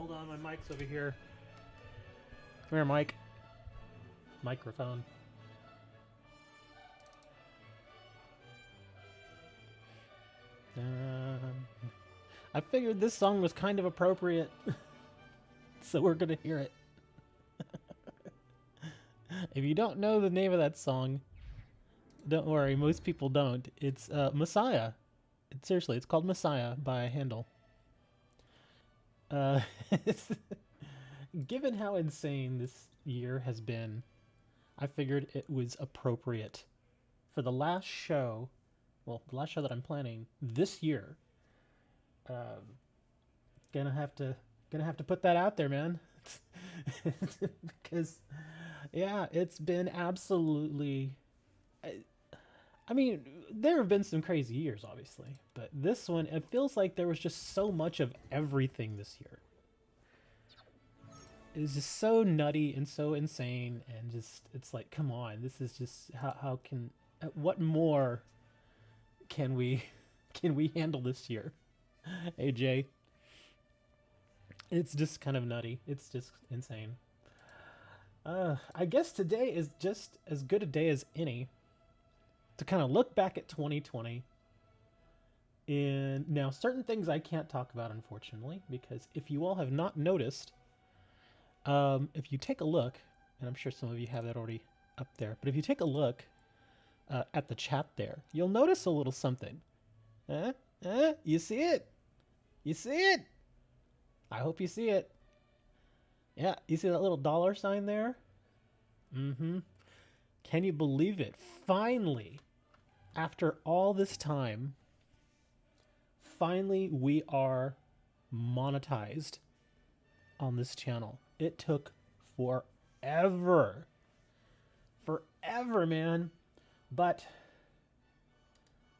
Hold on, my mic's over here. Come here, Mike. Microphone. I figured this song was kind of appropriate, so we're gonna hear it. If you don't know the name of that song, don't worry, most people don't. It's Messiah. Seriously, it's called Messiah by Handel. Uh, given how insane this year has been, I figured it was appropriate for the last show, well, the last show that I'm planning this year. Um, gonna have to put that out there, man. Because yeah, it's been absolutely. I mean, there have been some crazy years, obviously, but this one, it feels like there was just so much of everything this year. It was just so nutty and so insane, and just it's like, come on, this is just how can what more can we can we handle this year, AJ? It's just kind of nutty. It's just insane. I guess today is just as good a day as any to kind of look back at 2020. And now, certain things I can't talk about, unfortunately, because if you all have not noticed, if you take a look, and I'm sure some of you have that already up there, but if you take a look at the chat there, you'll notice a little something. You see it? You see it? I hope you see it. Yeah, you see that little dollar sign there? Mm-hmm. Can you believe it? Finally, after all this time, finally we are monetized on this channel. It took forever. Forever, man. But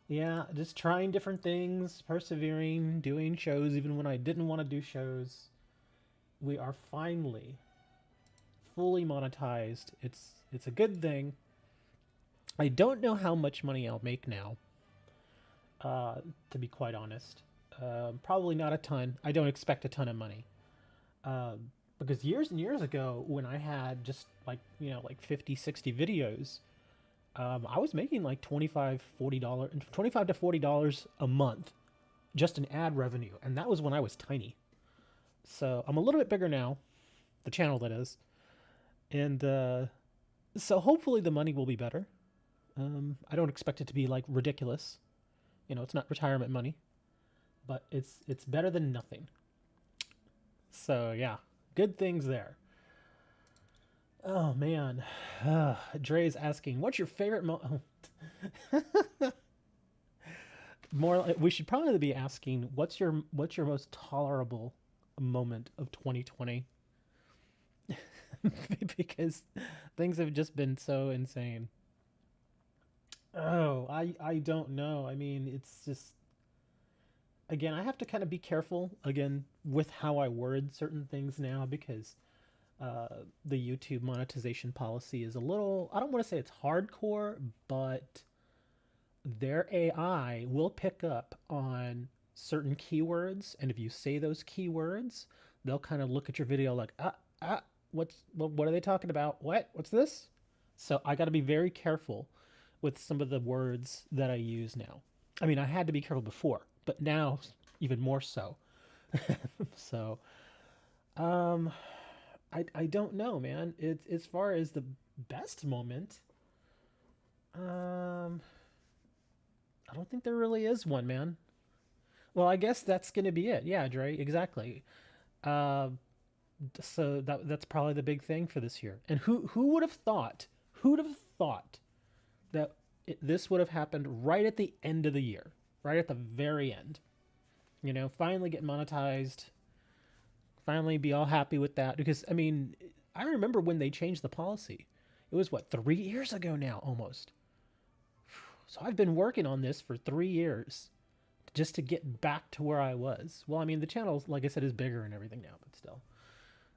yeah, just trying different things, persevering, doing shows even when I didn't want to do shows. We are finally fully monetized. It's a good thing. I don't know how much money I'll make now. To be quite honest, probably not a ton. I don't expect a ton of money. Uh, because years and years ago, when I had just like, like 50, 60 videos, I was making like $25 to $40 a month just in ad revenue. And that was when I was tiny. So I'm a little bit bigger now, the channel that is. And so hopefully the money will be better. I don't expect it to be like ridiculous. It's not retirement money, but it's better than nothing. So yeah, good things there. Oh man, Dre's asking, "What's your favorite More, we should probably be asking, "What's your most tolerable moment of 2020?" Because things have just been so insane. Oh, I don't know. I mean, it's just again, I have to kind of be careful again with how I word certain things now because the YouTube monetization policy is a little, I don't want to say it's hardcore, but their AI will pick up on certain keywords, and if you say those keywords, they'll kind of look at your video like, what are they talking about? What's this? So I got to be very careful with some of the words that I use now. I mean, I had to be careful before, but now even more so. So, um, I don't know, man. It's as far as the best moment. Um, I don't think there really is one, man. Well, I guess that's gonna be it. Yeah, Dre, exactly. Uh, so that's probably the big thing for this year. And who would have thought? Who would have thought that this would have happened right at the end of the year, right at the very end? Finally get monetized, finally be all happy with that. Because, I mean, I remember when they changed the policy. It was, what, 3 years ago now, almost. So I've been working on this for 3 years just to get back to where I was. Well, I mean, the channel, like I said, is bigger and everything now, but still.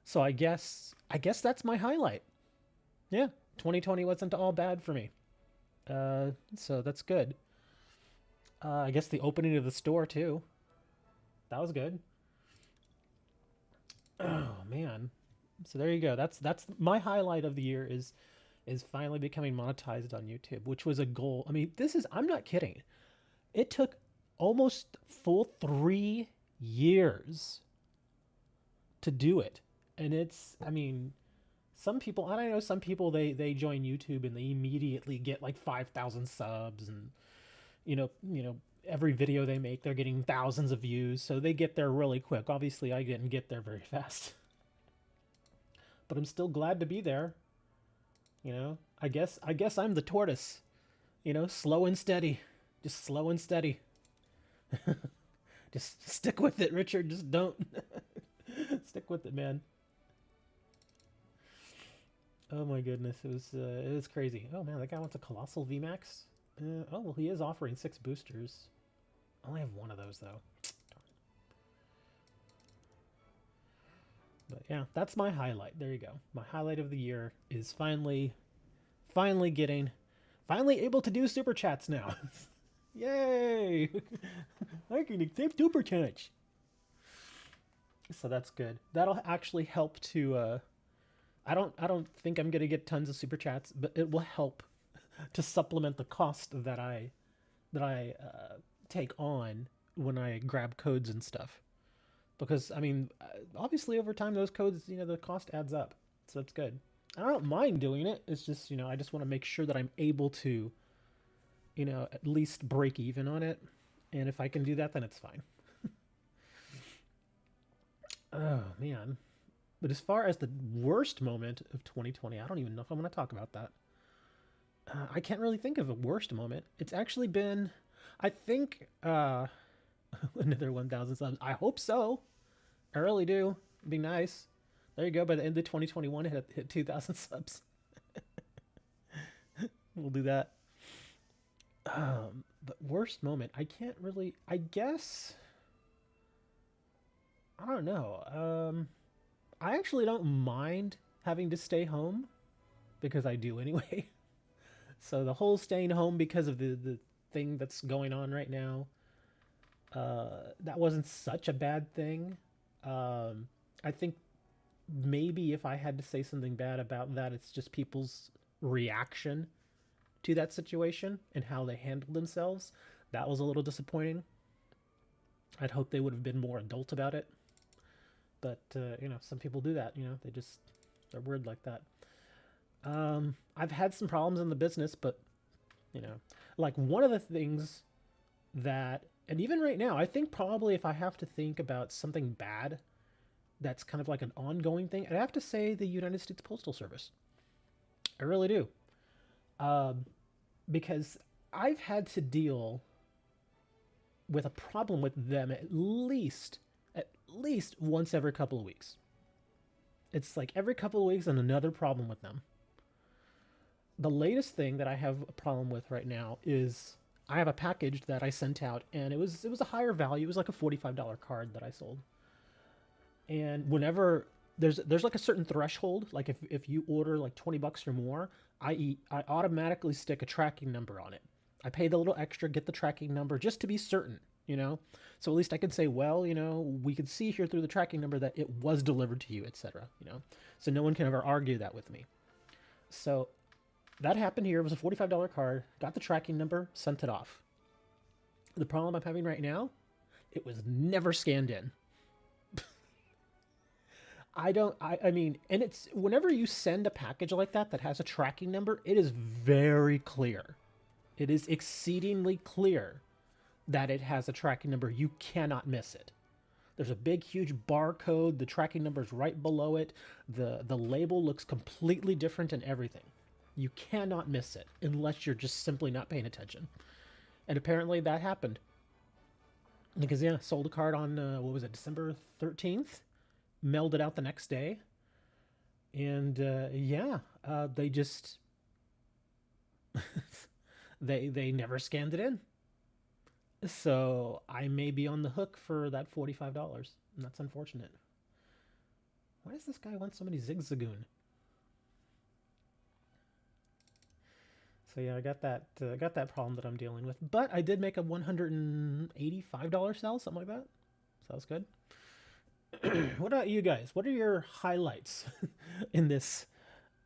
So I guess that's my highlight. Yeah, 2020 wasn't all bad for me. So that's good. I guess the opening of the store too. That was good. Oh man. So there you go. That's my highlight of the year is finally becoming monetized on YouTube, which was a goal. I mean, this is I'm not kidding. It took almost full 3 years to do it. And it's I mean, some people I don't know, some people they join YouTube and they immediately get like 5,000 subs and you know every video they make they're getting thousands of views, so they get there really quick. Obviously I didn't get there very fast. But I'm still glad to be there. I guess I'm the tortoise. Slow and steady. Just slow and steady. Just stick with it, Richard. Just don't stick with it, man. Oh my goodness, it was crazy. Oh man, that guy wants a colossal VMAX. Oh well, he is offering 6 boosters. I only have one of those though. But yeah, that's my highlight. There you go. My highlight of the year is finally finally able to do super chats now. Yay! I can accept super chats. So that's good. That'll actually help to. I don't think I'm gonna get tons of super chats, but it will help to supplement the cost that I take on when I grab codes and stuff. Because I mean, obviously over time those codes, the cost adds up, so that's good. I don't mind doing it. It's just I just want to make sure that I'm able to at least break even on it, and if I can do that, then it's fine. Oh man. But as far as the worst moment of 2020, I don't even know if I'm going to talk about that. I can't really think of a worst moment. It's actually been, I think, another 1,000 subs. I hope so. I really do. It'd be nice. There you go. By the end of 2021, hit 2,000 subs. We'll do that. But worst moment, I can't really. I guess I don't know. I actually don't mind having to stay home because I do anyway. So the whole staying home because of the thing that's going on right now, that wasn't such a bad thing. I think maybe if I had to say something bad about that, it's just people's reaction to that situation and how they handled themselves. That was a little disappointing. I'd hope they would have been more adult about it. But some people do that. They're weird like that. I've had some problems in the business, but you know, like one of the things that, and even right now, I think probably if I have to think about something bad that's kind of like an ongoing thing, I'd have to say the United States Postal Service. I really do. Um, because I've had to deal with a problem with them at least once every couple of weeks. It's like every couple of weeks and another problem with them. The latest thing that I have a problem with right now is I have a package that I sent out and it was a higher value. It was like a $45 card that I sold. And whenever there's like a certain threshold, like if you order like 20 bucks or more, I automatically stick a tracking number on it. I pay the little extra, get the tracking number just to be certain. So at least I can say, well, we can see here through the tracking number that it was delivered to you, etc. So no one can ever argue that with me. So that happened here. It was a $45 card, got the tracking number, sent it off. The problem I'm having right now, it was never scanned in. I mean, and it's whenever you send a package like that has a tracking number, it is very clear. It is exceedingly clear that it has a tracking number. You cannot miss it. There's a big, huge barcode. The tracking number is right below it. The label looks completely different and everything. You cannot miss it unless you're just simply not paying attention. And apparently that happened. Because, yeah, sold a card on, what was it, December 13th? Mailed it out the next day. And, they just... they never scanned it in. So I may be on the hook for that $45. And that's unfortunate. Why does this guy want so many Zigzagoon? So yeah, I got that problem that I'm dealing with. But I did make a $185 sell, something like that. So that was good. What about you guys? What are your highlights in this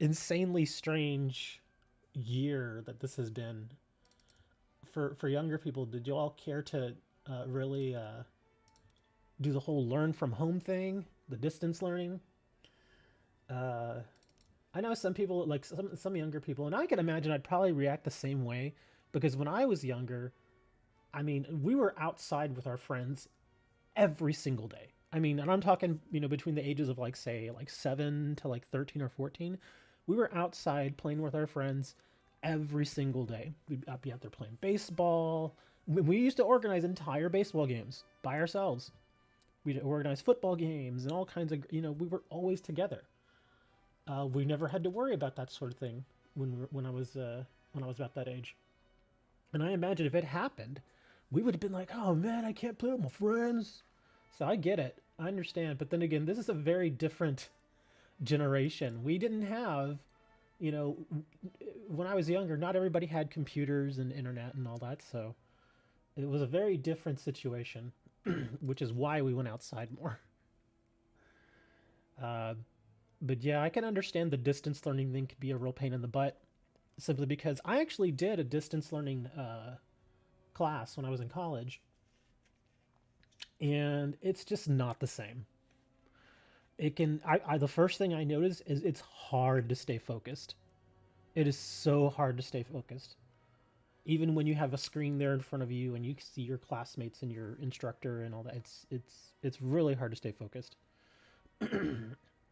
insanely strange year that this has been for younger people? Did you all care to really do the whole learn from home thing, the distance learning? Uh, I know some people, like some younger people, and I can imagine I'd probably react the same way because when I was younger, I mean, we were outside with our friends every single day. I mean, and I'm talking, between the ages of like say like 7 to like 13 or 14, we were outside playing with our friends every single day. We'd be out there playing baseball. We used to organize entire baseball games by ourselves. We'd organize football games and all kinds of, we were always together. We never had to worry about that sort of thing when I was about that age. And I imagine if it happened, we would have been like, "Oh man, I can't play with my friends." So I get it, I understand. But then again, this is a very different generation. We didn't have, you know, when I was younger, not everybody had computers and internet and all that. So it was a very different situation, which is why we went outside more. Uh, but yeah, I can understand the distance learning thing could be a real pain in the butt, simply because I actually did a distance learning class when I was in college, and it's just not the same. The first thing I noticed is it's hard to stay focused. It is so hard to stay focused. Even when you have a screen there in front of you and you see your classmates and your instructor and all that, it's really hard to stay focused.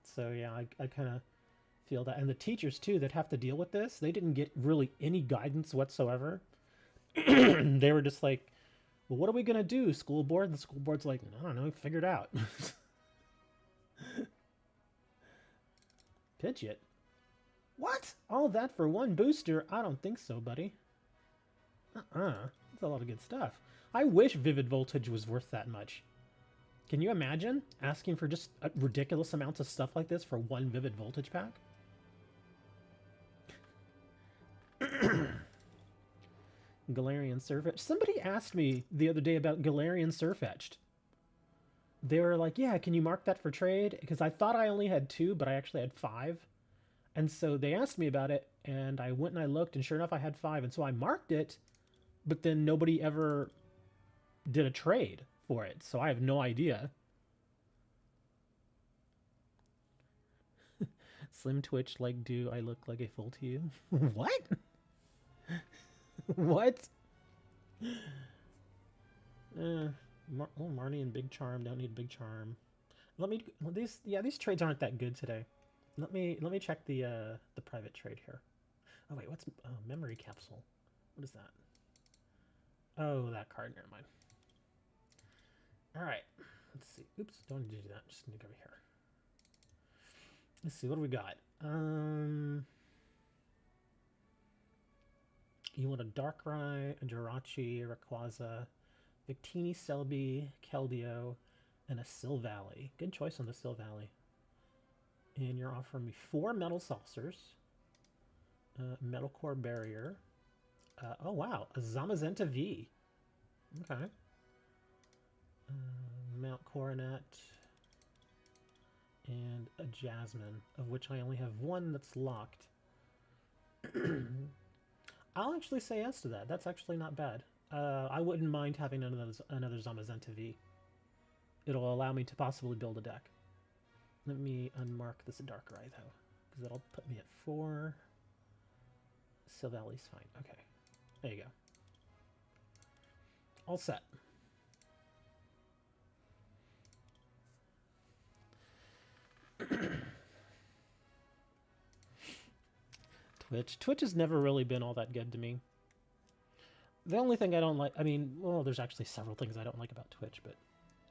So yeah, I kind of feel that. And the teachers too that have to deal with this, they didn't get really any guidance whatsoever. They were just like, well, what are we gonna do, school board? And the school board's like, I don't know, figure it out. Pitch it. What? All that for one booster? I don't think so, buddy. That's a lot of good stuff. I wish Vivid Voltage was worth that much. Can you imagine asking for just ridiculous amounts of stuff like this for one Vivid Voltage pack? Galarian Surfetched. Somebody asked me the other day about Galarian Surfetched. They were like, yeah, can you mark that for trade? Because I thought I only had 2, but I actually had 5. And so they asked me about it, and I went and I looked, and sure enough, I had 5. And so I marked it, but then nobody ever did a trade for it. So I have no idea. Slim Twitch, like, do I look like a fool to you? What? What? Marnie and Big Charm don't need Big Charm. These trades aren't that good today. Let me check the private trade here. Oh wait, what's memory capsule? What is that? Oh, that card. Never mind. All right, let's see. Oops, don't need to do that. Just need to go over here. Let's see, what do we got? You want a Darkrai, a Jirachi, a Rayquaza, Victini, Celebi, Keldeo, and a Silvally. Good choice on the Silvally. And you're offering me 4 Metal Saucers, Metal Core Barrier. Oh wow, a Zamazenta V. Okay. Mount Coronet. And a Jasmine, of which I only have 1 that's locked. I'll actually say yes to that. That's actually not bad. I wouldn't mind having another Zamazenta V. It'll allow me to possibly build a deck. Let me unmark this Darkrai, though, because that'll put me at 4. Silvally's fine. Okay. There you go. All set. Twitch has never really been all that good to me. The only thing I don't like, I mean, well, there's actually several things I don't like about Twitch, but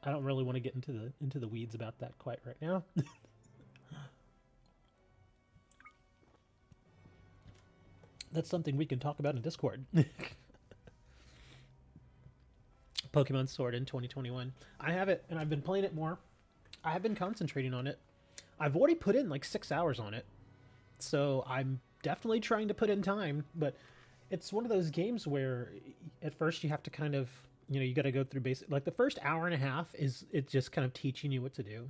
I don't really want to get into the weeds about that quite right now. That's something we can talk about in Discord. Pokemon Sword in 2021. I have it, and I've been playing it more. I have been concentrating on it. I've already put in like 6 hours on it. So I'm definitely trying to put in time, but it's one of those games where at first you have to kind of You got to go through basic, like the first hour and a half is it's just kind of teaching you what to do,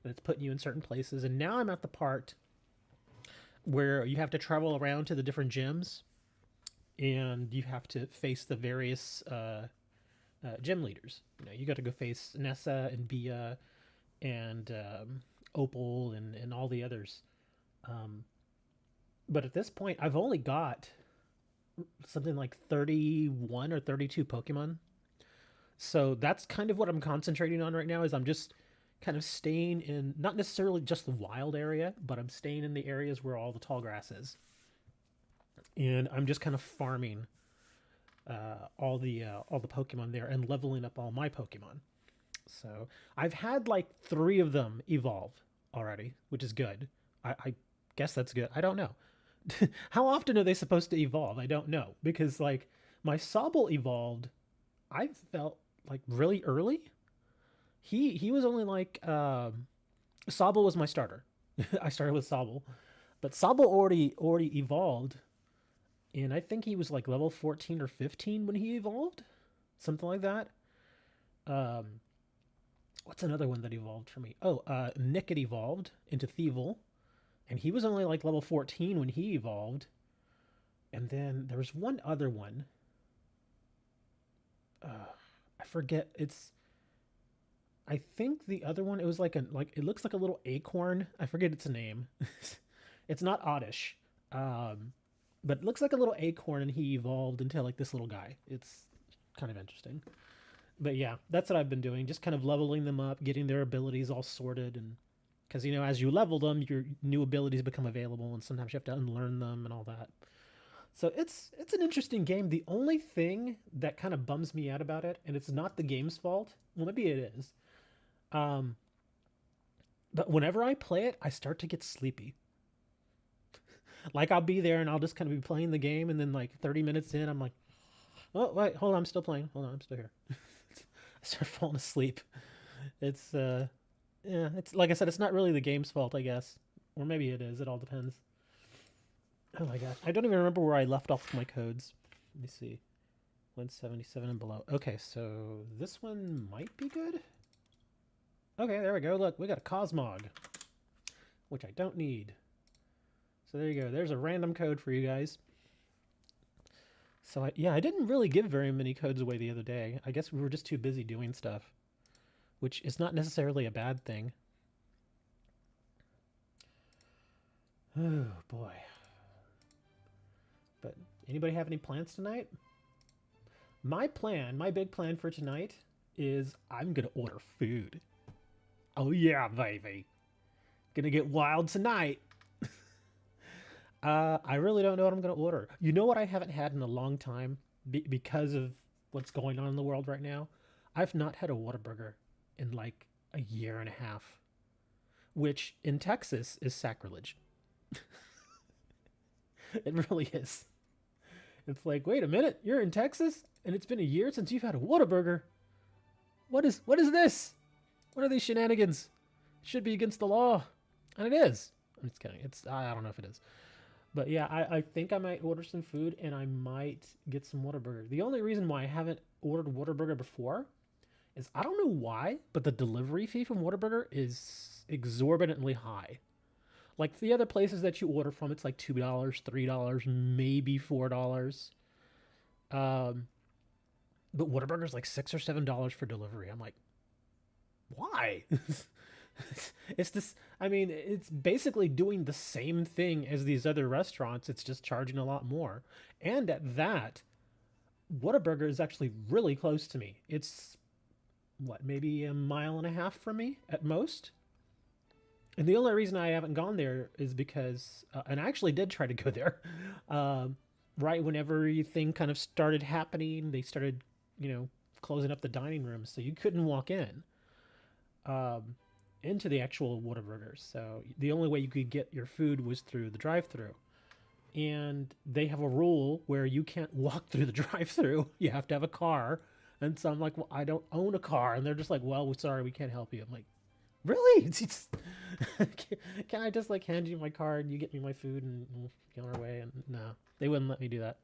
and it's putting you in certain places. And now I'm at the part where you have to travel around to the different gyms, and you have to face the various gym leaders. You got to go face Nessa and Bia and Opal and all the others. Um, but at this point, I've only got something like 31 or 32 Pokemon. So that's kind of what I'm concentrating on right now is I'm just kind of staying in not necessarily just the wild area, but I'm staying in the areas where all the tall grass is. And I'm just kind of farming all the Pokemon there and leveling up all my Pokemon. So I've had like 3 of them evolve already, which is good. I guess that's good. I don't know. How often are they supposed to evolve? I don't know because like my Sobble evolved, I felt like really early. He was only like Sobble was my starter. I started with Sobble, but Sobble already evolved, and I think he was like level 14 or 15 when he evolved, something like that. Um, what's another one that evolved for me? Oh, Nickit evolved into Thievul, and he was only like level 14 when he evolved. And then there was one other one. I forget. I think the other one. It was like it looks like a little acorn. I forget its name. It's not Oddish, but it looks like a little acorn, and he evolved into like this little guy. It's kind of interesting. But yeah, that's what I've been doing. Just kind of leveling them up, getting their abilities all sorted, and because as you level them, your new abilities become available, and sometimes you have to unlearn them and all that. So it's an interesting game. The only thing that kind of bums me out about it, and it's not the game's fault. Well, maybe it is. Um, but whenever I play it, I start to get sleepy. Like I'll be there and I'll just kind of be playing the game, and then like 30 minutes in, I'm like, oh wait, hold on, I'm still playing. Hold on, I'm still here. I start falling asleep. It's yeah, it's like I said, it's not really the game's fault, I guess, or maybe it is. It all depends. Oh my god, I don't even remember where I left off with my codes. Let me see. 177 and below. Okay, so this one might be good. Okay, there we go. Look, we got a Cosmog, which I don't need. So there you go. There's a random code for you guys. So I didn't really give very many codes away the other day. I guess we were just too busy doing stuff, which is not necessarily a bad thing. Oh boy. But anybody have any plans tonight? My big plan for tonight is I'm gonna order food. Oh yeah, baby. Gonna get wild tonight. I really don't know what I'm gonna order. You know what I haven't had in a long time because of what's going on in the world right now? I've not had a Whataburger in like a year and a half, which in Texas is sacrilege. It really is. It's like, wait a minute, you're in Texas and it's been a year since you've had a Whataburger. What is this? What are these shenanigans? It should be against the law. And it is. I'm just kidding. I don't know if it is. But yeah, I think I might order some food and I might get some Whataburger. The only reason why I haven't ordered Whataburger before is I don't know why, but the delivery fee from Whataburger is exorbitantly high. Like the other places that you order from, it's like $2, $3, maybe $4. Um, but Whataburger's like $6 or $7 for delivery. I'm like, why? It's this. I mean, it's basically doing the same thing as these other restaurants. It's just charging a lot more. And at that, Whataburger is actually really close to me. It's what, maybe a mile and a half from me at most. And the only reason I haven't gone there is because, and I actually did try to go there, right when everything kind of started happening. They started, closing up the dining room, so you couldn't walk in. Into the actual Whataburgers. So the only way you could get your food was through the drive-through. And they have a rule where you can't walk through the drive-through. You have to have a car. And so I'm like, well, I don't own a car. And they're just like, well, we're sorry, we can't help you. I'm like, really? Can I just like hand you my card, you get me my food, and we'll get on our way? And no, they wouldn't let me do that.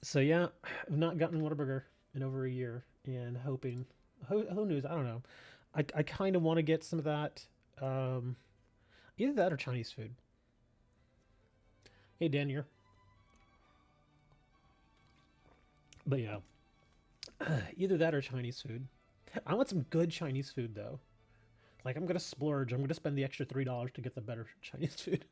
So yeah, I've not gotten Whataburger in over a year, and hoping, who knows? I don't know. I kind of want to get some of that. Um, Either that or Chinese food. Hey, Daniel. But yeah, either that or Chinese food. I want some good Chinese food though. Like I'm gonna splurge. I'm gonna spend the extra $3 to get the better Chinese food.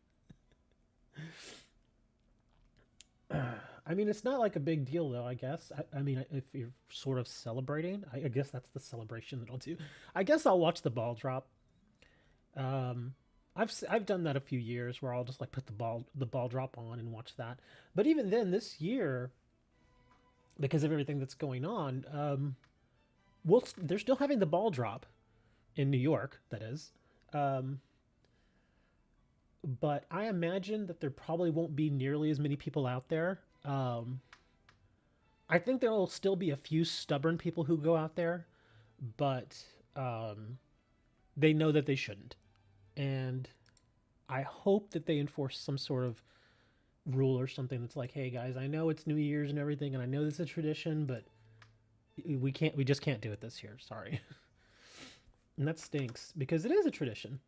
I mean, it's not like a big deal though. I guess. I mean, if you're sort of celebrating, I guess that's the celebration that I'll do. I guess I'll watch the ball drop. Um, I've done that a few years where I'll just like put the ball drop on and watch that. But even then, this year, because of everything that's going on, they're still having the ball drop in New York. That is, um, but I imagine that there probably won't be nearly as many people out there. I think there will still be a few stubborn people who go out there, but um, they know that they shouldn't, and I hope that they enforce some sort of rule or something that's like, hey guys, I know it's New Year's and everything, and I know this is a tradition, but we just can't do it this year. Sorry, and that stinks because it is a tradition.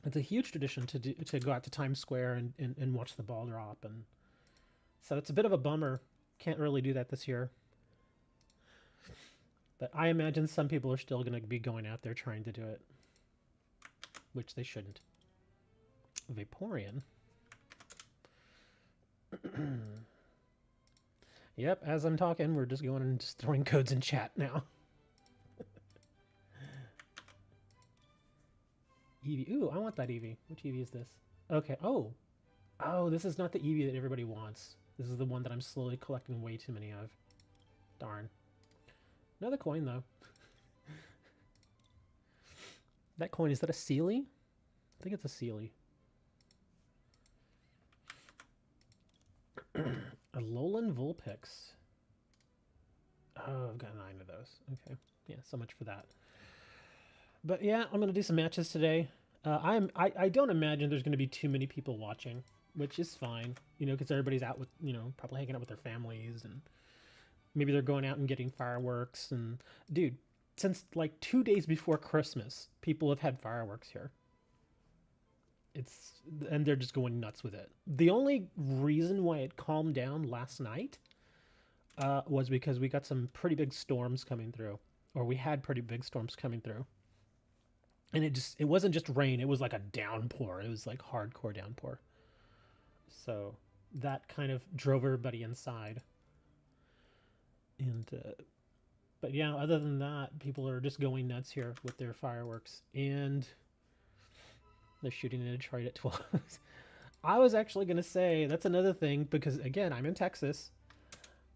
It's a huge tradition to go out to Times Square and watch the ball drop, and so it's a bit of a bummer. Can't really do that this year, but I imagine some people are still going to be going out there trying to do it, which they shouldn't. Vaporeon. Yep, as I'm talking, we're just going and just throwing codes in chat now. Eevee. Ooh, I want that Eevee. Which Eevee is this? Okay. Oh. Oh, this is not the Eevee that everybody wants. This is the one that I'm slowly collecting way too many of. Darn. Another coin, though. That coin, is that a Sealy? I think it's a Sealy. A Alolan Vulpix. Oh, I've got 9 of those. Okay. Yeah, so much for that. But yeah, I'm gonna do some matches today. I don't imagine there's gonna be too many people watching, which is fine, you know, because everybody's out with, you know, probably hanging out with their families, and maybe they're going out and getting fireworks. And dude, since like 2 days before Christmas, people have had fireworks here. It's and they're just going nuts with it. The only reason why it calmed down last night was because we got some pretty big storms coming through, or we had pretty big storms coming through, and it wasn't just rain, it was like a downpour. It was like hardcore downpour, so that kind of drove everybody inside. And but yeah, other than that, people are just going nuts here with their fireworks, and they're shooting in Detroit at 12. I was actually going to say that's another thing, because again, I'm in Texas.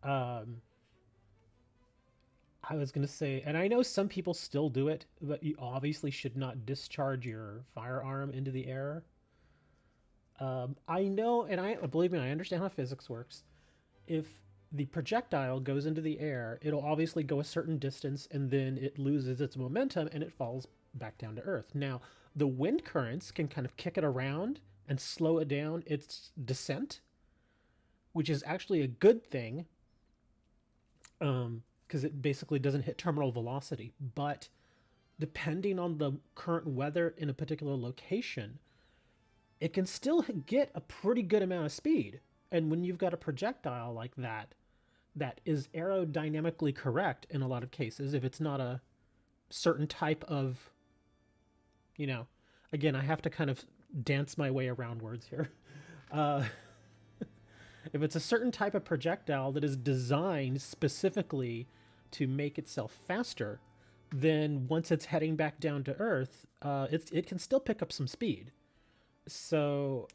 um I was going to say, and I know some people still do it, but you obviously should not discharge your firearm into the air. I know, and I believe me, I understand how physics works. If the projectile goes into the air, it'll obviously go a certain distance, and then it loses its momentum and it falls back down to earth. Now, the wind currents can kind of kick it around and slow it down its descent, which is actually a good thing, because it basically doesn't hit terminal velocity. But depending on the current weather in a particular location, it can still get a pretty good amount of speed. And when you've got a projectile like that, that is aerodynamically correct in a lot of cases, if it's not a certain type of, you know, again, I have to kind of dance my way around words here. Uh, if it's a certain type of projectile that is designed specifically to make itself faster, then once it's heading back down to Earth, it can still pick up some speed. So,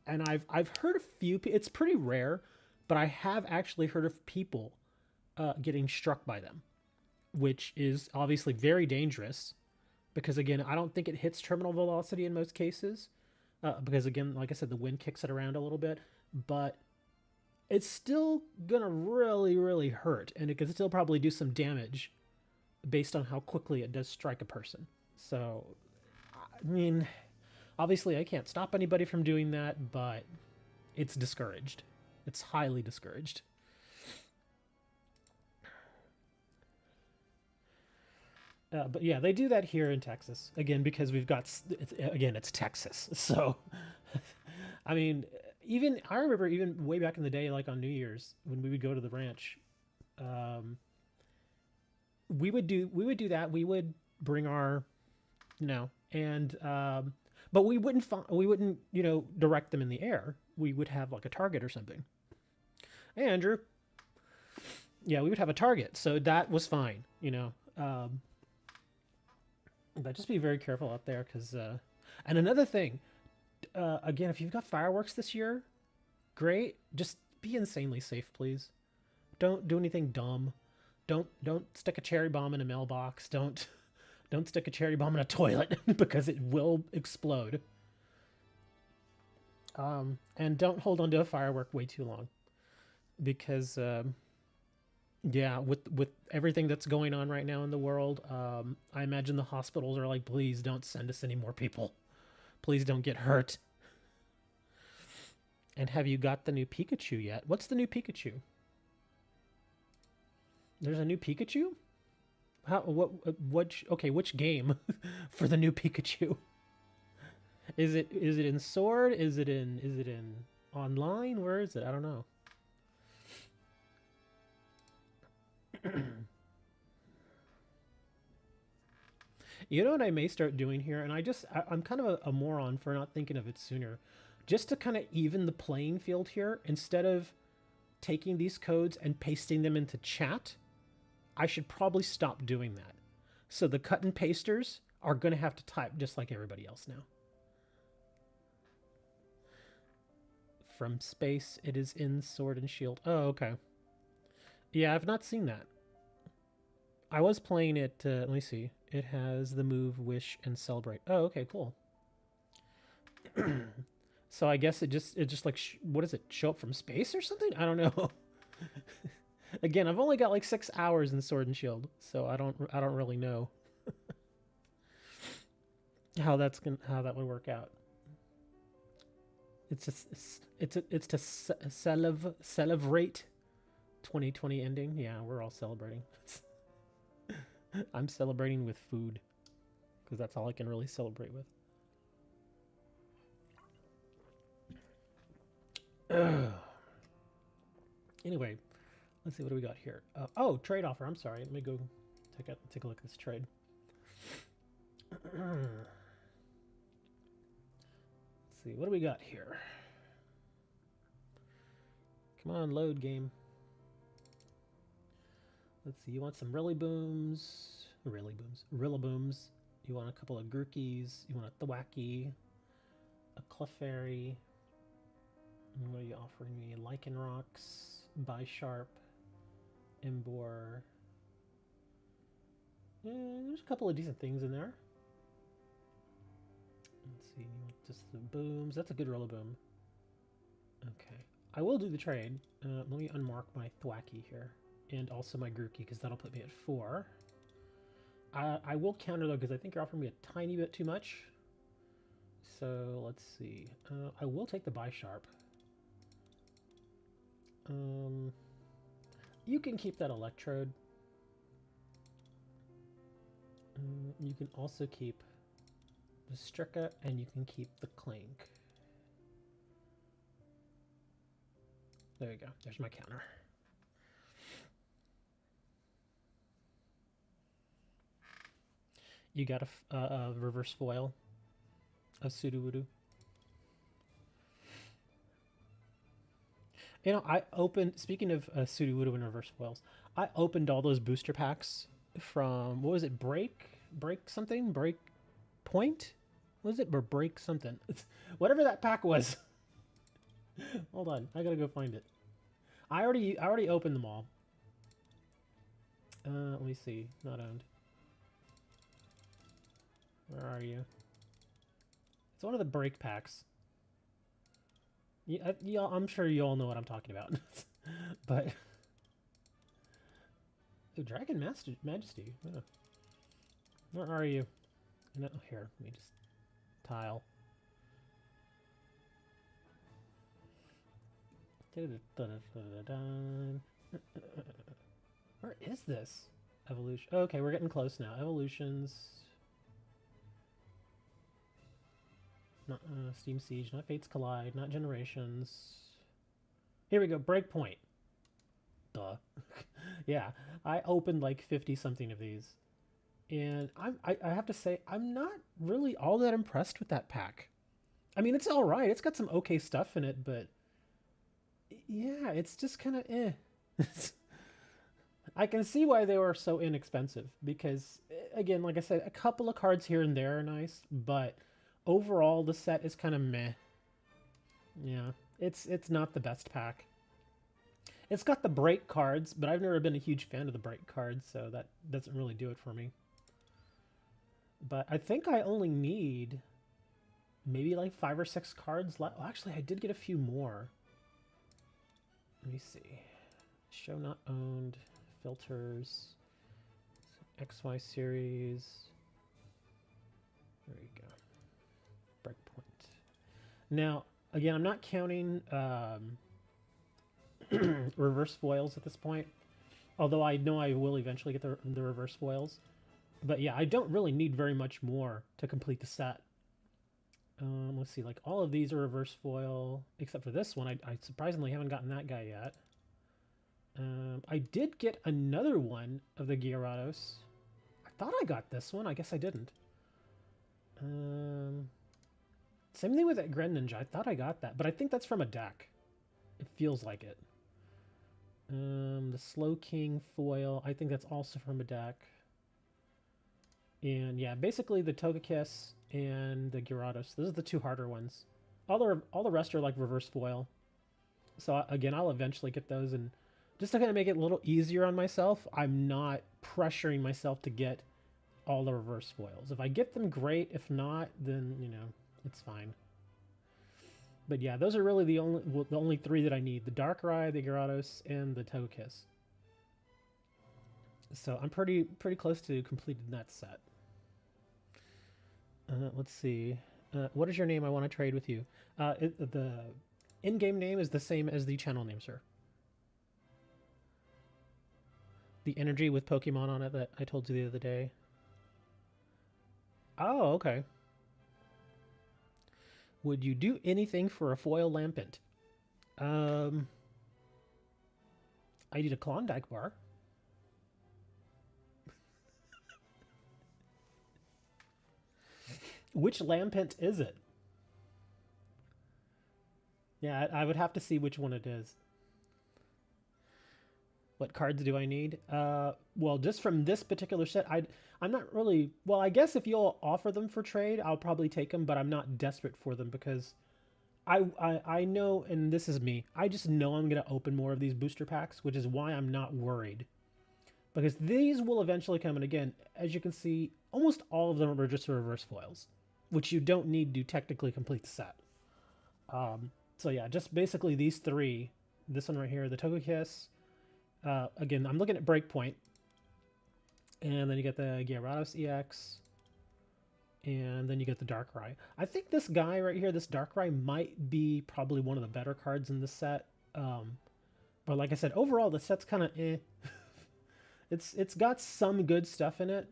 and I've heard a few. It's pretty rare, but I have actually heard of people getting struck by them, which is obviously very dangerous. Because again, I don't think it hits terminal velocity in most cases. Because again, like I said, the wind kicks it around a little bit, but it's still gonna really, really hurt, and it can still probably do some damage based on how quickly it does strike a person. So, I mean, obviously I can't stop anybody from doing that, but it's discouraged. It's highly discouraged. But yeah, they do that here in Texas again because we've got it's Texas. So, I mean, even I remember even way back in the day, like on New Year's when we would go to the ranch, um, we would do that. We would bring our and but we wouldn't direct them in the air. We would have like a target or something. Hey Andrew, yeah, we would have a target, so that was fine. But just be very careful out there, because and another thing, again, if you've got fireworks this year, great. Just be insanely safe, please. Don't do anything dumb. Don't stick a cherry bomb in a mailbox. Don't stick a cherry bomb in a toilet because it will explode. And don't hold onto a firework way too long, because yeah, with everything that's going on right now in the world, I imagine the hospitals are like, please don't send us any more people. Please don't get hurt. And have you got the new Pikachu yet? What's the new Pikachu? There's a new Pikachu? How? What? Okay, which game for the new Pikachu? Is it in Sword? Is it in online? Where is it? I don't know. You know what I may start doing here, and I'm kind of a moron for not thinking of it sooner. Just to kind of even the playing field here, instead of taking these codes and pasting them into chat, I should probably stop doing that. So the cut and pasters are going to have to type just like everybody else now. From space, it is in Sword and Shield. Oh, okay. Yeah, I've not seen that. I was playing it, let me see. It has the move, wish, and celebrate. Oh, okay, cool. So I guess it just like, what does it, show up from space or something? I don't know. Again, I've only got like 6 hours in Sword and Shield, so I don't really know how that would work out. It's to celebrate 2020 ending. Yeah, we're all celebrating. I'm celebrating with food, because that's all I can really celebrate with. Anyway, let's see, what do we got here? Oh, trade offer. I'm sorry. Let me go take a look at this trade. Let's see, what do we got here? Come on, load game. Let's see, you want some Rillabooms. You want a couple of Grookys. You want a Thwacky, a Clefairy. What are you offering me? Lycanrocs, Bisharp, Emboar. There's a couple of decent things in there. Let's see, just the booms. That's a good Rillaboom. Okay, I will do the trade. Let me unmark my Thwacky here, and also my Grookey, because that'll put me at 4. I will counter though, because I think you're offering me a tiny bit too much. So let's see. I will take the Bisharp. You can keep that Electrode. You can also keep the Strika, and you can keep the Clank. There you go. There's my counter. You got a reverse foil of Sudowoodo. You know, I opened, speaking of Sudowoodo and reverse foils, I opened all those booster packs from, what was it, Break something? Break Point? What was it? Or Break something? Whatever that pack was. Hold on, I gotta go find it. I already opened them all. Let me see. Not owned. Where are you? It's one of the break packs. Yeah, I'm sure you all know what I'm talking about. But oh, Dragon Majesty. Oh. Where are you? No, here, let me just tile. Where is this? Evolution. Okay, we're getting close now. Evolutions. Not Steam Siege, not Fates Collide, not Generations. Here we go, Breakpoint. Duh. Yeah, I opened like 50 something of these. And I have to say, I'm not really all that impressed with that pack. I mean, it's alright. It's got some okay stuff in it, but yeah, it's just kind of eh. I can see why they were so inexpensive because, again, like I said, a couple of cards here and there are nice, but overall the set is kind of meh. Yeah, it's not the best pack. It's got the break cards, but I've never been a huge fan of the break cards, so that doesn't really do it for me. But I think I only need maybe like 5 or 6 cards left. Well, actually, I did get a few more. Let me see. Show not owned. Filters. XY series. There you go. Breakpoint. Now, again, I'm not counting reverse foils at this point. Although I know I will eventually get the reverse foils. But yeah, I don't really need very much more to complete the set. Let's see, like all of these are reverse foil, except for this one. I surprisingly haven't gotten that guy yet. I did get another one of the Gyarados. I thought I got this one. I guess I didn't. Same thing with that Greninja. I thought I got that, but I think that's from a deck. It feels like it. The Slowking foil. I think that's also from a deck. And yeah, basically the Togekiss and the Gyarados. Those are the two harder ones. All the rest are like reverse foil. So again, I'll eventually get those, and just to kind of make it a little easier on myself, I'm not pressuring myself to get all the reverse foils. If I get them, great. If not, then, you know, it's fine. But yeah, those are really the only 3 that I need. The Darkrai, the Gyarados, and the Togekiss. So I'm pretty close to completing that set. Let's see. What is your name? I want to trade with you. The in-game name is the same as the channel name, sir. The energy with Pokemon on it that I told you the other day. Oh, okay. Would you do anything for a foil Lampent? I need a Klondike bar. Which Lampent is it? Yeah, I would have to see which one it is. What cards do I need? Well, just from this particular set, I'm not really... Well, I guess if you'll offer them for trade, I'll probably take them, but I'm not desperate for them because I know, and this is me, I just know I'm going to open more of these booster packs, which is why I'm not worried. Because these will eventually come, and again, as you can see, almost all of them are just reverse foils, which you don't need to technically complete the set. So yeah, just basically these 3. This one right here, the Togekiss. Again, I'm looking at Breakpoint. And then you get the Gyarados EX. And then you get the Darkrai. I think this guy right here, this Darkrai, might be probably one of the better cards in this set. But like I said, overall, the set's kind of eh. It's got some good stuff in it.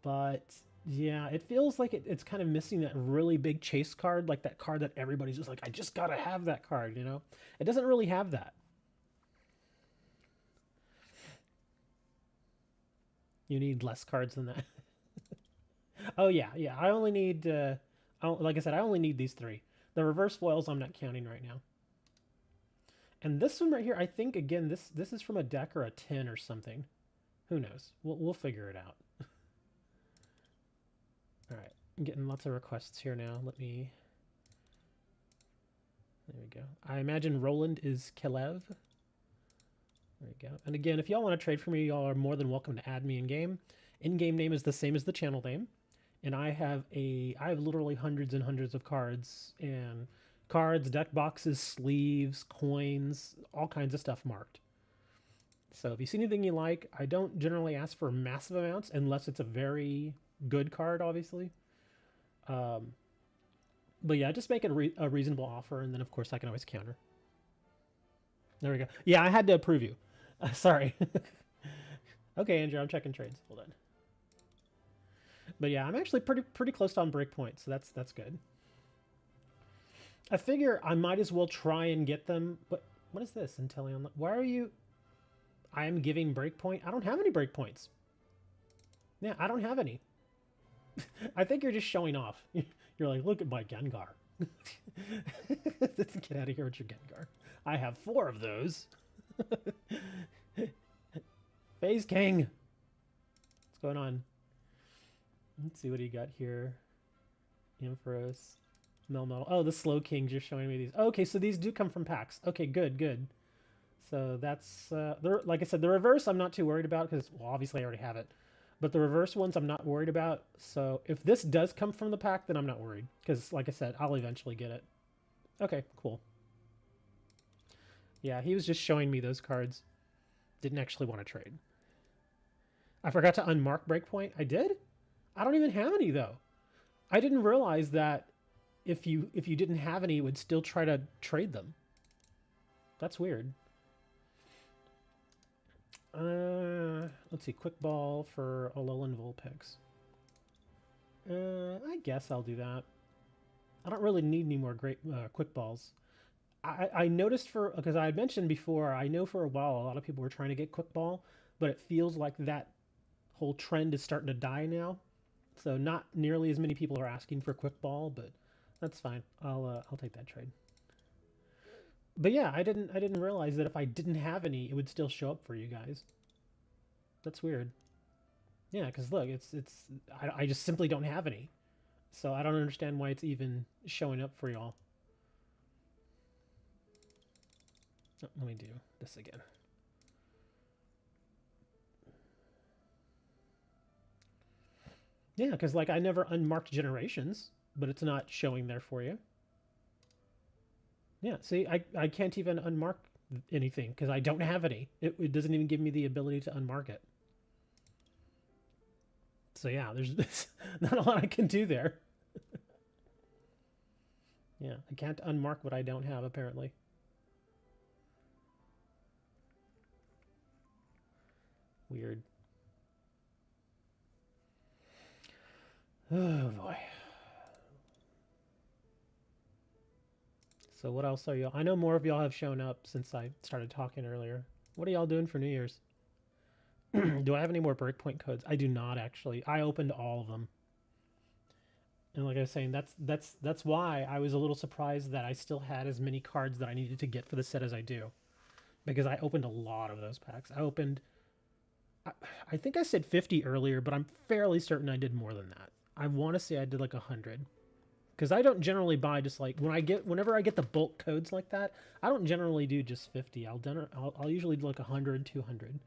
But yeah, it feels like it's kind of missing that really big chase card. Like that card that everybody's just like, I just gotta have that card, you know? It doesn't really have that. You need less cards than that. Oh, yeah. I only need, like I said, I only need these 3. The reverse foils I'm not counting right now. And this one right here, I think, again, this is from a deck or a tin or something. Who knows? We'll figure it out. All right. I'm getting lots of requests here now. There we go. I imagine Roland is Kelev. There we go. And again, if y'all want to trade for me, y'all are more than welcome to add me in-game. In-game name is the same as the channel name. And I have literally hundreds and hundreds of cards, and cards, deck boxes, sleeves, coins, all kinds of stuff marked. So if you see anything you like, I don't generally ask for massive amounts unless it's a very good card, obviously. But yeah, just make it a reasonable offer, and then of course I can always counter. There we go. Yeah, I had to approve you. Sorry. Okay, Andrew, I'm checking trades. Hold on. But yeah, I'm actually pretty close to on breakpoint, so that's good. I figure I might as well try and get them. But what is this? Intellion. Why are you? I am giving breakpoint. I don't have any breakpoints. Yeah, I don't have any. I think you're just showing off. You're like, look at my Gengar. Get out of here with your Gengar. I have 4 of those. FaZe King. What's going on? Let's see what he got here. Ampharos. Melmetal. Oh, the Slow King just showing me these. Okay, so these do come from packs. Okay, good, good. So that's, like I said, the reverse I'm not too worried about because, well, obviously I already have it. But the reverse ones I'm not worried about. So if this does come from the pack, then I'm not worried. Because, like I said, I'll eventually get it. Okay, cool. Yeah, he was just showing me those cards. Didn't actually want to trade. I forgot to unmark breakpoint. I did? I don't even have any, though. I didn't realize that if you didn't have any, you would still try to trade them. That's weird. Let's see. Quick ball for Alolan Vulpix. I guess I'll do that. I don't really need any more great quick balls. I noticed because I had mentioned before, I know for a while a lot of people were trying to get quick ball, but it feels like that whole trend is starting to die now. So not nearly as many people are asking for quick ball, but that's fine. I'll take that trade. But yeah, I didn't realize that if I didn't have any, it would still show up for you guys. That's weird. Yeah, because look, I just simply don't have any. So I don't understand why it's even showing up for y'all. Oh, let me do this again. Yeah, because like I never unmarked generations, but it's not showing there for you. Yeah, see, I can't even unmark anything because I don't have any. It doesn't even give me the ability to unmark it. So yeah, there's not a lot I can do there. Yeah, I can't unmark what I don't have, apparently. Weird. Oh, boy. So what else are y'all? I know more of y'all have shown up since I started talking earlier. What are y'all doing for New Year's? Do I have any more breakpoint codes? I do not, actually. I opened all of them. And like I was saying, that's why I was a little surprised that I still had as many cards that I needed to get for the set as I do. Because I opened a lot of those packs. I opened... I think I said 50 earlier, but I'm fairly certain I did more than that. I want to say I did like 100. Because I don't generally buy just like... Whenever I get the bulk codes like that, I don't generally do just 50. I'll usually do like 100, 200.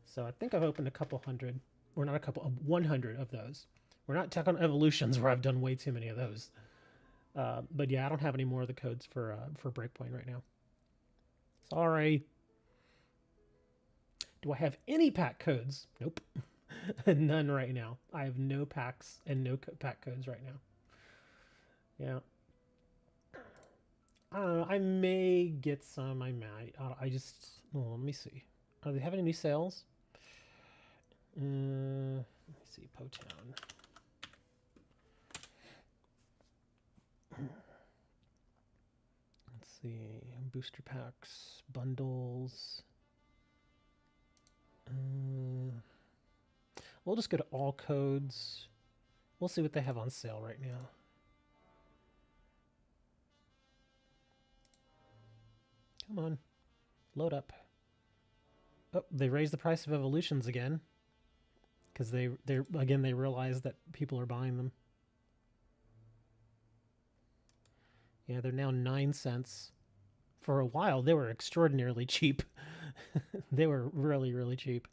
So I think I've opened a couple hundred. Or not a couple, 100 of those. We're not talking evolutions where I've done way too many of those. But yeah, I don't have any more of the codes for Breakpoint right now. Sorry. Do I have any pack codes? Nope. None right now. I have no packs and no pack codes right now. Yeah. I don't know. I may get some. I might. I just... Oh, let me see. Are they having any sales? Let me see. Potown. Let's see. Booster packs. Bundles. We'll just go to all codes. We'll see what they have on sale right now. Come on. Load up. Oh, they raised the price of evolutions again. Because they realize that people are buying them. Yeah, they're now 9 cents. For a while, they were extraordinarily cheap. They were really, really cheap.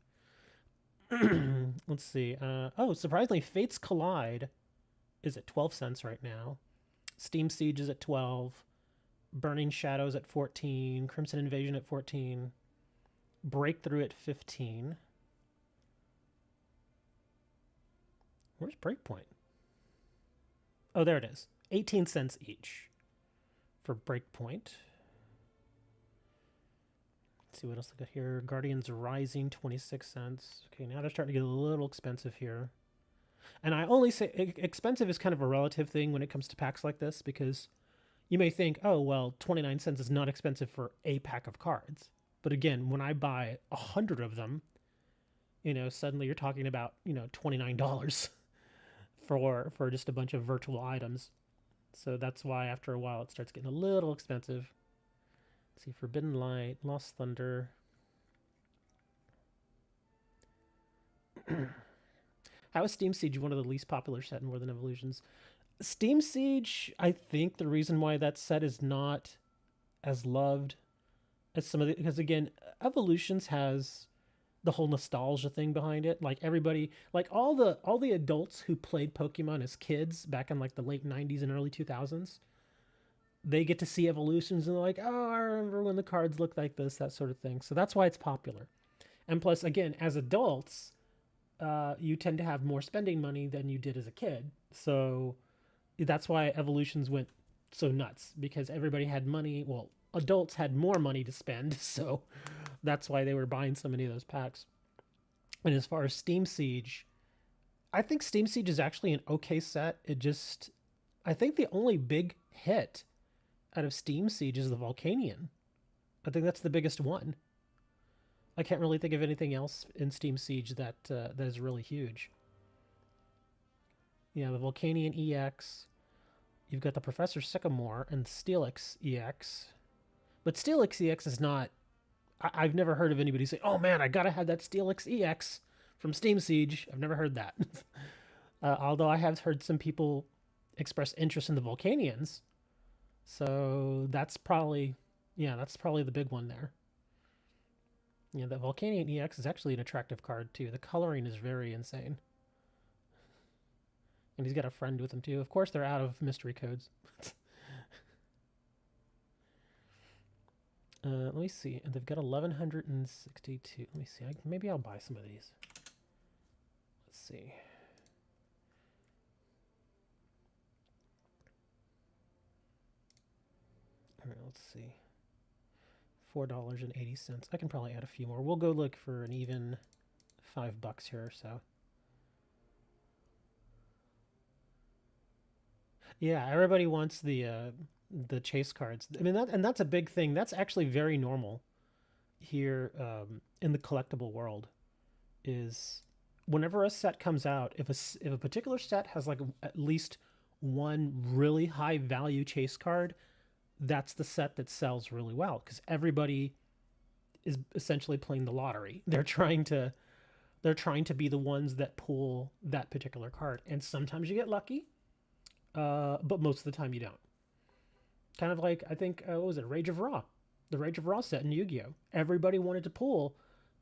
Let's see. Oh, surprisingly, Fates Collide is at 12 cents right now. Steam Siege is at 12. Burning Shadows at 14. Crimson Invasion at 14. Breakthrough at 15. Where's Breakpoint? Oh, there it is. 18 cents each for Breakpoint. Let's see what else I got here. Guardians Rising, 26 cents. Okay, now they're starting to get a little expensive here. And I only say expensive is kind of a relative thing when it comes to packs like this, because you may think, oh, well, 29 cents is not expensive for a pack of cards. But again, when I buy 100 of them, suddenly you're talking about, $29 for just a bunch of virtual items. So that's why after a while it starts getting a little expensive. Let's see, Forbidden Light, Lost Thunder. How is Steam Siege one of the least popular set in More Than Evolutions? Steam Siege, I think the reason why that set is not as loved as some of the, because again, Evolutions has the whole nostalgia thing behind it. Like everybody, like all the adults who played Pokemon as kids back in like the late 90s and early 2000s, they get to see Evolutions and they're like, oh, I remember when the cards looked like this, that sort of thing. So that's why it's popular. And plus, again, as adults, you tend to have more spending money than you did as a kid. So that's why Evolutions went so nuts, because everybody had money. Well, adults had more money to spend, so that's why they were buying so many of those packs. And as far as Steam Siege, I think Steam Siege is actually an okay set. I think the only big hit out of Steam Siege is the Volcanion. I think that's the biggest one. I can't really think of anything else in Steam Siege that is really huge. Yeah, the Volcanion EX. You've got the Professor Sycamore and Steelix EX. But Steelix EX is not... I've never heard of anybody say, oh man, I gotta have that Steelix EX from Steam Siege. I've never heard that. Although I have heard some people express interest in the Volcanions. So that's probably the big one there. Yeah, the Volcanion EX is actually an attractive card too. The coloring is very insane. And he's got a friend with him too. Of course, they're out of mystery codes. Let me see. And they've got 1,162. Let me see. Maybe I'll buy some of these. Let's see. All right, let's see. $4.80. I can probably add a few more. We'll go look for an even $5 here or so. Yeah, everybody wants the chase cards. I mean, that's a big thing. That's actually very normal here in the collectible world. Is whenever a set comes out, if a particular set has like at least one really high value chase card, that's the set that sells really well, because everybody is essentially playing the lottery. They're trying to be the ones that pull that particular card, and sometimes you get lucky, but most of the time you don't. Kind of like, I think, what was it, Rage of Ra? The Rage of Ra set in Yu-Gi-Oh! Everybody wanted to pull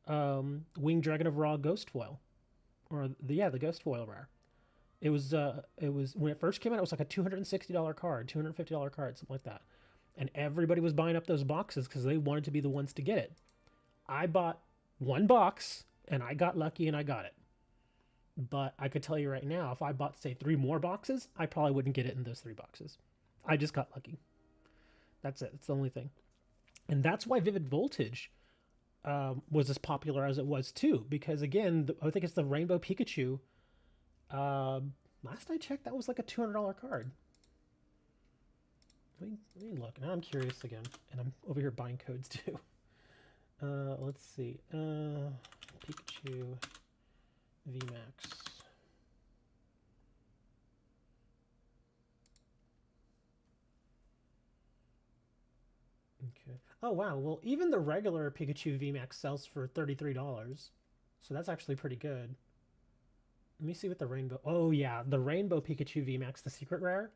Winged Dragon of Ra Ghost Foil, or the Ghost Foil rare. It was when it first came out, it was like a $260 card, $250 card, something like that. And everybody was buying up those boxes because they wanted to be the ones to get it. I bought one box, and I got lucky, and I got it. But I could tell you right now, if I bought, say, 3 more boxes, I probably wouldn't get it in those 3 boxes. I just got lucky. That's it. That's the only thing. And that's why Vivid Voltage was as popular as it was, too. Because, again, I think it's the Rainbow Pikachu. Last I checked, that was like a $200 card. Let me look. Now I'm curious again. And I'm over here buying codes, too. Let's see. Pikachu VMAX. Okay. Oh, wow. Well, even the regular Pikachu VMAX sells for $33. So that's actually pretty good. Let me see what the rainbow... Oh, yeah. The Rainbow Pikachu VMAX, the secret rare,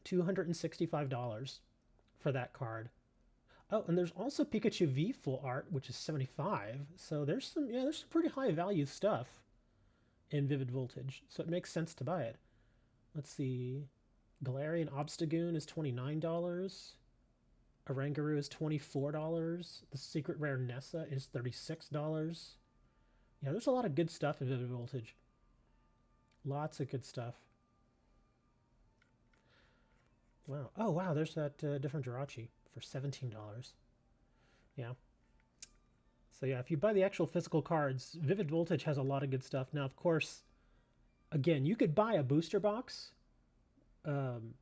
$265 for that card. Oh, and there's also Pikachu V full art, which is $75. So there's some pretty high value stuff in Vivid Voltage. So it makes sense to buy it. Let's see. Galarian Obstagoon is $29. Oranguru is $24. The secret rare Nessa is $36. Yeah, there's a lot of good stuff in Vivid Voltage. Lots of good stuff. Wow. Oh, wow, there's that different Jirachi for $17. Yeah. So yeah, if you buy the actual physical cards, Vivid Voltage has a lot of good stuff. Now, of course, again, you could buy a booster box, um,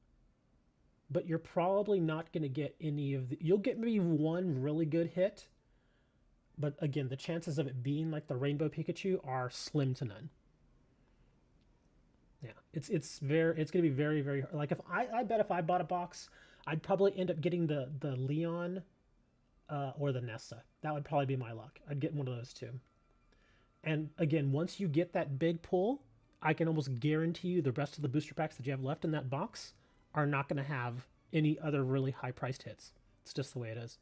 but you're probably not going to get any of the. You'll get maybe one really good hit, but again, the chances of it being like the Rainbow Pikachu are slim to none. Yeah, it's gonna be very very hard. Like if I bet if I bought a box, I'd probably end up getting the Leon, or the Nessa. That would probably be my luck. I'd get one of those two. And again, once you get that big pull, I can almost guarantee you the rest of the booster packs that you have left in that box are not going to have any other really high priced hits. It's just the way it is.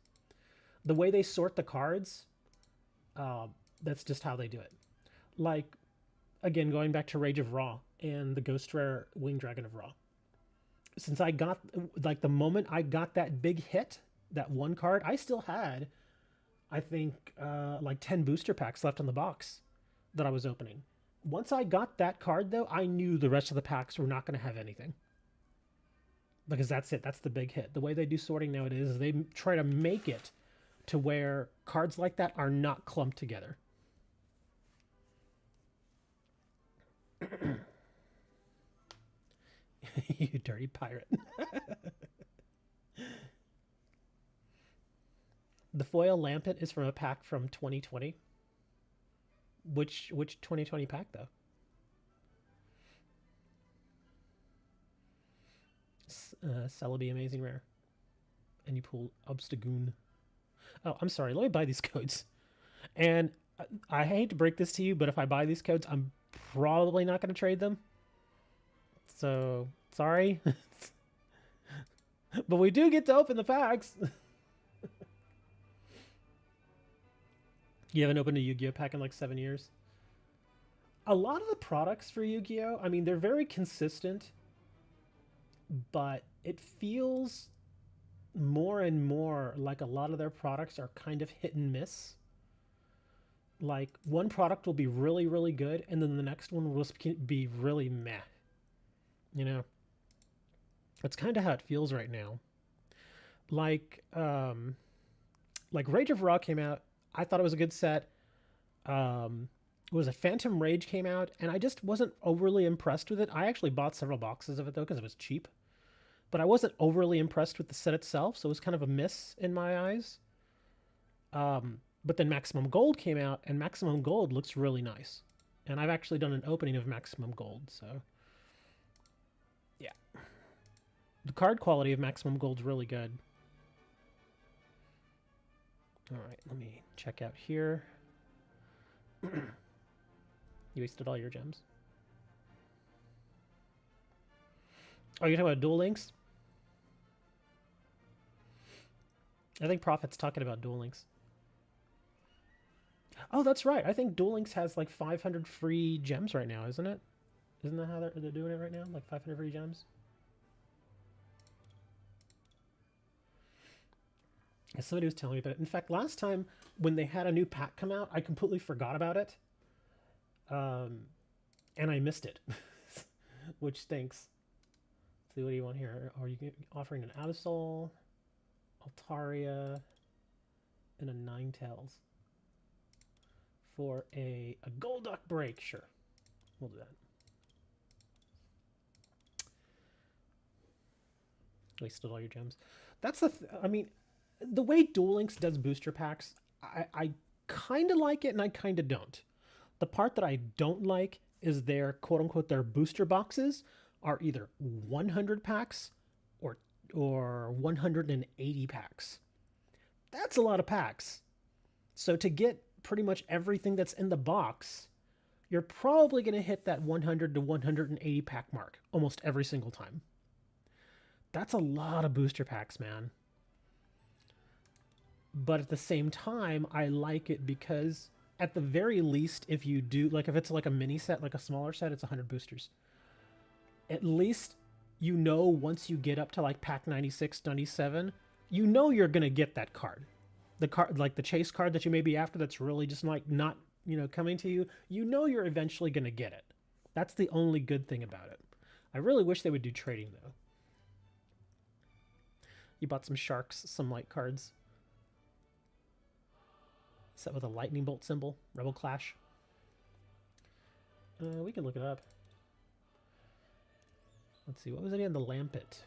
The way they sort the cards, uh, that's just how they do it. Like, again, going back to Rage of Ra and the Ghost Rare Wing Dragon of Ra. Since I got, like, the moment I got that big hit, that one card, I still had, I think, like 10 booster packs left in the box that I was opening. Once I got that card, though, I knew the rest of the packs were not going to have anything. Because that's it. That's the big hit. The way they do sorting nowadays is they try to make it to where cards like that are not clumped together. You dirty pirate. The foil Lampent is from a pack from 2020. Which 2020 pack, though? Celebi Amazing Rare. And you pull Obstagoon. Oh, I'm sorry. Let me buy these codes. And I hate to break this to you, but if I buy these codes, I'm probably not going to trade them. So, sorry. But we do get to open the packs. You haven't opened a Yu-Gi-Oh pack in like 7 years? A lot of the products for Yu-Gi-Oh, I mean, they're very consistent, but it feels more and more like a lot of their products are kind of hit and miss. Like, one product will be really, really good, and then the next one will be really meh. You know? That's kind of how it feels right now. Like Rage of Ra came out. I thought it was a good set. Was it Phantom Rage came out, and I just wasn't overly impressed with it. I actually bought several boxes of it, though, because it was cheap. But I wasn't overly impressed with the set itself, so it was kind of a miss in my eyes. But then Maximum Gold came out, and Maximum Gold looks really nice. And I've actually done an opening of Maximum Gold, so... yeah. The card quality of Maximum Gold's really good. Alright, let me check out here. You wasted all your gems. Oh, you're talking about Duel Links? I think Prophet's talking about Duel Links. Oh, that's right. I think Duel Links has like 500 free gems right now, isn't it? Isn't that how they're doing it right now? Like 500 free gems? Somebody was telling me about it. In fact, last time when they had a new pack come out, I completely forgot about it. And I missed it, which stinks. Let's see, what do you want here? Are you offering an Absol, Altaria, and a Ninetales for a Golduck break? Sure, we'll do that. Wasted all your gems. That's the. I mean, the way Duel Links does booster packs, I kind of like it and I kind of don't. The part that I don't like is their quote-unquote their booster boxes are either 100 packs or 180 packs. That's a lot of packs. So to get pretty much everything that's in the box, you're probably going to hit that 100 to 180 pack mark almost every single time. That's a lot of booster packs, man. But at the same time, I like it because at the very least, if you do, like if it's like a mini set, like a smaller set, it's 100 boosters. At least you know once you get up to like pack 96, 97, you know you're going to get that card. The card, like the chase card that you may be after that's really just like not, you know, coming to you, you know you're eventually going to get it. That's the only good thing about it. I really wish they would do trading though. You bought some sharks, some light cards. Set with a lightning bolt symbol. Rebel Clash. We can look it up. Let's see, what was it again? The Lampet.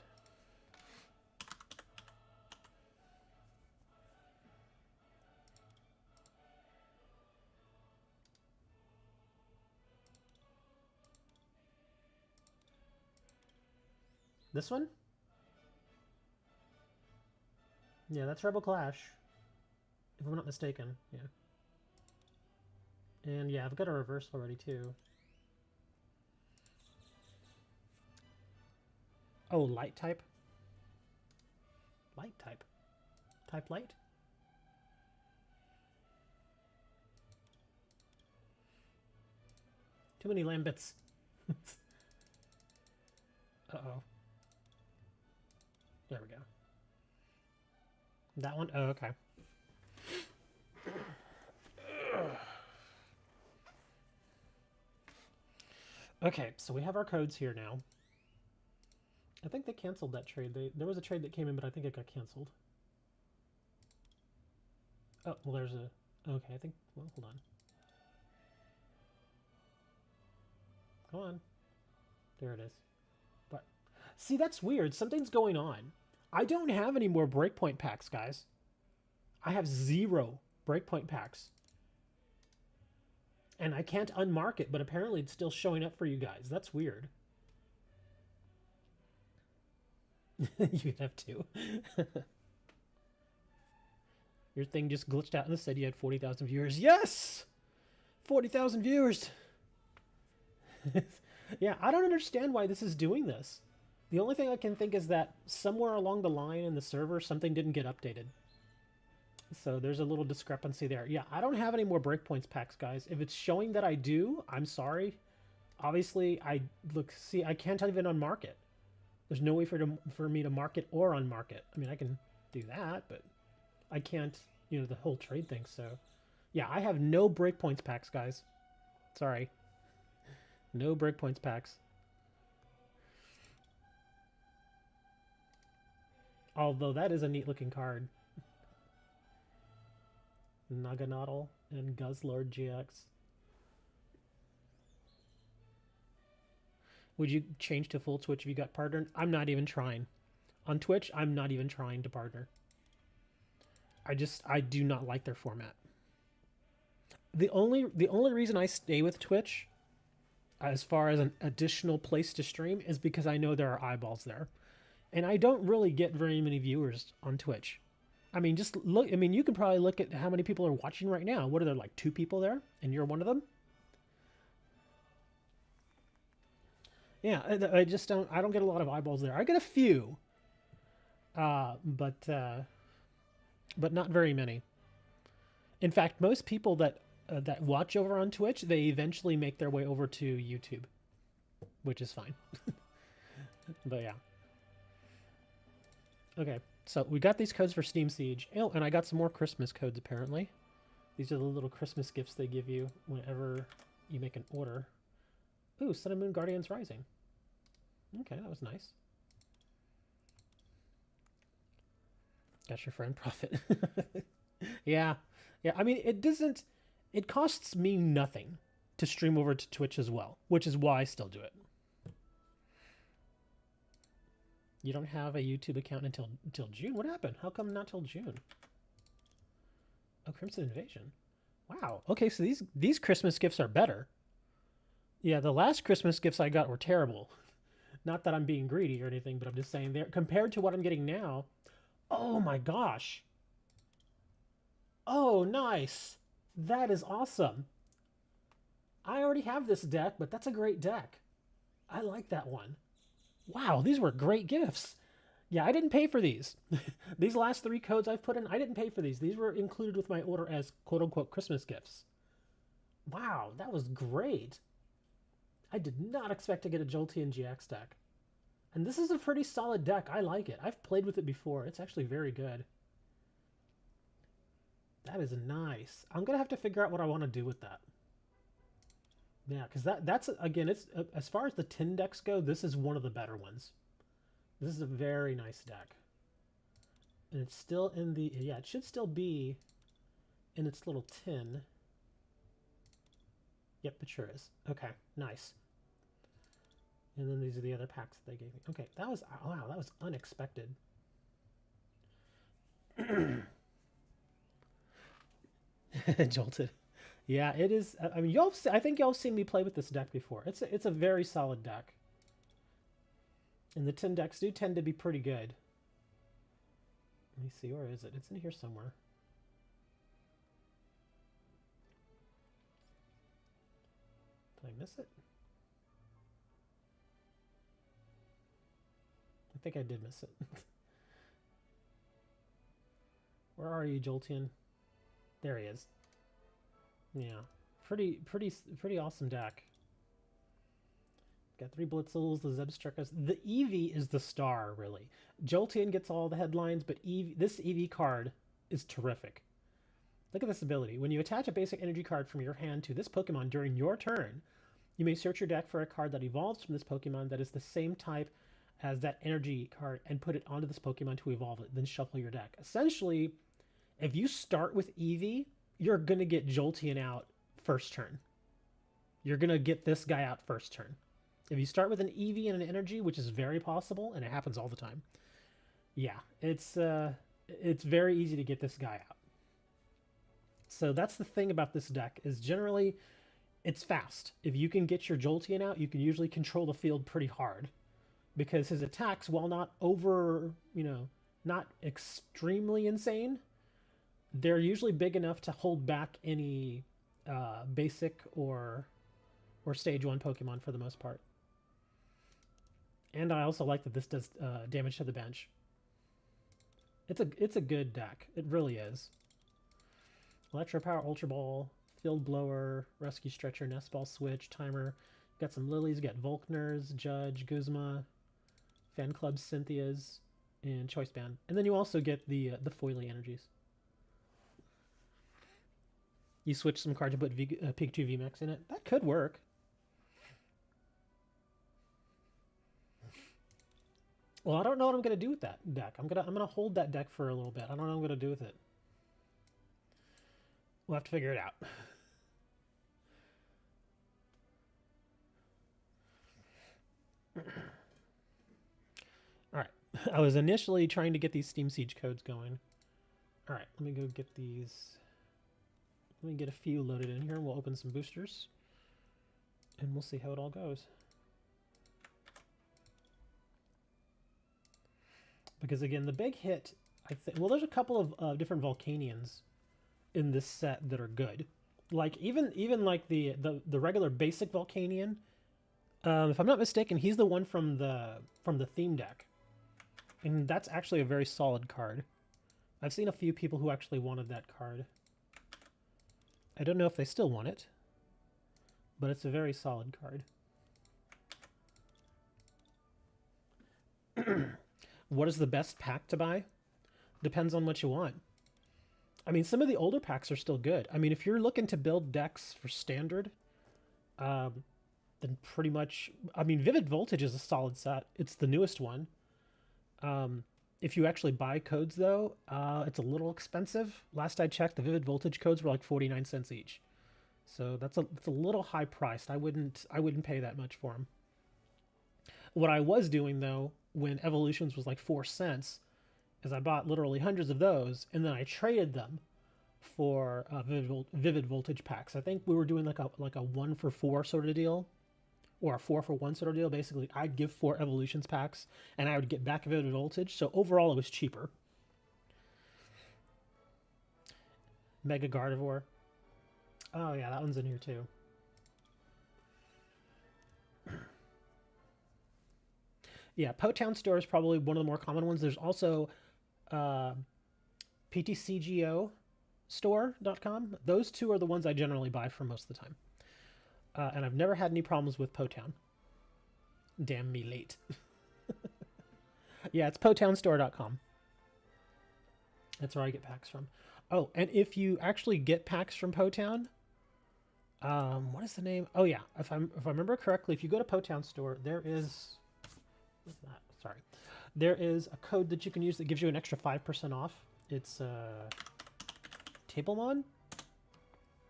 This one? Yeah, that's Rebel Clash. If I'm not mistaken, yeah. And yeah, I've got a reverse already too. Oh, light type? Light type? Type light? Too many Lambits. Uh-oh. There we go. That one? Oh, okay. Okay, so we have our codes here now. I think they canceled that trade. There was a trade that came in, but I think it got canceled. Oh, well, there's a... Okay, I think... Well, hold on. Come on. There it is. But see, that's weird. Something's going on. I don't have any more breakpoint packs, guys. I have 0 breakpoint packs. And I can't unmark it, but apparently it's still showing up for you guys. That's weird. You have to. Your thing just glitched out and said you had 40,000 viewers. Yes! 40,000 viewers! Yeah, I don't understand why this is doing this. The only thing I can think is that somewhere along the line in the server, something didn't get updated. So there's a little discrepancy there. Yeah, I don't have any more breakpoints packs, guys. If it's showing that I do, I'm sorry. Obviously, I can't even unmark it. There's no way for me to mark it or unmark it. I mean, I can do that, but I can't, you know, the whole trade thing. So, yeah, I have no breakpoints packs, guys. Sorry. No breakpoints packs. Although that is a neat looking card. Naganadal and Guzzlord GX. Would you change to full Twitch if you got partnered? I'm not even trying. On Twitch, I'm not even trying to partner. I do not like their format. The only reason I stay with Twitch, as far as an additional place to stream, is because I know there are eyeballs there. And I don't really get very many viewers on Twitch. I mean, just look, I mean, you can probably look at how many people are watching right now. What are there, like 2 people there? And you're one of them? Yeah, I just don't, I don't get a lot of eyeballs there. I get a few. But not very many. In fact, most people that watch over on Twitch, they eventually make their way over to YouTube, which is fine. But yeah. Okay, so we got these codes for Steam Siege. Oh, and I got some more Christmas codes, apparently. These are the little Christmas gifts they give you whenever you make an order. Ooh, Sun and Moon Guardians Rising. Okay, that was nice. Got your friend Profit. Yeah. Yeah, I mean, it costs me nothing to stream over to Twitch as well, which is why I still do it. You don't have a YouTube account until June? What happened? How come not till June? Oh, Crimson Invasion. Wow. Okay, so these Christmas gifts are better. Yeah, the last Christmas gifts I got were terrible. Not that I'm being greedy or anything, but I'm just saying, they're compared to what I'm getting now. Oh my gosh. Oh, nice. That is awesome. I already have this deck, but that's a great deck. I like that one. Wow, these were great gifts. Yeah, I didn't pay for these. These last 3 codes I've put in, I didn't pay for these. These were included with my order as quote-unquote Christmas gifts. Wow, that was great. I did not expect to get a Jolteon GX deck. And this is a pretty solid deck. I like it. I've played with it before. It's actually very good. That is nice. I'm going to have to figure out what I want to do with that. Yeah, because that's, again, it's as far as the tin decks go, this is one of the better ones. This is a very nice deck. And it's still in the, yeah, it should still be in its little tin. Yep, it sure is. Okay, nice. And then these are the other packs that they gave me. Okay, that was, wow, that was unexpected. Jolted. Yeah, it is. I mean, I think y'all have seen me play with this deck before. It's a very solid deck. And the tin decks do tend to be pretty good. Let me see, where is it? It's in here somewhere. Did I miss it? I think I did miss it. Where are you, Jolteon? There he is. Yeah, pretty awesome deck. Got 3 Blitzels, the Zebstrickus. The Eevee is the star, really. Jolteon gets all the headlines, but this Eevee card is terrific. Look at this ability. When you attach a basic energy card from your hand to this Pokemon during your turn, you may search your deck for a card that evolves from this Pokemon that is the same type as that energy card and put it onto this Pokemon to evolve it, then shuffle your deck. Essentially, if you start with Eevee, you're going to get Jolteon out first turn. You're going to get this guy out first turn. If you start with an Eevee and an energy, which is very possible, and it happens all the time, yeah, it's very easy to get this guy out. So that's the thing about this deck, is generally it's fast. If you can get your Jolteon out, you can usually control the field pretty hard, because his attacks, while not over, not extremely insane, they're usually big enough to hold back any basic or stage 1 Pokemon for the most part. And I also like that this does damage to the bench. It's a good deck. It really is. Electro Power, Ultra Ball, Field Blower, Rescue Stretcher, Nest Ball Switch, Timer. Got some Lilies, got Volkners, Judge, Guzma, Fan Club, Cynthia's, and Choice Band. And then you also get the Foily energies. You switch some cards to put Pikachu VMAX in it. That could work. Well, I don't know what I'm gonna do with that deck. I'm gonna hold that deck for a little bit. I don't know what I'm gonna do with it. We'll have to figure it out. All right. I was initially trying to get these Steam Siege codes going. All right, let me go get these. Let me get a few loaded in here, and we'll open some boosters, and we'll see how it all goes. Because again, the big hit, I think, well, there's a couple of different Volcanions in this set that are good. Like even like the regular basic Volcanion. If I'm not mistaken, he's the one from the theme deck, and that's actually a very solid card. I've seen a few people who actually wanted that card. I don't know if they still want it, but it's a very solid card. What is the best pack to buy? Depends on what you want. I mean, some of the older packs are still good. I mean, if you're looking to build decks for standard, then pretty much, I mean, Vivid Voltage is a solid set. It's the newest one. If you actually buy codes, though, it's a little expensive. Last I checked, the Vivid Voltage codes were like 49 cents each. So it's a little high priced. I wouldn't pay that much for them. What I was doing, though, when Evolutions was like 4 cents, is I bought literally hundreds of those, and then I traded them for Vivid Voltage packs. I think we were doing like a 1-for-4 sort of deal, or a 4-for-1 sort of deal. Basically, I'd give 4 Evolutions packs, and I would get back Vivid Voltage. So overall, it was cheaper. Mega Gardevoir. Oh yeah, that one's in here too. Yeah, Potown Store is probably one of the more common ones. There's also PTCGO.com. Those two are the ones I generally buy for most of the time. And I've never had any problems with Potown. Damn me late. Yeah, it's PotownStore.com. That's where I get packs from. Oh, and if you actually get packs from Potown, what is the name? Oh yeah, if I remember correctly, if you go to Potown Store, there is... What's that? Sorry. There is a code that you can use that gives you an extra 5% off. It's Tablemon?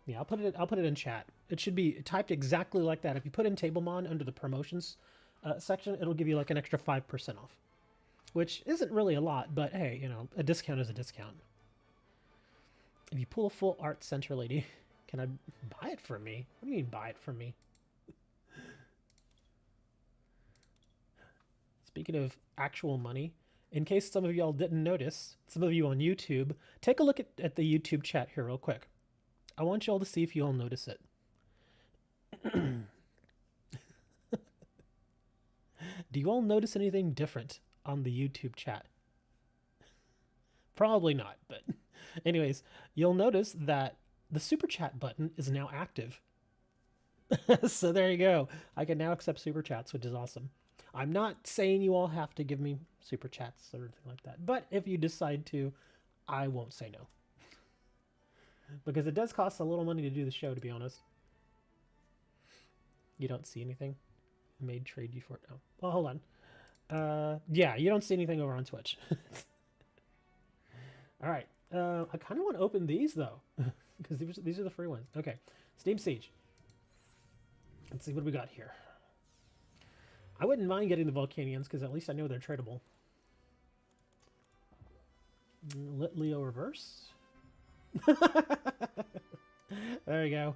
Yeah, I'll put it in chat. It should be typed exactly like that. If you put in Tablemon under the promotions section, it'll give you like an extra 5% off, which isn't really a lot, but hey, you know, a discount is a discount. If you pull a full art center lady, can I buy it from me? What do you mean buy it from me? Speaking of actual money, in case some of y'all didn't notice, some of you on YouTube, take a look at the YouTube chat here real quick. I want y'all to see if you all notice it. Do you all notice anything different on the YouTube chat? Probably not, but anyways, you'll notice that the super chat button is now active. So there you go. I can now accept super chats, which is awesome. I'm not saying you all have to give me super chats or anything like that, but if you decide to, I won't say no. Because it does cost a little money to do the show, to be honest. You don't see anything? I made trade you for it. Oh, well, hold on. Yeah, you don't see anything over on Twitch. All right. I kind of want to open these though, because these are the free ones. Okay, Steam Siege. Let's see what we got here. I wouldn't mind getting the Volcanians because at least I know they're tradable. Lit Leo reverse. There you go.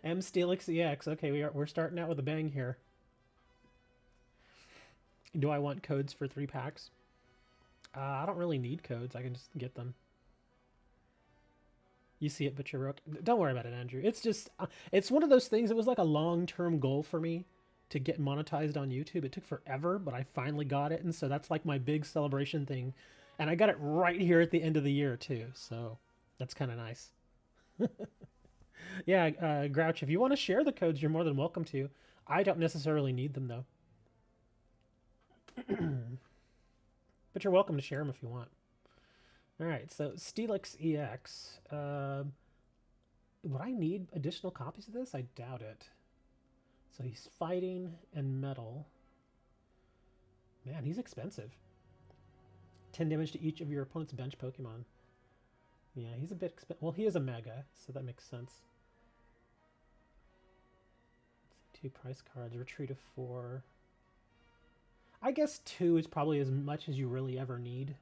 M Steelix EX. Okay, we're starting out with a bang here. Do I want codes for 3 packs? I don't really need codes. I can just get them. You see it, but you're broke. Don't worry about it, Andrew. It's just, it's one of those things. It was like a long-term goal for me to get monetized on YouTube. It took forever, but I finally got it. And so that's like my big celebration thing. And I got it right here at the end of the year too. So that's kind of nice. Yeah, Grouch, if you want to share the codes, you're more than welcome to. I don't necessarily need them though. But you're welcome to share them if you want. All right, so Steelix EX. Would I need additional copies of this? I doubt it. So he's fighting and metal. Man, he's expensive. 10 damage to each of your opponent's bench Pokemon. Yeah, he's a bit expensive. Well, he is a Mega, so that makes sense. Let's see, 2 price cards, retreat of 4. I guess 2 is probably as much as you really ever need.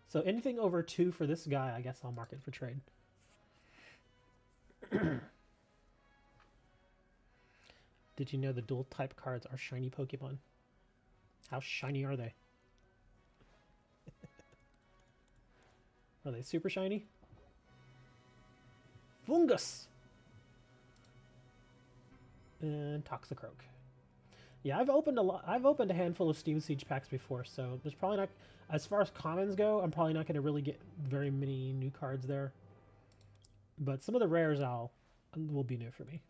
So anything over 2 for this guy, I guess I'll mark it for trade. Did you know the dual type cards are shiny Pokemon? How shiny are they? Are they super shiny? Fungus! And Toxicroak. Yeah, I've opened a handful of Steam Siege packs before, so there's probably not, as far as commons go, I'm probably not going to really get very many new cards there. But some of the rares will be new for me.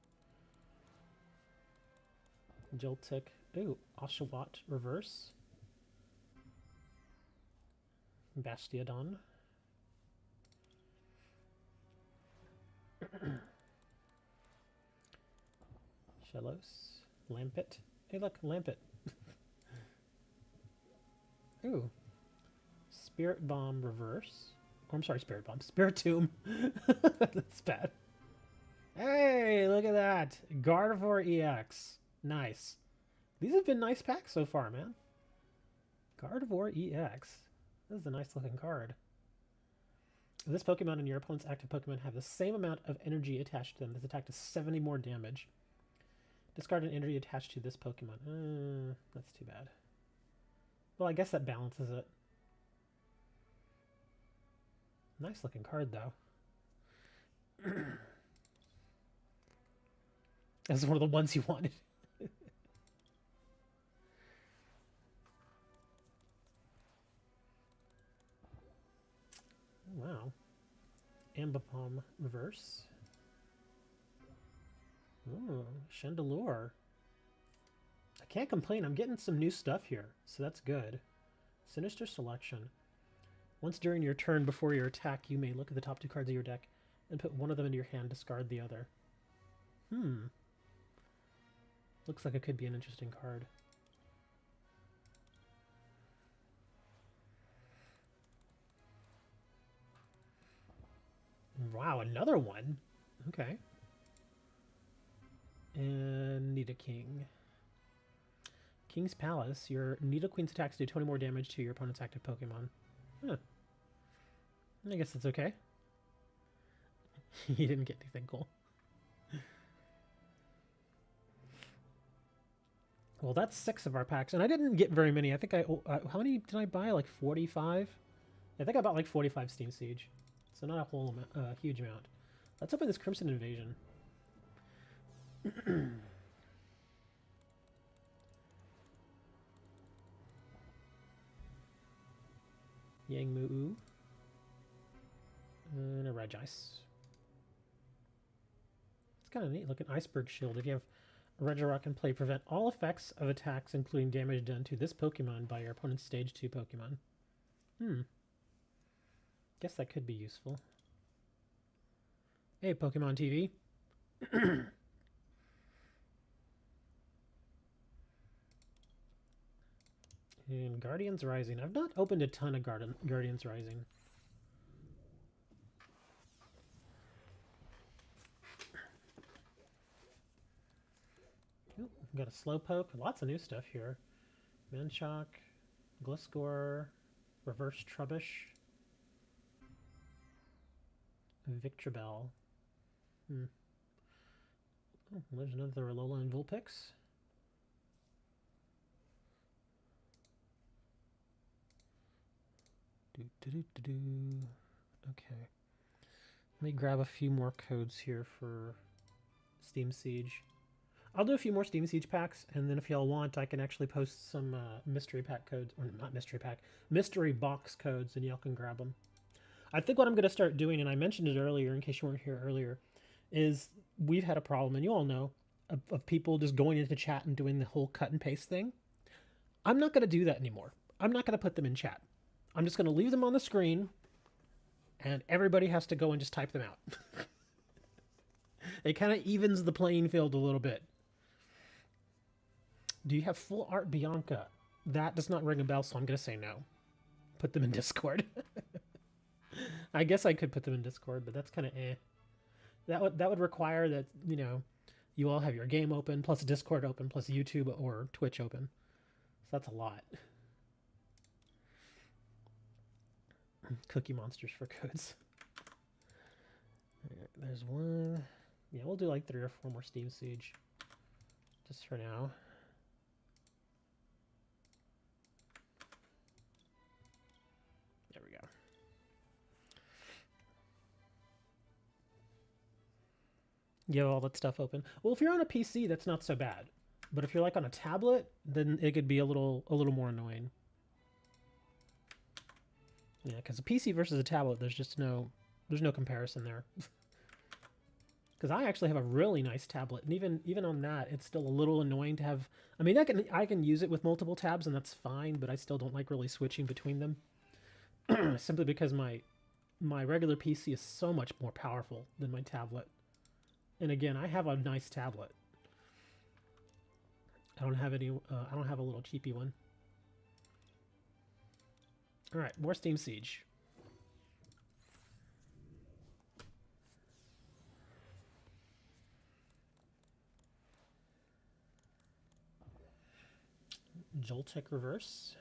Joltik. Ooh, Oshawott reverse. Bastiodon. Shellos. Lampet. Hey look, Lampet. Ooh. Spirit Bomb reverse. Oh, I'm sorry, Spirit Bomb. Spiritomb. That's bad. Hey, look at that. Gardevoir EX. Nice. These have been nice packs so far, man. Gardevoir EX. This is a nice looking card. This Pokemon and your opponent's active Pokemon have the same amount of energy attached to them. This attack does 70 more damage. Discard an energy attached to this Pokemon. That's too bad. Well, I guess that balances it. Nice looking card, though. That's one of the ones you wanted. Wow. Ambipom reverse. Ooh, Chandelure. I can't complain. I'm getting some new stuff here, so that's good. Sinister Selection. Once during your turn before your attack, you may look at the top 2 cards of your deck and put one of them into your hand, discard the other. Looks like it could be an interesting card. Wow, another one? Okay. And Nidoking. King's Palace. Your Nidoqueen's attacks do 20 more damage to your opponent's active Pokemon. Huh. I guess that's okay. He didn't get anything cool. Well, that's 6 of our packs, and I didn't get very many. I think how many did I buy? Like 45? I think I bought like 45 Steam Siege, so not a whole amount, huge amount. Let's open this Crimson Invasion. Yangmu and a Regice. It's kind of neat looking Iceberg Shield. If you have Regirock in play, prevent all effects of attacks, including damage done to this Pokemon by your opponent's Stage 2 Pokemon. Guess that could be useful. Hey, Pokemon TV. And Guardians Rising. I've not opened a ton of Guardians Rising. Ooh, got a Slowpoke. Lots of new stuff here. Manshock, Gliscor, Reverse Trubbish, Victreebel. Oh, there's another Alolan Vulpix. Okay. Let me grab a few more codes here for Steam Siege. I'll do a few more Steam Siege packs, and then if y'all want, I can actually post some mystery pack codes, or not mystery pack, mystery box codes, and y'all can grab them. I think what I'm going to start doing, and I mentioned it earlier in case you weren't here earlier, is we've had a problem, and you all know, of people just going into chat and doing the whole cut and paste thing. I'm not going to do that anymore. I'm not going to put them in chat. I'm just going to leave them on the screen, and everybody has to go and just type them out. It kind of evens the playing field a little bit. Do you have full art Bianca? That does not ring a bell, so I'm going to say no. Put them in Discord. I guess I could put them in Discord, but that's kind of eh. That would require that, you know, you all have your game open, plus Discord open, plus YouTube or Twitch open. So that's a lot. Cookie Monsters for codes. Right, there's one. Yeah, we'll do like 3 or 4 more Steam Siege. Just for now. There we go. You have all that stuff open. Well, if you're on a PC, that's not so bad. But if you're like on a tablet, then it could be a little more annoying. Yeah, because a PC versus a tablet, there's no comparison there. Because I actually have a really nice tablet, and even on that, it's still a little annoying to have. I mean, I can use it with multiple tabs, and that's fine. But I still don't like really switching between them, simply because my regular PC is so much more powerful than my tablet. And again, I have a nice tablet. I don't have any. I don't have a little cheapy one. All right, more Steam Siege. Joltik Reverse.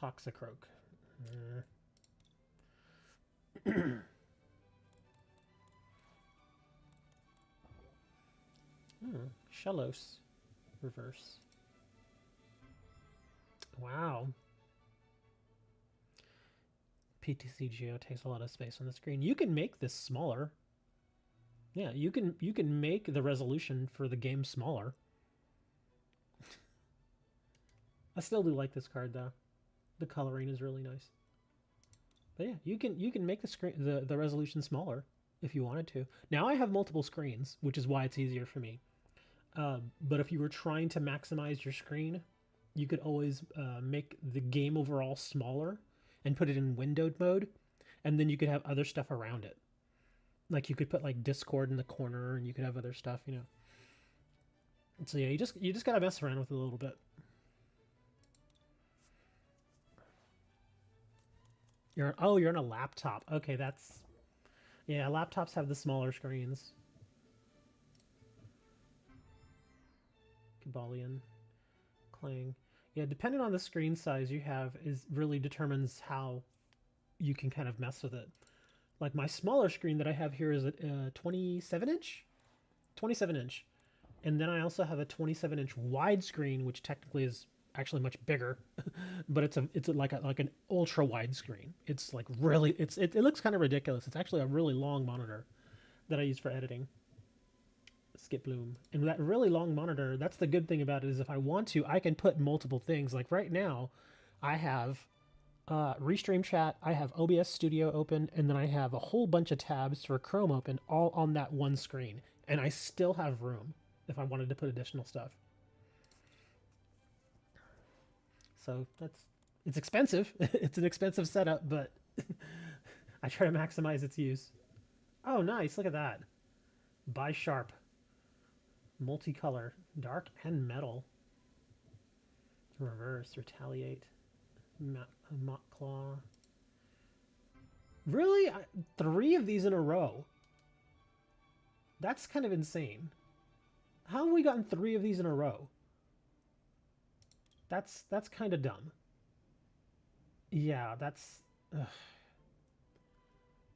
Toxicroak. Shellos Reverse. Wow. PTC Geo takes a lot of space on the screen. You can make this smaller. Yeah, you can make the resolution for the game smaller. I still do like this card though. The coloring is really nice. But yeah, you can make the screen the resolution smaller if you wanted to. Now I have multiple screens, which is why it's easier for me. But if you were trying to maximize your screen, you could always make the game overall smaller and put it in windowed mode, and then you could have other stuff around it. Like you could put like Discord in the corner, and you could have other stuff, you know. So yeah, you just gotta mess around with it a little bit. You're on a laptop. Okay, that's yeah. Laptops have the smaller screens. Kybalion, Clang. Yeah, depending on the screen size you have is really determines how you can kind of mess with it. Like my smaller screen that I have here is a 27 inch, 27 inch, and then I also have a 27 inch widescreen, which technically is actually much bigger, but it's like an ultra wide screen. It's like really it looks kind of ridiculous. It's actually a really long monitor that I use for editing. Skip Bloom. And that really long monitor, that's the good thing about it, is if I want to, I can put multiple things. Like right now, I have Restream Chat, I have OBS Studio open, and then I have a whole bunch of tabs for Chrome open, all on that one screen. And I still have room if I wanted to put additional stuff. So it's expensive. It's an expensive setup, but I try to maximize its use. Oh, nice. Look at that. Buy Sharp. Multicolor. Dark and metal. Reverse. Retaliate. Mock Claw. Really? 3 of these in a row? That's kind of insane. How have we gotten 3 of these in a row? That's kind of dumb. Yeah, that's... Ugh.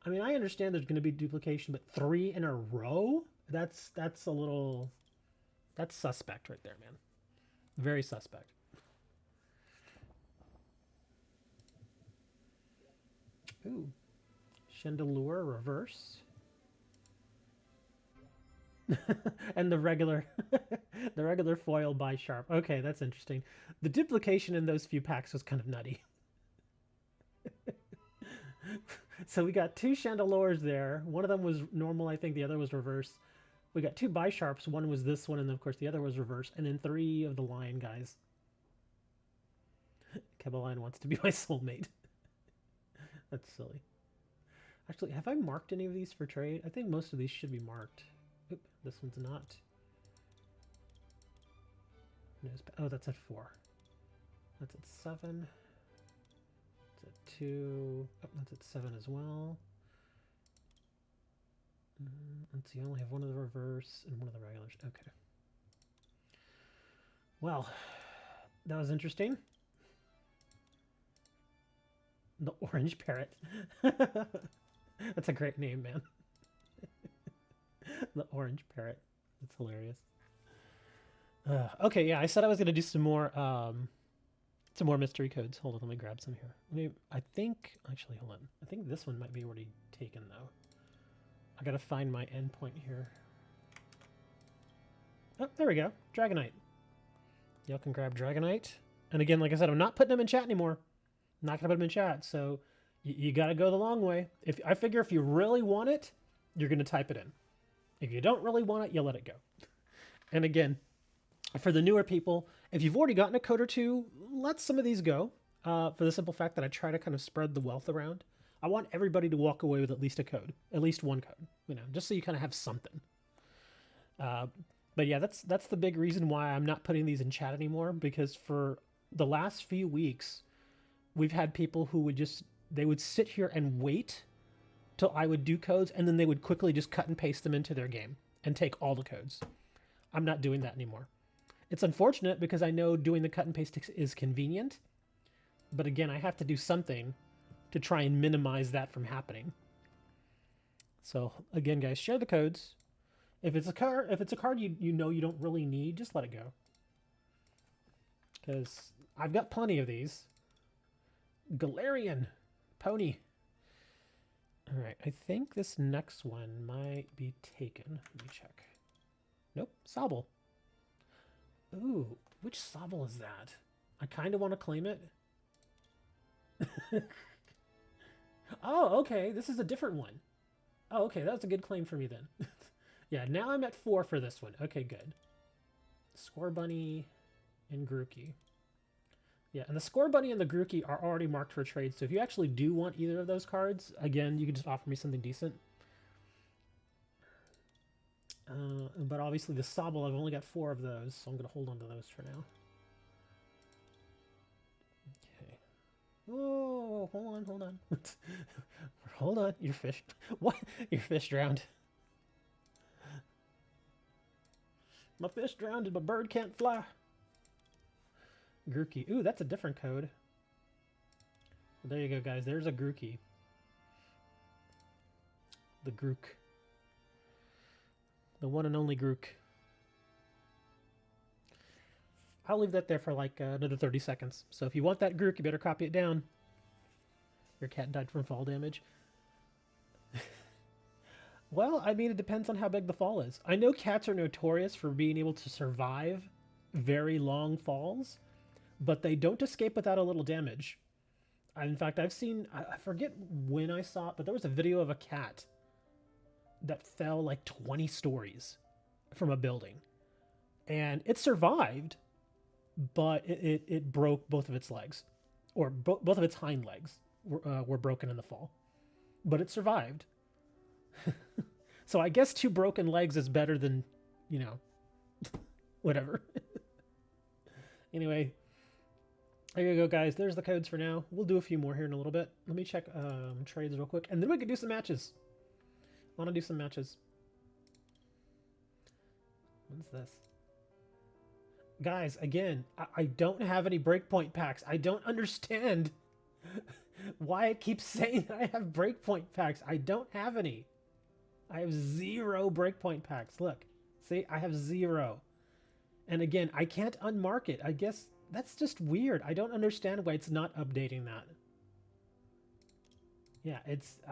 I mean, I understand there's going to be duplication, but 3 in a row? That's a little... That's suspect right there, man. Very suspect. Ooh. Chandelure reverse. And the regular the regular foil by Sharp. Okay, that's interesting. The duplication in those few packs was kind of nutty. So we got 2 Chandelures there. One of them was normal, I think. The other was reverse. We got 2 Bisharps. One was this one, and then, of course, the other was reverse. And then 3 of the Lion guys. Kybalion wants to be my soulmate. That's silly. Actually, have I marked any of these for trade? I think most of these should be marked. Oop, this one's not. Oh, that's at 4. That's at 7. That's at 2. Oh, that's at 7 as well. Let's see, I only have one of the reverse and one of the regulars. Okay. Well, that was interesting. The Orange Parrot. That's a great name, man. The Orange Parrot. That's hilarious. Okay, yeah, I said I was going to do some more mystery codes. Hold on, let me grab some here. Actually, hold on. I think this one might be already taken, though. I got to find my endpoint here. Oh, there we go. Dragonite. Y'all can grab Dragonite. And again, like I said, I'm not putting them in chat anymore. I'm not going to put them in chat, so you got to go the long way. I figure if you really want it, you're going to type it in. If you don't really want it, you let it go. And again, for the newer people, if you've already gotten a code or two, let some of these go. For the simple fact that I try to kind of spread the wealth around. I want everybody to walk away with at least a code, at least one code, just so you kind of have something. But yeah, that's the big reason why I'm not putting these in chat anymore, because for the last few weeks, we've had people who they would sit here and wait till I would do codes, and then they would quickly just cut and paste them into their game and take all the codes. I'm not doing that anymore. It's unfortunate because I know doing the cut and paste is convenient, but again, I have to do something to try and minimize that from happening. So again, guys, share the codes. If it's a card you know you don't really need, just let it go. Because I've got plenty of these. Galarian Pony. All right, I think this next one might be taken. Let me check. Nope, Sobble. Ooh, which Sobble is that? I kind of want to claim it. Oh, okay, this is a different one. Oh, okay, that's a good claim for me then. Yeah, now I'm at 4 for this one. Okay, good. Scorbunny and Grookey. Yeah, and the Scorbunny and the Grookey are already marked for trade, so if you actually do want either of those cards, again, you can just offer me something decent. But obviously the Sobble, I've only got 4 of those, so I'm going to hold on to those for now. Okay. Oh, hold on. Hold on, your fish. What? Your fish drowned. My fish drowned and my bird can't fly. Grookey. Ooh, that's a different code. There you go, guys. There's a Grookey. The Grook. The one and only Grook. I'll leave that there for like another 30 seconds. So if you want that Grook, you better copy it down. Your cat died from fall damage. Well, I mean, it depends on how big the fall is. I know cats are notorious for being able to survive very long falls, but they don't escape without a little damage. In fact, I've seen, I forget when I saw it, but there was a video of a cat that fell like 20 stories from a building. And it survived, but it broke both of its legs. Or both of its hind legs were broken in the fall. But it survived. So I guess 2 broken legs is better than, you know, whatever. Anyway, there you go, guys. There's the codes for now. We'll do a few more here in a little bit. Let me check trades real quick, and then we can do some matches. I want to do some matches. What is this? Guys, again, I don't have any breakpoint packs. I don't understand why it keeps saying that I have breakpoint packs. I don't have any. I have 0 breakpoint packs. Look. See? I have 0. And again, I can't unmark it. I guess that's just weird. I don't understand why it's not updating that. Yeah,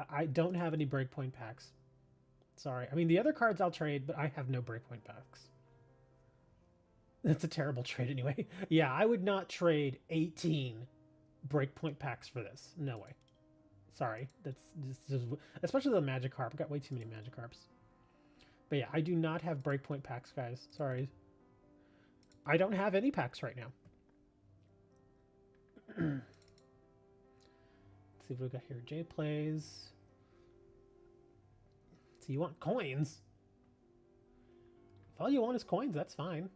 I don't have any breakpoint packs. Sorry. I mean, the other cards I'll trade, but I have no breakpoint packs. That's a terrible trade anyway. Yeah, I would not trade 18 breakpoint packs for this. No way. Sorry. That's just, especially the Magikarp. I've got way too many Magikarps. But yeah, I do not have breakpoint packs, guys. Sorry. I don't have any packs right now. Let's see what we got here. Jay plays. So you want coins? If all you want is coins, that's fine.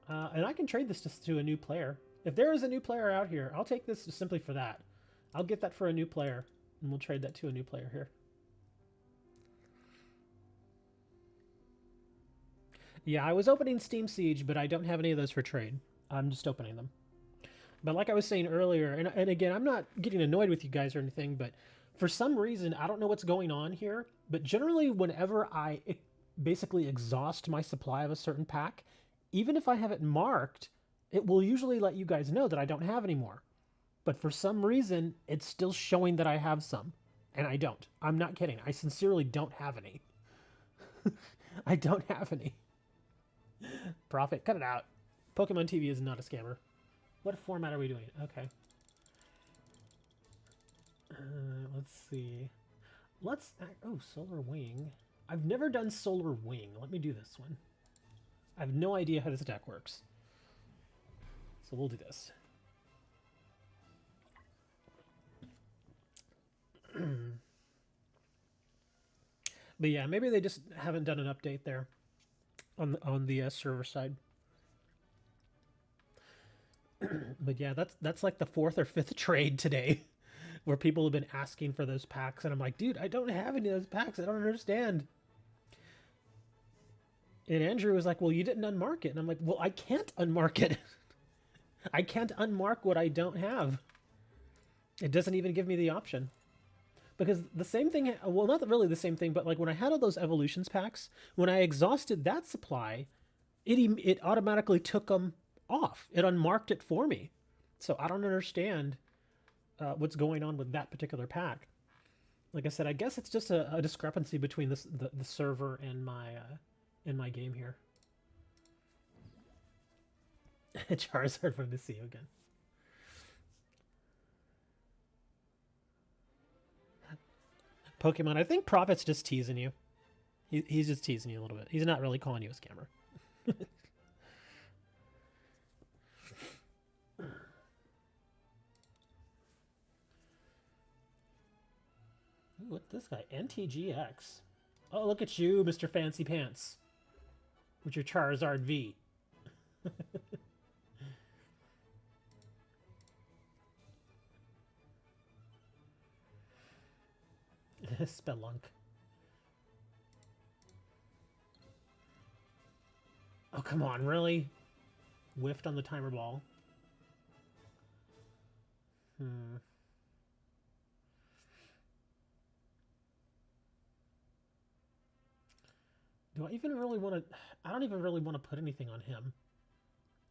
And I can trade this just to a new player. If there is a new player out here, I'll take this just simply for that. I'll get that for a new player, and we'll trade that to a new player here. Yeah, I was opening Steam Siege, but I don't have any of those for trade. I'm just opening them. But like I was saying earlier, and again, I'm not getting annoyed with you guys or anything, but for some reason, I don't know what's going on here, but generally whenever I basically exhaust my supply of a certain pack, even if I have it marked, it will usually let you guys know that I don't have any more. But for some reason, it's still showing that I have some. And I don't. I'm not kidding. I sincerely don't have any. I don't have any. Profit, cut it out. Pokemon TV is not a scammer. What format are we doing? Okay. Let's see. Oh, Solar Wing. I've never done Solar Wing. Let me do this one. I have no idea how this attack works. So we'll do this. But yeah, maybe they just haven't done an update there on the server side. But yeah, that's like the 4th or 5th trade today where people have been asking for those packs, and I'm like, dude, I don't have any of those packs. I don't understand. And Andrew was like, well, you didn't unmark it. And I'm like, well, I can't unmark it. I can't unmark what I don't have. It doesn't even give me the option. Because the same thing, well, not really the same thing, but like when I had all those Evolutions packs, when I exhausted that supply, it automatically took them off. It unmarked it for me. So I don't understand what's going on with that particular pack. Like I said, I guess it's just a discrepancy between the server and my game here. Charizard, wanted to see you again. Pokemon, I think Prophet's just teasing you. He's just teasing you a little bit. He's not really calling you a scammer. Ooh, what's this guy? NTGX. Oh, look at you, Mr. Fancy Pants. With your Charizard V. Spelunk. Oh, come on, really? Whiffed on the timer ball. Do I even really want to... I don't even really want to put anything on him.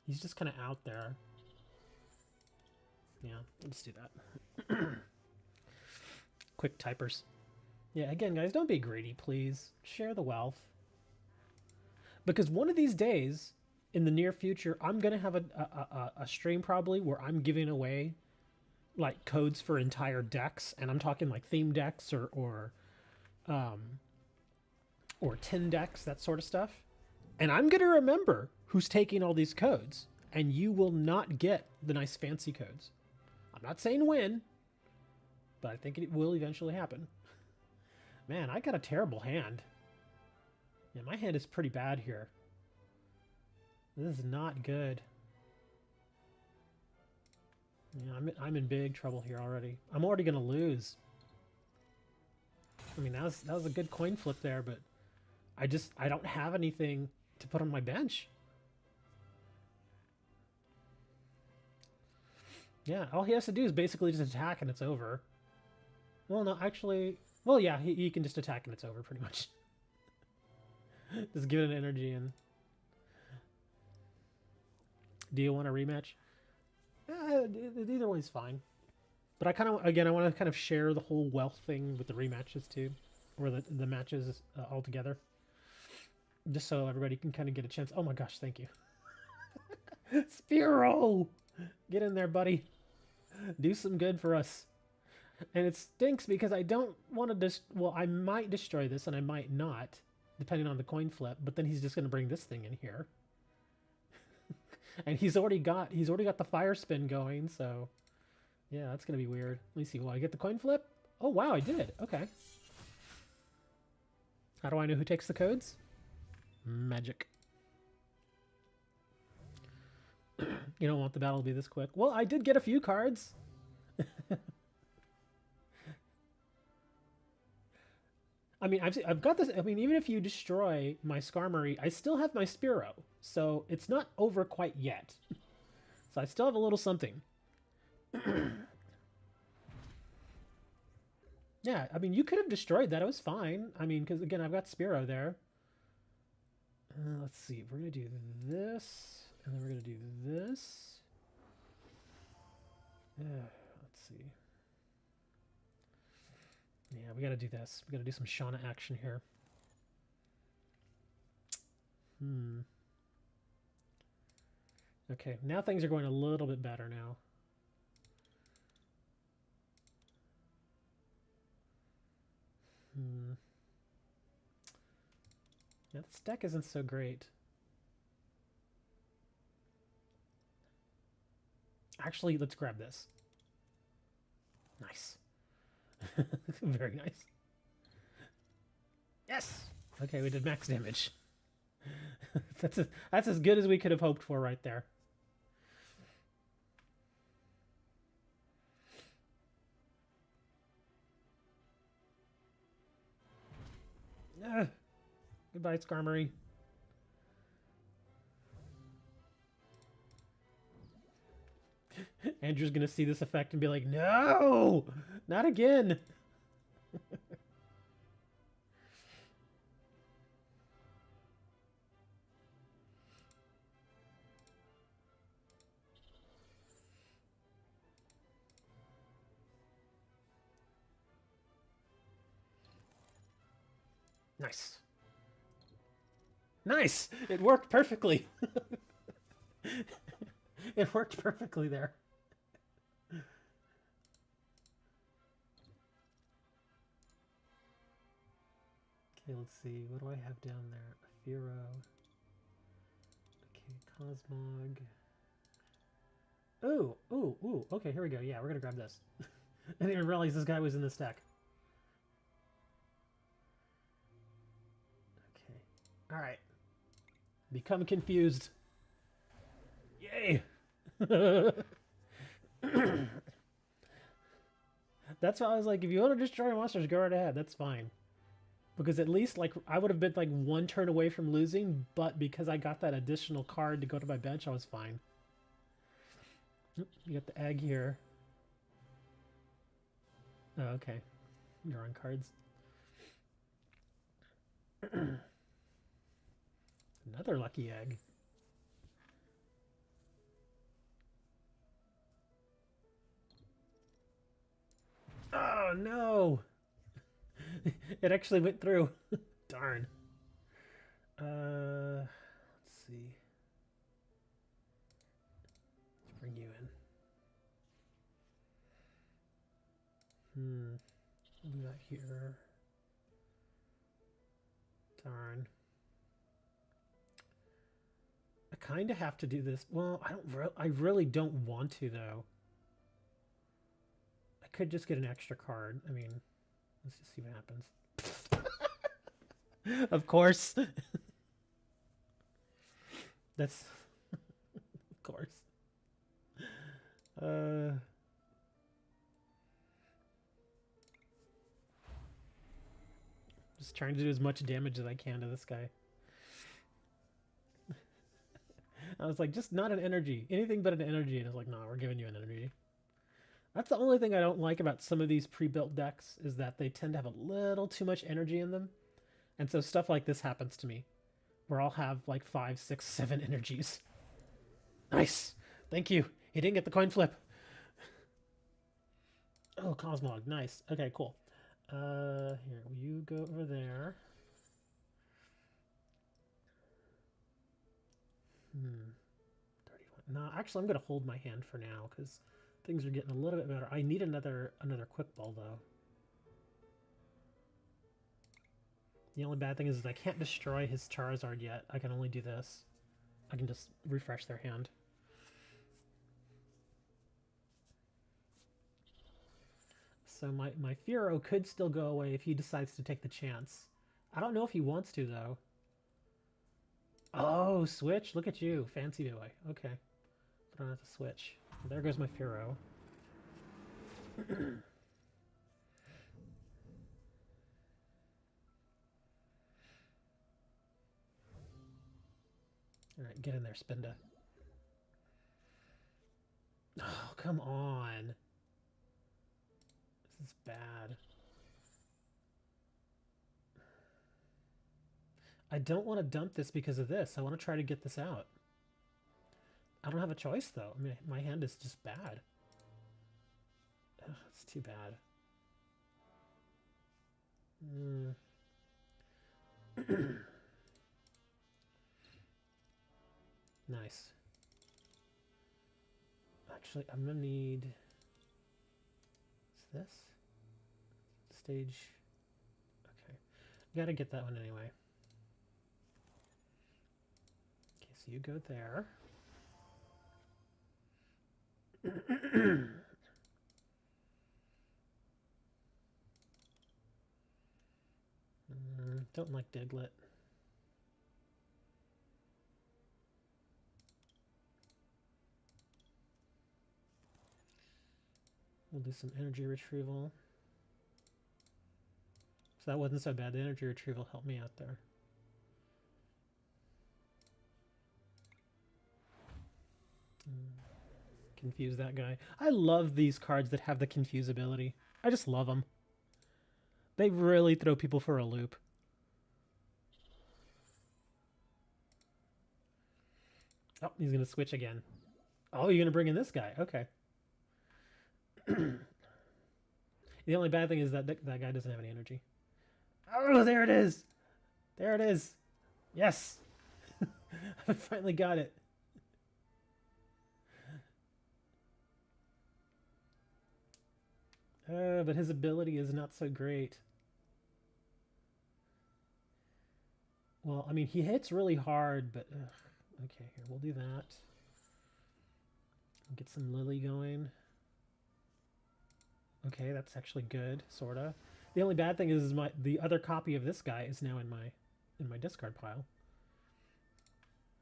He's just kind of out there. Yeah, let's do that. Quick typers. Yeah, again, guys, don't be greedy, please. Share the wealth. Because one of these days, in the near future, I'm going to have a stream probably where I'm giving away like codes for entire decks, and I'm talking like theme decks or 10 decks, that sort of stuff. And I'm going to remember who's taking all these codes, and you will not get the nice fancy codes. I'm not saying when, but I think it will eventually happen. Man, I got a terrible hand. Yeah, my hand is pretty bad here. This is not good. Yeah, I'm in big trouble here already. I'm already gonna lose. I mean, that was a good coin flip there, but I don't have anything to put on my bench. Yeah, all he has to do is basically just attack and it's over. Well, no, actually... Well, yeah, he can just attack and it's over, pretty much. Just give it an energy and... Do you want a rematch? Either way's fine. But I kind of, again, I want to kind of share the whole wealth thing with the rematches too. Or the matches all together. Just so everybody can kind of get a chance. Oh my gosh, thank you. Spearow! Get in there, buddy. Do some good for us. And it stinks because I don't want to well, I might destroy this and I might not, depending on the coin flip, but then he's just going to bring this thing in here. And he's already got the fire spin going, so yeah, that's going to be weird. Let me see. Will I get the coin flip? Oh, wow, I did. Okay. How do I know who takes the codes? Magic. You don't want the battle to be this quick. Well, I did get a few cards. I mean, I've got this. I mean, even if you destroy my Skarmory, I still have my Spearow. So it's not over quite yet. So I still have a little something. Yeah, I mean, you could have destroyed that. It was fine. I mean, because again, I've got Spearow there. Let's see. We're going to do this. And then we're going to do this. Let's see. Yeah, we got to do this. We got to do some Shauna action here. Okay, now things are going a little bit better now. Yeah, this deck isn't so great. Actually, let's grab this. Nice. Very nice. Yes! Okay, we did max damage. That's as good as we could have hoped for right there. Goodbye, Skarmory. Andrew's gonna see this effect and be like, no! Not again! Nice. Nice! It worked perfectly. It worked perfectly there. Okay, let's see. What do I have down there? Firo. Okay, Cosmog. Ooh, ooh, ooh. Okay, here we go. Yeah, we're gonna grab this. I didn't even realize this guy was in this deck. Okay. Alright. Become confused. Yay! That's why I was like, if you want to destroy monsters, go right ahead. That's fine. Because at least, like, I would have been, like, one turn away from losing, but because I got that additional card to go to my bench, I was fine. You got the egg here. Oh, okay. You're on cards. Another lucky egg. Oh, no! It actually went through. Darn. Let's see. Let's bring you in. Do that here. Darn. I kind of have to do this. Well, I really don't want to, though. I could just get an extra card. I mean, let's just see what happens. Of course. That's... of course. Just trying to do as much damage as I can to this guy. I was like, just not an energy. Anything but an energy. And I was like, no, we're giving you an energy. That's the only thing I don't like about some of these pre-built decks, is that they tend to have a little too much energy in them. And so stuff like this happens to me, where I'll have like 5, 6, 7 energies. Nice! Thank you! He didn't get the coin flip! Oh, Cosmog. Nice. Okay, cool. Here, will you go over there? 31. No, actually, I'm going to hold my hand for now, because things are getting a little bit better. I need another quick ball, though. The only bad thing is I can't destroy his Charizard yet. I can only do this. I can just refresh their hand. So my Fearow could still go away if he decides to take the chance. I don't know if he wants to, though. Oh, switch? Look at you. Fancy boy. Okay. I don't have to switch. There goes my Fearow. Alright, get in there, Spinda. Oh, come on. This is bad. I don't want to dump this because of this. I want to try to get this out. I don't have a choice, though. I mean, my hand is just bad. Ugh, it's too bad. Nice. Actually, I'm gonna need... Is this? Stage... Okay. Gotta get that one anyway. Okay, so you go there. Don't like Diglett. We'll do some energy retrieval. So that wasn't so bad. The energy retrieval helped me out there. Confuse that guy. I love these cards that have the confuse ability. I just love them. They really throw people for a loop. Oh, he's going to switch again. Oh, you're going to bring in this guy. Okay. The only bad thing is that that guy doesn't have any energy. Oh, there it is. There it is. Yes. I finally got it. But his ability is not so great. Well, I mean, he hits really hard, but... Okay, here, we'll do that. Get some Lily going. Okay, that's actually good, sorta. The only bad thing is the other copy of this guy is now in my discard pile.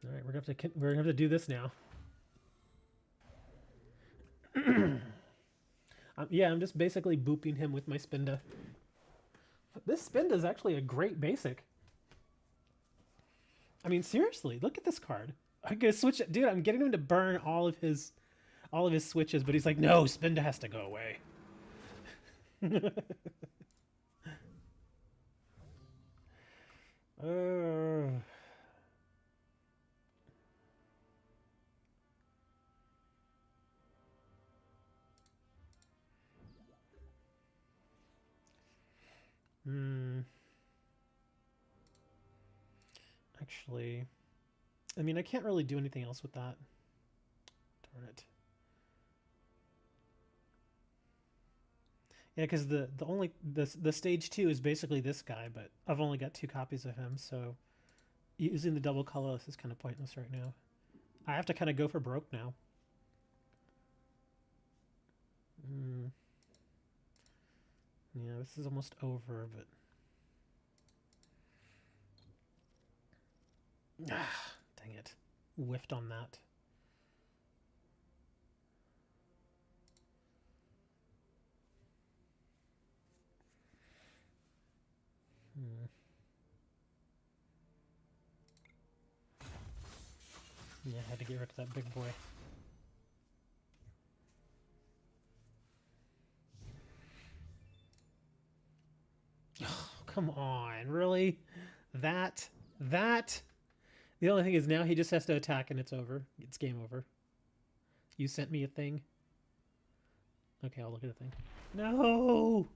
All right, we're gonna have to do this now. Yeah, I'm just basically booping him with my Spinda. This Spinda is actually a great basic. I mean, seriously, look at this card. I'm gonna switch it, dude. I'm getting him to burn all of his switches, but he's like, no, Spinda has to go away. uh... Actually, I mean, I can't really do anything else with that. Darn it. Yeah, because the stage 2 is basically this guy, but I've only got 2 copies of him, so using the double colorless is kind of pointless right now. I have to kind of go for broke now. Yeah, this is almost over, but... Ah, dang it. Whiffed on that. Yeah, I had to get rid of that big boy. Oh, come on, really? That? The only thing is now he just has to attack and it's over. It's game over. You sent me a thing? Okay, I'll look at the thing. No!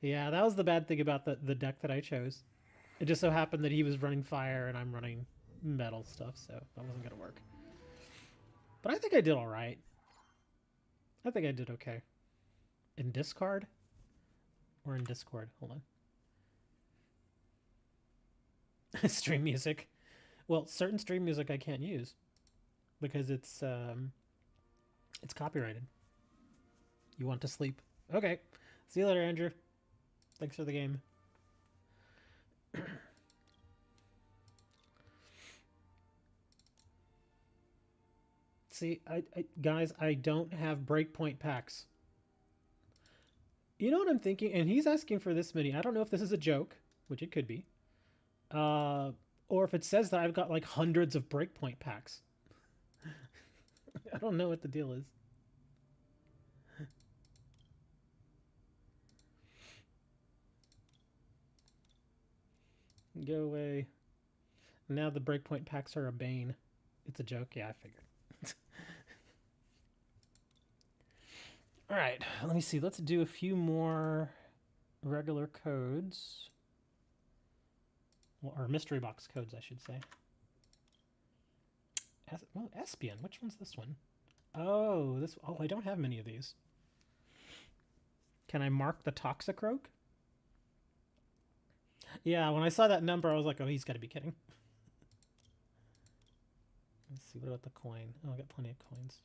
Yeah, that was the bad thing about the deck that I chose. It just so happened that he was running fire and I'm running metal stuff, so that wasn't going to work. But I think I did all right. I think I did okay. In discard? Or in Discord? Hold on. Stream music. Well, certain stream music I can't use because it's copyrighted. You want to sleep? Okay. See you later, Andrew. Thanks for the game. See, guys, I don't have breakpoint packs. You know what I'm thinking? And he's asking for this many. I don't know if this is a joke, which it could be. Or if it says that I've got like hundreds of breakpoint packs. I don't know what the deal is. Go away. Now the breakpoint packs are a bane. It's a joke. Yeah, I figured. All right, let me see. Let's do a few more regular codes. Well, or mystery box codes, I should say. Well, Espion. Which one's this one? Oh, this. Oh, I don't have many of these. Can I mark the Toxicroak? Yeah, when I saw that number, I was like, oh, he's got to be kidding. Let's see, what about the coin? Oh, I got plenty of coins.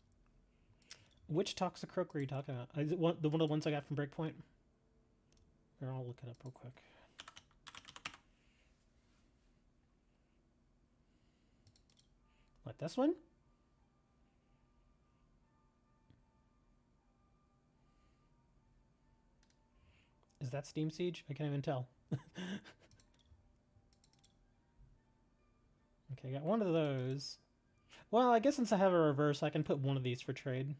Which Toxicroak were you talking about? Is it one of the ones I got from Breakpoint? Here, I'll look it up real quick. What, this one? Is that Steam Siege? I can't even tell. Okay, I got one of those. Well, I guess since I have a reverse, I can put one of these for trade.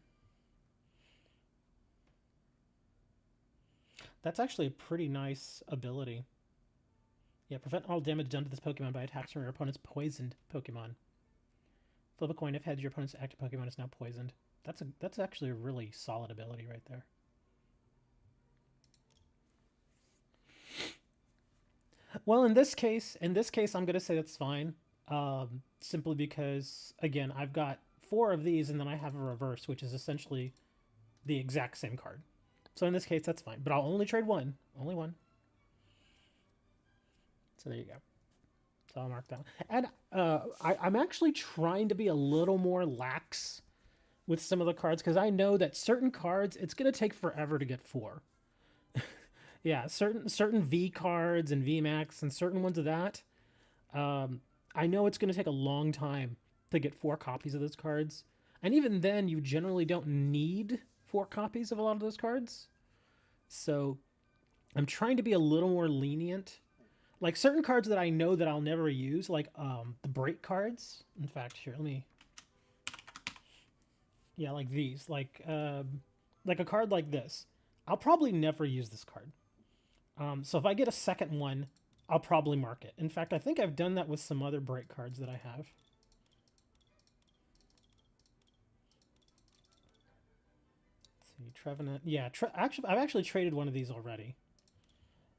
That's actually a pretty nice ability. Yeah, prevent all damage done to this Pokemon by attacks from your opponent's poisoned Pokemon. Flip a coin if heads, your opponent's active Pokemon is now poisoned. That's actually a really solid ability right there. Well, in this case, I'm going to say that's fine. Simply because, again, I've got 4 of these and then I have a reverse, which is essentially the exact same card. So in this case, that's fine. But I'll only trade one. Only one. So there you go. So I'll mark that one. And I'm actually trying to be a little more lax with some of the cards because I know that certain cards, it's going to take forever to get 4. Yeah, certain V cards and VMAX and certain ones of that. I know it's going to take a long time to get 4 copies of those cards. And even then, you generally don't need 4 copies of a lot of those cards. So I'm trying to be a little more lenient. Like certain cards that I know that I'll never use, like the break cards. In fact, here, let me. Yeah, like these, like a card like this. I'll probably never use this card. So if I get a second one, I'll probably mark it. In fact, I think I've done that with some other break cards that I have. Let's see, Trevenant. Yeah, actually, I've actually traded one of these already.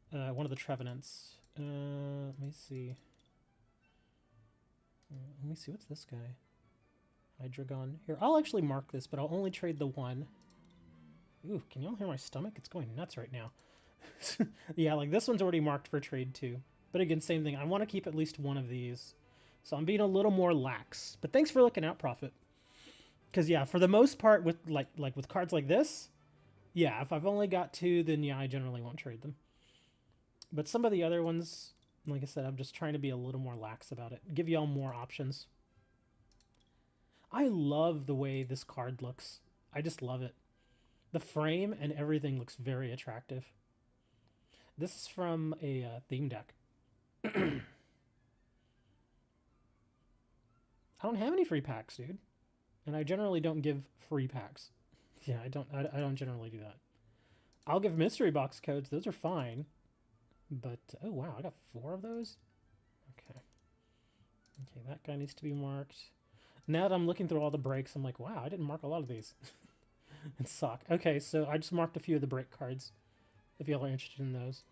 One of the Trevenants. Let me see. What's this guy? Hydreigon. Here, I'll actually mark this, but I'll only trade the one. Ooh, can y'all hear my stomach? It's going nuts right now. Yeah, like this one's already marked for trade too. But again, same thing. I want to keep at least one of these. So I'm being a little more lax. But thanks for looking out, Prophet. Because yeah, for the most part, with like with cards like this, yeah, if I've only got two, then yeah, I generally won't trade them. But some of the other ones, like I said, I'm just trying to be a little more lax about it. Give y'all more options. I love the way this card looks. I just love it. The frame and everything looks very attractive. This is from a theme deck. I don't have any free packs, dude. And I generally don't give free packs. Yeah, I don't generally do that. I'll give mystery box codes. Those are fine. But, oh wow, I got 4 of those? Okay. Okay, that guy needs to be marked. Now that I'm looking through all the breaks, I'm like, wow, I didn't mark a lot of these. It suck. Okay, so I just marked a few of the break cards, if y'all are interested in those.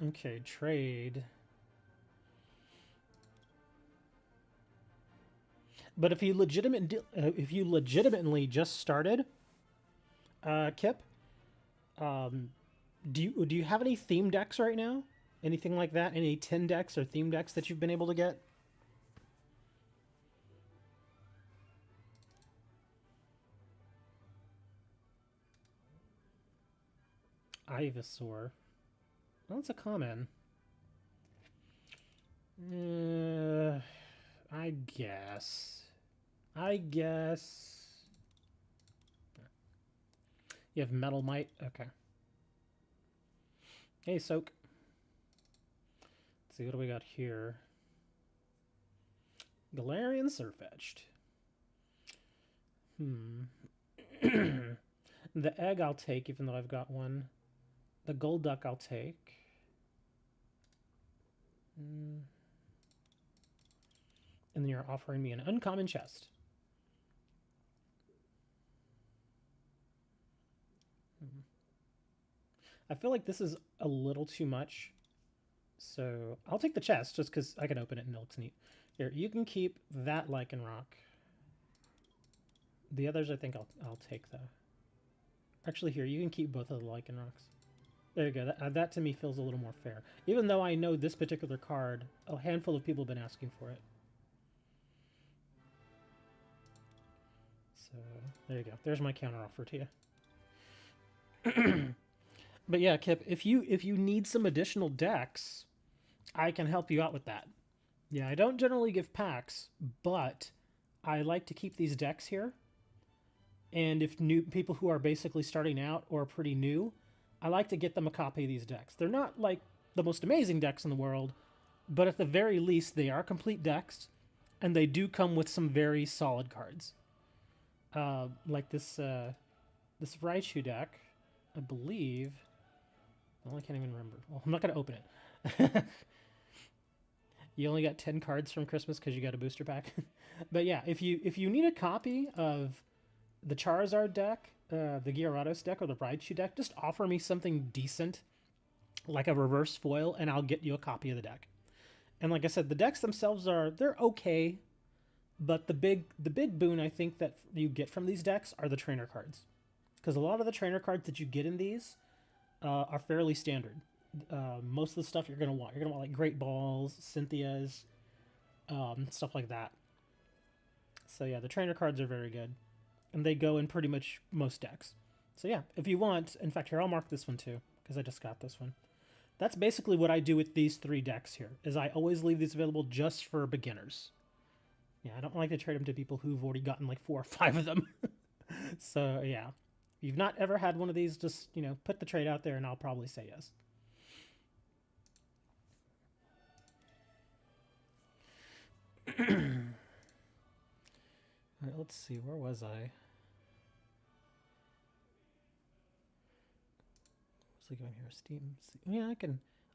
Okay, trade. But if you legitimately just started, Kip, do you have any theme decks right now? Anything like that? Any 10 decks or theme decks that you've been able to get? Ivysaur. Well, it's a common. I guess. You have Metal Might? Okay. Hey, Soak. Let's see, what do we got here? Galarian Sirfetch'd. The egg I'll take, even though I've got one. The Golduck I'll take. And then you're offering me an uncommon chest. I feel like this is a little too much. So I'll take the chest just because I can open it and it looks neat. Here, you can keep that Lycanroc. The others I think I'll take though. Actually, here, you can keep both of the Lycanrocs. There you go. That to me feels a little more fair. Even though I know this particular card, a handful of people have been asking for it. So, there you go. There's my counter offer to you. But yeah, Kip, if you need some additional decks, I can help you out with that. Yeah, I don't generally give packs, but I like to keep these decks here. And if new people who are basically starting out or pretty new, I like to get them a copy of these decks. They're not like the most amazing decks in the world, but at the very least, they are complete decks, and they do come with some very solid cards. Like this Raichu deck, I believe. Well, I can't even remember. Well, I'm not going to open it. You only got 10 cards from Christmas because you got a booster pack. But yeah, if you need a copy of the Charizard deck, the Gyarados deck, or the Raichu deck, just offer me something decent, like a reverse foil, and I'll get you a copy of the deck. And like I said, the decks themselves they're okay, but the big boon I think that you get from these decks are the trainer cards, because a lot of the trainer cards that you get in these are fairly standard. Most of the stuff you're gonna want like Great Balls, Cynthia's, stuff like that. So yeah, the trainer cards are very good, and they go in pretty much most decks. So yeah, if you want, in fact, here, I'll mark this one too, because I just got this one. That's basically what I do with these 3 decks here, is I always leave these available just for beginners. Yeah, I don't like to trade them to people who've already gotten like 4 or 5 of them. So yeah. If you've not ever had one of these, just, you know, put the trade out there and I'll probably say yes. All right, let's see. Where was I? What's going here? Steam. Yeah,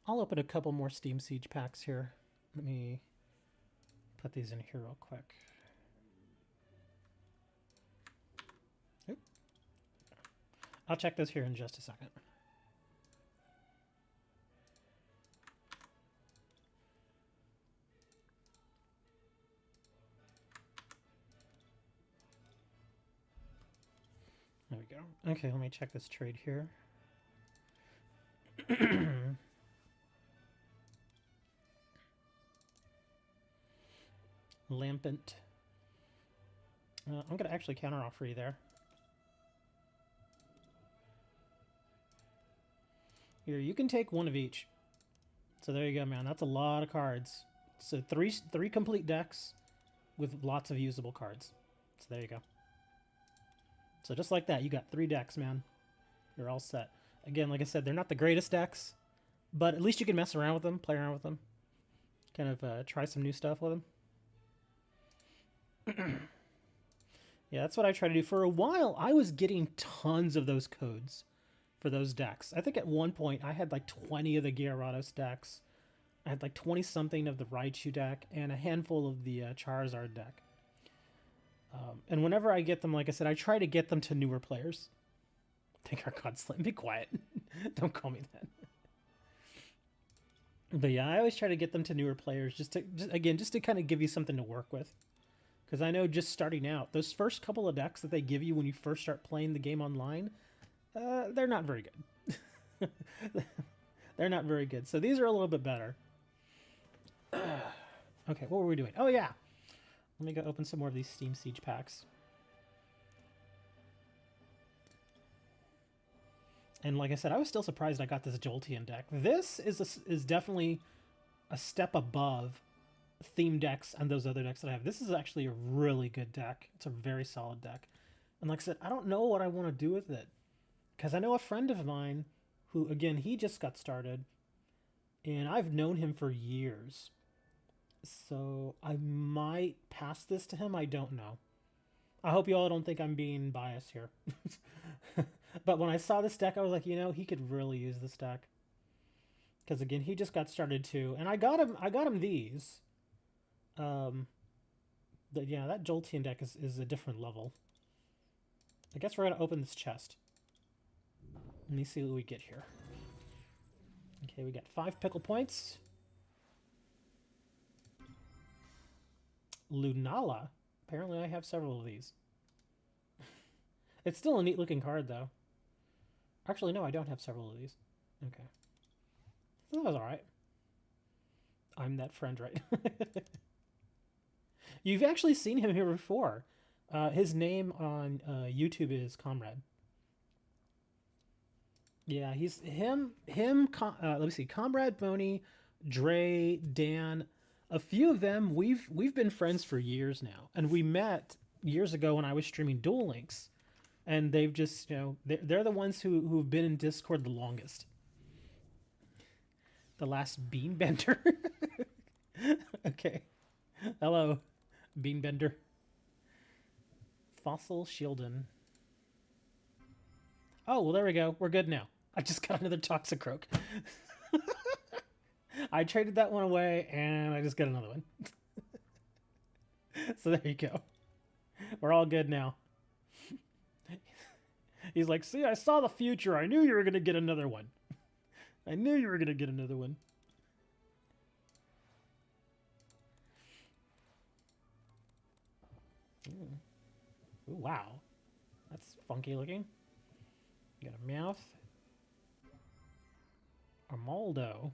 I'll open a couple more Steam Siege packs here. Let me put these in here real quick. Oop. I'll check those here in just a second. There we go. Okay, let me check this trade here. Lampant. I'm going to actually counter offer you there. Here, you can take one of each. So there you go, man. That's a lot of cards. So three complete decks with lots of usable cards. So there you go. So just like that, you got 3 decks, man. You're all set. Again, like I said, they're not the greatest decks, but at least you can mess around with them, play around with them, kind of try some new stuff with them. Yeah, that's what I try to do. For a while, I was getting tons of those codes for those decks. I think at one point, I had like 20 of the Gyarados decks. I had like 20-something of the Raichu deck, and a handful of the Charizard deck. And whenever I get them, like I said, I try to get them to newer players. Take our God Slam. Be quiet. Don't call me that. But yeah, I always try to get them to newer players, just to kind of give you something to work with. Because I know just starting out, those first couple of decks that they give you when you first start playing the game online, they're not very good. They're not very good. So these are a little bit better. Okay, what were we doing? Oh yeah. Let me go open some more of these Steam Siege packs. And like I said, I was still surprised I got this Jolteon deck. This is definitely a step above theme decks and those other decks that I have. This is actually a really good deck. It's a very solid deck. And like I said, I don't know what I want to do with it. Because I know a friend of mine who, again, he just got started. And I've known him for years. So I might pass this to him. I don't know. I hope you all don't think I'm being biased here. But when I saw this deck, I was like, you know, he could really use this deck. Because again, he just got started too. And I got him these. But yeah, that Jolteon deck is a different level. I guess we're going to open this chest. Let me see what we get here. Okay, we got 5 pickle points. Lunala. Apparently I have several of these. It's still a neat looking card though. Actually, no, I don't have several of these. Okay. So that was alright. I'm that friend, right? You've actually seen him here before. His name on YouTube is Comrade. Yeah, he's him. Let me see. Comrade, Boney, Dre, Dan. A few of them we've been friends for years now, and we met years ago when I was streaming Duel Links, and they've just, you know, they're the ones who've been in Discord the longest. The last Beanbender. Okay. Hello, Beanbender. Fossil Shieldon. Oh, well, there we go. We're good now. I just got another Toxicroak. I traded that one away, and I just got another one. So there you go. We're all good now. He's like, see, I saw the future. I knew you were going to get another one. I knew you were going to get another one. Ooh, wow. That's funky looking. You got a Meowth. Armaldo.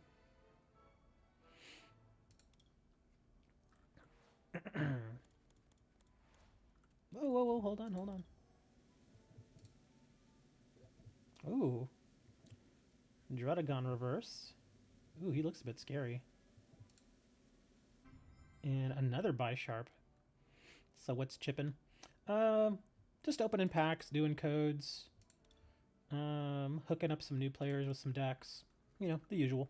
Whoa, hold on. Ooh. Druddigon reverse. Ooh, he looks a bit scary. And another Bisharp. So what's chipping? Just opening packs, doing codes. Hooking up some new players with some decks. You know, the usual.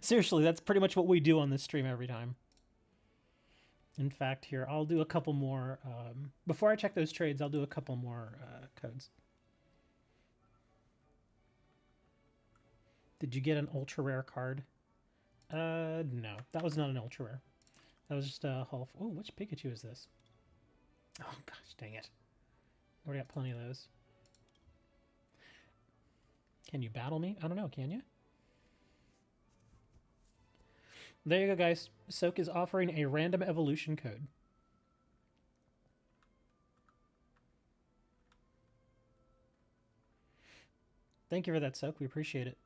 Seriously, that's pretty much what we do on this stream every time. In fact, here, I'll do a couple more. Before I check those trades, I'll do a couple more codes. Did you get an ultra rare card? No, that was not an ultra rare. That was just a Hall. Oh, which Pikachu is this? Oh, gosh, dang it. Already got plenty of those. Can you battle me? I don't know, can you? There you go, guys. Soak is offering a random evolution code. Thank you for that, Soak. We appreciate it.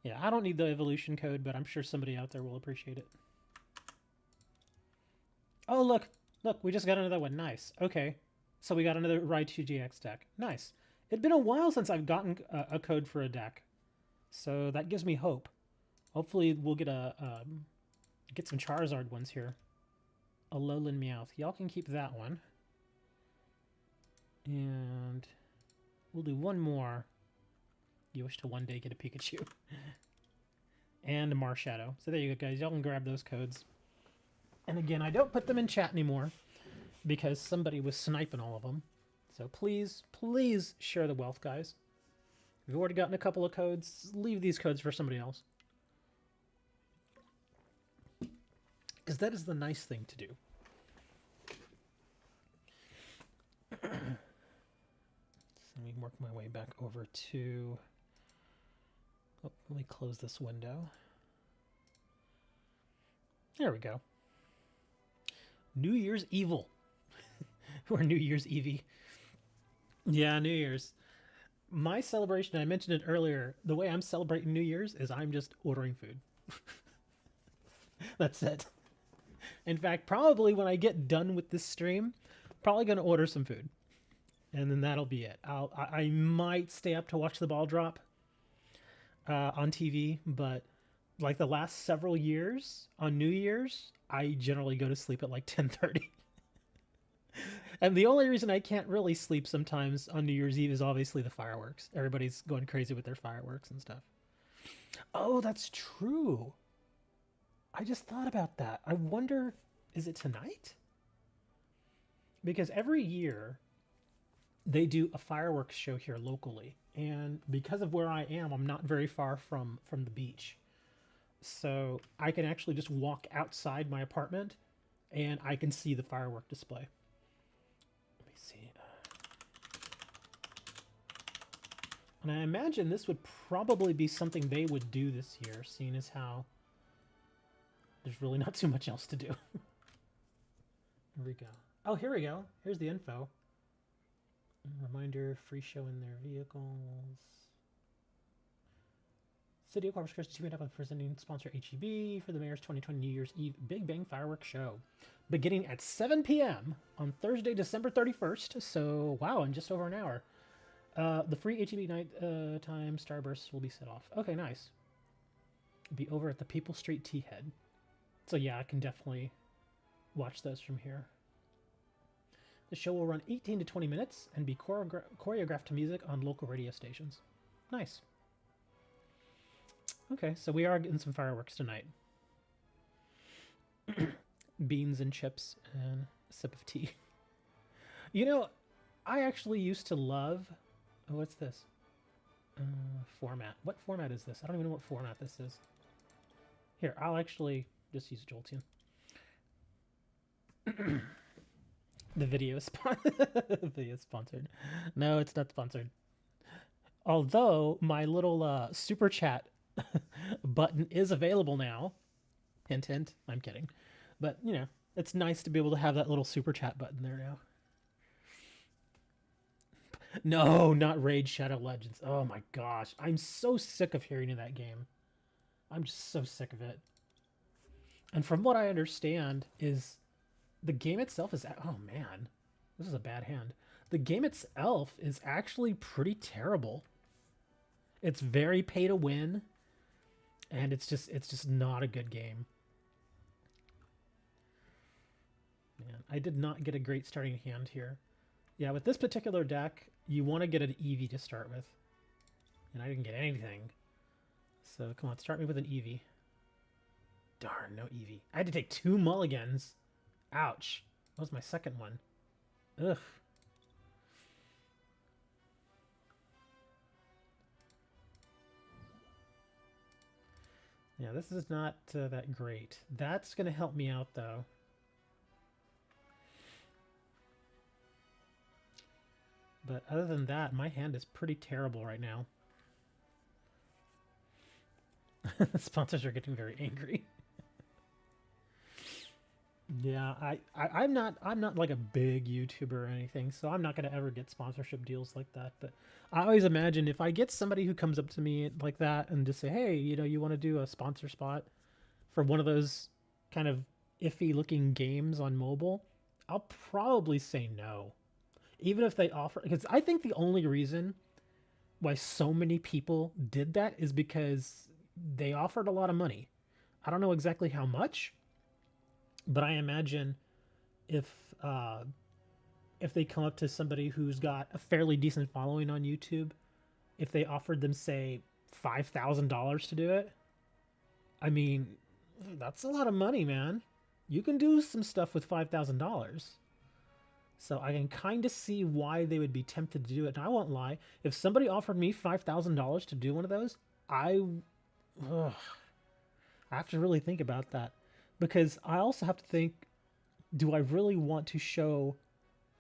Yeah, I don't need the evolution code, but I'm sure somebody out there will appreciate it. Oh, look. Look, we just got another one. Nice. Okay. So we got another Raichu GX deck. Nice. It'd been a while since I've gotten a code for a deck. So that gives me hope. Hopefully we'll get get some Charizard ones here. A Alolan Meowth. Y'all can keep that one. And we'll do one more. You wish to one day get a Pikachu. And a Marshadow. So there you go, guys. Y'all can grab those codes. And again, I don't put them in chat anymore because somebody was sniping all of them. So please, please share the wealth, guys. If you've already gotten a couple of codes, leave these codes for somebody else. Because that is the nice thing to do. Let me work my way back over to... Oh, let me close this window. There we go. New Year's Evil. Or New Year's Evie. Yeah, New Year's. My celebration, I mentioned it earlier, the way I'm celebrating New Year's is I'm just ordering food. That's it. In fact, probably when I get done with this stream, probably going to order some food. And then that'll be it. I might stay up to watch the ball drop on TV, but like the last several years on New Year's, I generally go to sleep at like 10:30. And the only reason I can't really sleep sometimes on New Year's Eve is obviously the fireworks. Everybody's going crazy with their fireworks and stuff. Oh, that's true. I just thought about that. I wonder, is it tonight? Because every year they do a fireworks show here locally. And because of where I am, I'm not very far from the beach. So I can actually just walk outside my apartment and I can see the firework display. Let me see. And I imagine this would probably be something they would do this year, seeing as how there's really not too much else to do. Here we go. Oh, here we go. Here's the info. Reminder, free show in their vehicles. City of Corpus Christi teaming up with presenting sponsor HEB for the Mayor's 2020 New Year's Eve Big Bang Fireworks Show. Beginning at 7 p.m. on Thursday, December 31st. So, wow, in just over an hour. The free HEB night time starbursts will be set off. Okay, nice. Be over at the People Street Tea Head. So yeah, I can definitely watch those from here. The show will run 18 to 20 minutes and be choreographed to music on local radio stations. Nice. Okay, so we are getting some fireworks tonight. Beans and chips and a sip of tea. You know, I actually used to love... Oh, what's this? Format. What format is this? I don't even know what format this is. Here, I'll actually just use Jolteon. The video is sponsored. No, it's not sponsored. Although my little super chat button is available now. Hint, hint. I'm kidding. But, you know, it's nice to be able to have that little super chat button there now. No, not Raid Shadow Legends. Oh my gosh. I'm so sick of hearing of that game. I'm just so sick of it. And from what I understand is the game itself is... Oh man, this is a bad hand. The game itself is actually pretty terrible. It's very pay to win. And it's just not a good game. Man, I did not get a great starting hand here. Yeah, with this particular deck, you want to get an Eevee to start with. And I didn't get anything. So come on, start me with an Eevee. Darn, no Eevee. I had to take 2 mulligans. Ouch. That was my second one. Ugh. Yeah, this is not that great. That's going to help me out, though. But other than that, my hand is pretty terrible right now. The sponsors are getting very angry. Yeah, I'm not like a big YouTuber or anything, so I'm not gonna ever get sponsorship deals like that. But I always imagine if I get somebody who comes up to me like that and just say, "Hey, you know, you want to do a sponsor spot for one of those kind of iffy looking games on mobile," I'll probably say no, even if they offer. Because I think the only reason why so many people did that is because they offered a lot of money. I don't know exactly how much, but I imagine if they come up to somebody who's got a fairly decent following on YouTube, if they offered them, say, $5,000 to do it, I mean, that's a lot of money, man. You can do some stuff with $5,000. So I can kind of see why they would be tempted to do it. And I won't lie, if somebody offered me $5,000 to do one of those, I have to really think about that. Because I also have to think, do I really want to show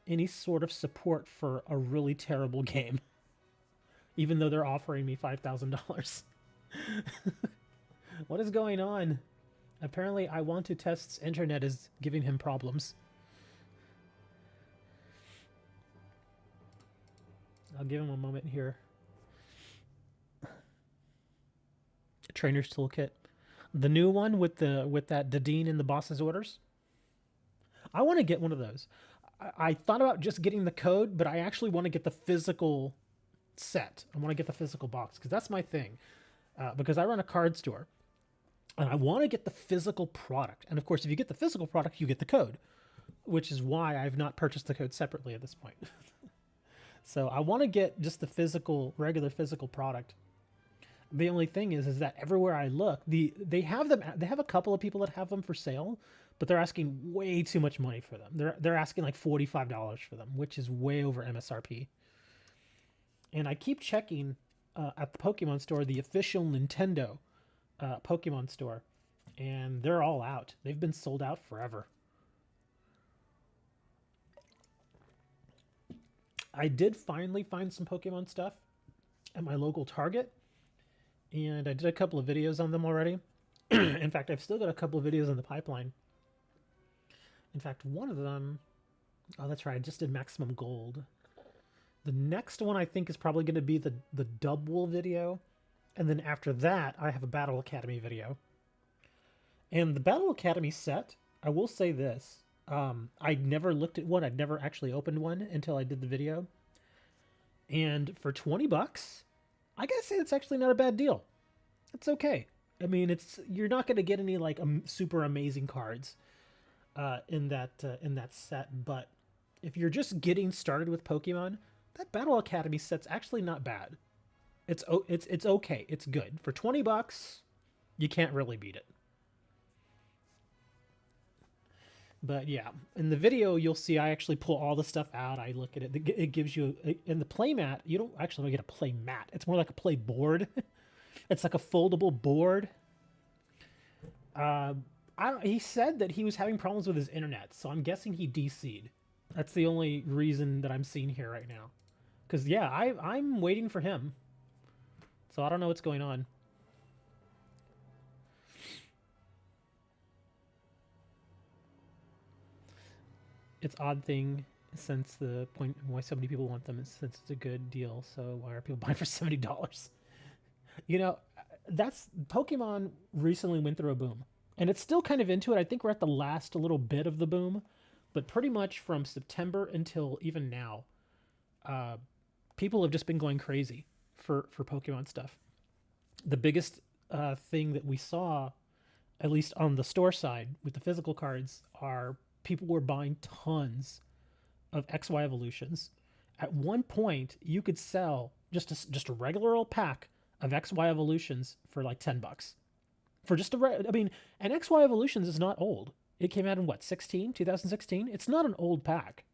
any sort of support for a really terrible game? Even though they're offering me $5,000. What is going on? Apparently, I Want to Test's internet is giving him problems. I'll give him a moment here. Trainer's Toolkit. The new one with that Dadine in the boss's orders. I want to get one of those. I thought about just getting the code, but I actually want to get the physical set. I want to get the physical box because that's my thing. Because I run a card store, and I want to get the physical product. And of course, if you get the physical product, you get the code, which is why I've not purchased the code separately at this point. So I want to get just the regular physical product. The only thing is that everywhere I look, they have them. They have a couple of people that have them for sale, but they're asking way too much money for them. They're asking like $45 for them, which is way over MSRP. And I keep checking at the Pokemon store, the official Nintendo Pokemon store, and they're all out. They've been sold out forever. I did finally find some Pokemon stuff at my local Target. And I did a couple of videos on them already. In fact, I've still got a couple of videos in the pipeline. In fact, one of them... Oh, that's right. I just did Maximum Gold. The next one I think is probably going to be the Dubwool video. And then after that, I have a Battle Academy video. And the Battle Academy set, I will say this. I'd never looked at one. I'd never actually opened one until I did the video. And for $20... I gotta say it's actually not a bad deal. It's okay. I mean, you're not gonna get any like super amazing cards in that set, but if you're just getting started with Pokemon, that Battle Academy set's actually not bad. It's okay. It's good for $20. You can't really beat it. But yeah, in the video, you'll see I actually pull all the stuff out. I look at it. It gives you, in the play mat, you don't actually get a play mat. It's more like a play board. It's like a foldable board. He said that he was having problems with his internet, so I'm guessing he DC'd. That's the only reason that I'm seeing here right now. Because, yeah, I'm waiting for him. So I don't know what's going on. It's odd thing since the point why so many people want them is since it's a good deal. So why are people buying for $70? You know, that's Pokemon recently went through a boom, and it's still kind of into it. I think we're at the last little bit of the boom, but pretty much from September until even now, people have just been going crazy for Pokemon stuff. The biggest thing that we saw, at least on the store side with the physical cards, are people were buying tons of XY evolutions. At one point, you could sell just a regular old pack of XY evolutions for like $10 for just I mean, and XY evolutions is not old. It came out in what, 2016? It's not an old pack.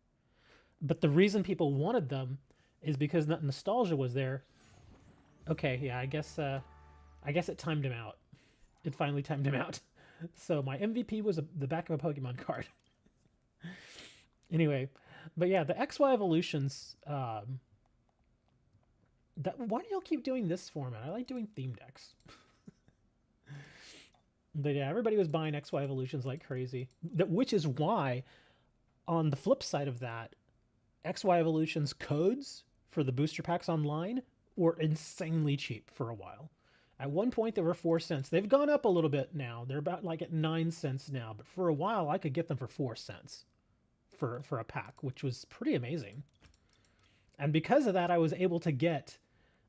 But the reason people wanted them is because that nostalgia was there. Okay, yeah, I guess it timed him out. It finally timed him out. So my MVP was the back of a Pokemon card. Anyway, but yeah, the XY evolutions. Why do y'all keep doing this format? I like doing theme decks. But yeah, everybody was buying XY evolutions like crazy. Which is why, on the flip side of that, XY evolutions codes for the booster packs online were insanely cheap for a while. At one point, they were 4 cents. They've gone up a little bit now. They're about like at 9 cents now. But for a while, I could get them for 4 cents for a pack, which was pretty amazing. And because of that, I was able to get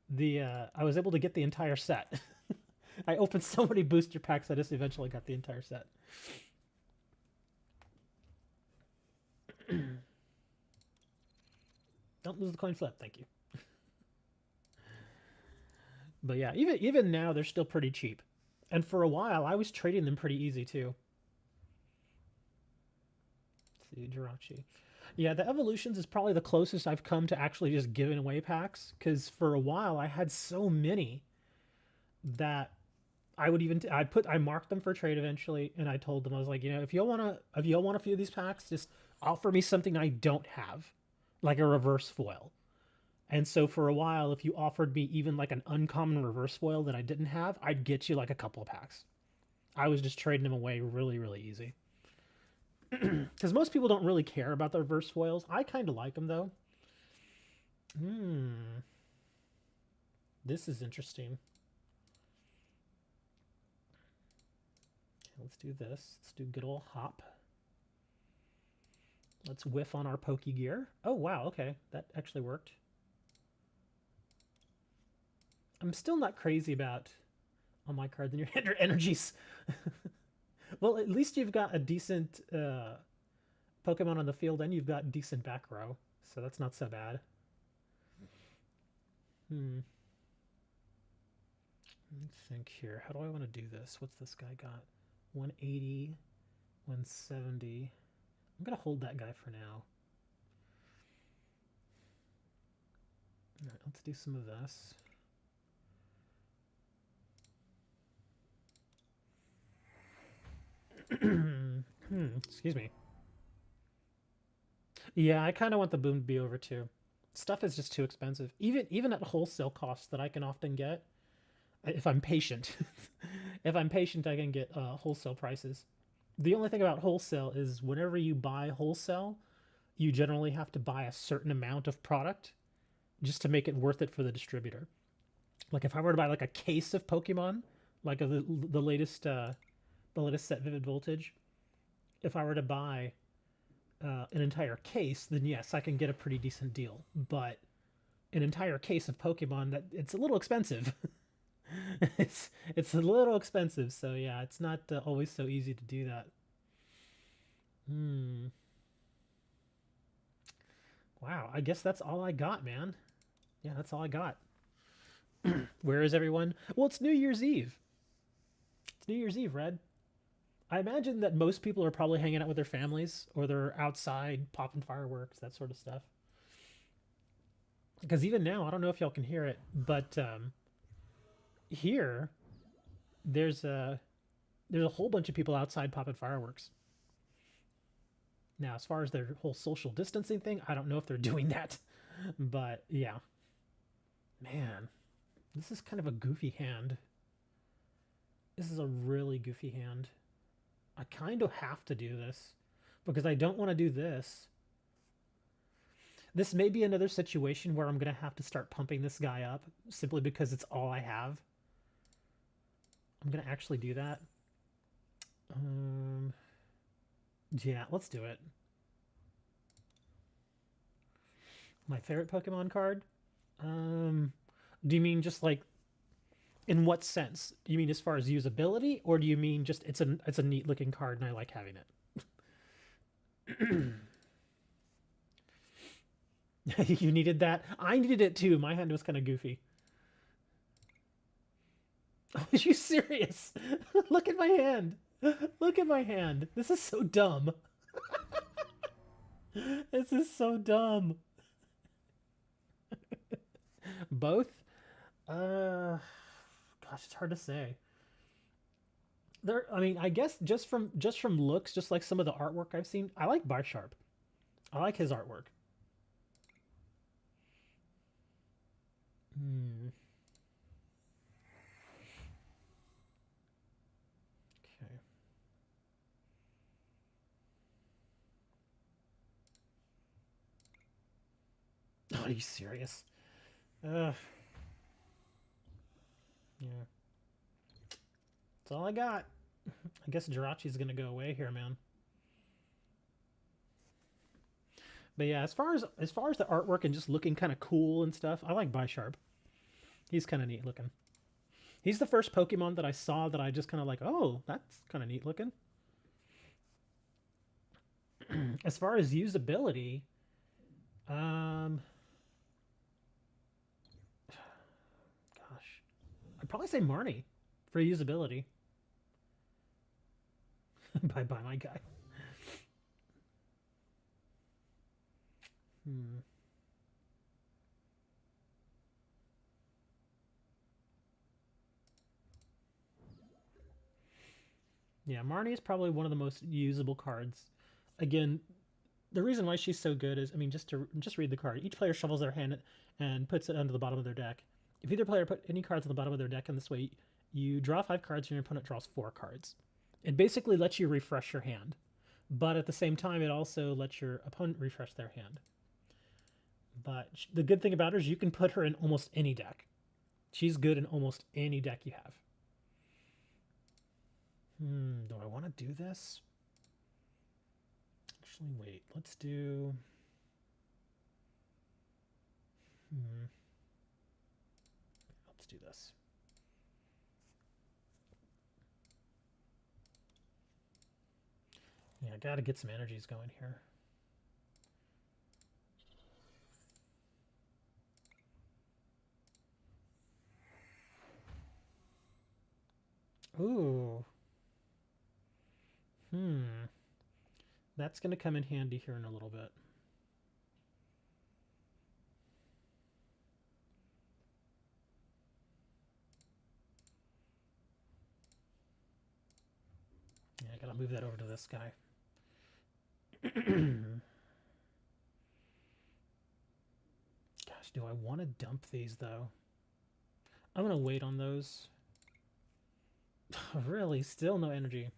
the entire set. I opened so many booster packs, I just eventually got the entire set. Don't lose the coin flip, thank you. But yeah, even now they're still pretty cheap. And for a while, I was trading them pretty easy too. Let's see, Jirachi. Yeah, the evolutions is probably the closest I've come to actually just giving away packs, because for a while I had so many that I would even I marked them for trade eventually, and I told them, I was like, if y'all want a few of these packs, just offer me something I don't have, like a reverse foil. And so for a while, if you offered me even like an uncommon reverse foil that I didn't have, I'd get you like a couple of packs. I was just trading them away really, really easy. Because most people don't really care about the reverse foils. I kind of like them though. This is interesting. Let's do this. Let's do good old hop. Let's whiff on our Pokegear. Oh, wow. Okay. That actually worked. I'm still not crazy about on my card than your energies. Well, at least you've got a decent Pokemon on the field and you've got decent back row. So that's not so bad. Let me think here. How do I want to do this? What's this guy got? 180, 170. I'm going to hold that guy for now. All right, let's do some of this. Excuse me. Yeah, I kind of want the boom to be over too. Stuff is just too expensive. Even at wholesale costs that I can often get, if I'm patient. If I'm patient, I can get wholesale prices. The only thing about wholesale is whenever you buy wholesale, you generally have to buy a certain amount of product just to make it worth it for the distributor. Like if I were to buy like a case of Pokemon, like the latest set Vivid Voltage, if I were to buy an entire case, then yes, I can get a pretty decent deal. But an entire case of Pokemon, it's a little expensive. it's a little expensive, so yeah, it's not always so easy to do that. Wow, I guess that's all I got, man. Yeah, that's all I got. Where is everyone? Well, it's New Year's Eve. It's New Year's Eve, Red. I imagine that most people are probably hanging out with their families, or they're outside popping fireworks, that sort of stuff. Because even now, I don't know if y'all can hear it, but here there's a whole bunch of people outside popping fireworks. Now, as far as their whole social distancing thing, I don't know if they're doing that, but yeah. Man, this is kind of a goofy hand. This is a really goofy hand. I kind of have to do this because I don't want to do this. This may be another situation where I'm going to have to start pumping this guy up simply because it's all I have. I'm going to actually do that. Yeah, let's do it. My favorite Pokemon card? Do you mean just like, in what sense? You mean as far as usability, or do you mean just it's a neat looking card and I like having it? You needed that? I needed it too. My hand was kind of goofy. Are you serious? Look at my hand. Look at my hand. This is so dumb. This is so dumb. Both? Uh, gosh, it's hard to say. There, I mean, I guess just from looks, just like some of the artwork I've seen, I like Barsharp. I like his artwork. Hmm. Okay. Oh, are you serious? Uh, yeah. That's all I got. I guess Jirachi's gonna go away here, man. But yeah, as far as the artwork and just looking kind of cool and stuff, I like Bisharp. He's kind of neat looking. He's the first Pokemon that I saw that I just kind of like, oh, that's kind of neat looking. As far as usability, um, gosh, I'd probably say Marnie for usability. Bye bye, my guy. Hmm. Yeah, Marnie is probably one of the most usable cards. Again, the reason why she's so good is, I mean, just read the card. Each player shovels their hand and puts it onto the bottom of their deck. If either player put any cards on the bottom of their deck in this way, you draw 5 cards and your opponent draws 4 cards. It basically lets you refresh your hand, but at the same time, it also lets your opponent refresh their hand. But the good thing about her is you can put her in almost any deck. She's good in almost any deck you have. Do I want to do this? Actually, wait. Let's do... Let's do this. Yeah, I gotta get some energies going here. Ooh. That's gonna come in handy here in a little bit. Yeah, I gotta move that over to this guy. Gosh, do I want to dump these though? I'm gonna wait on those. Really, still no energy.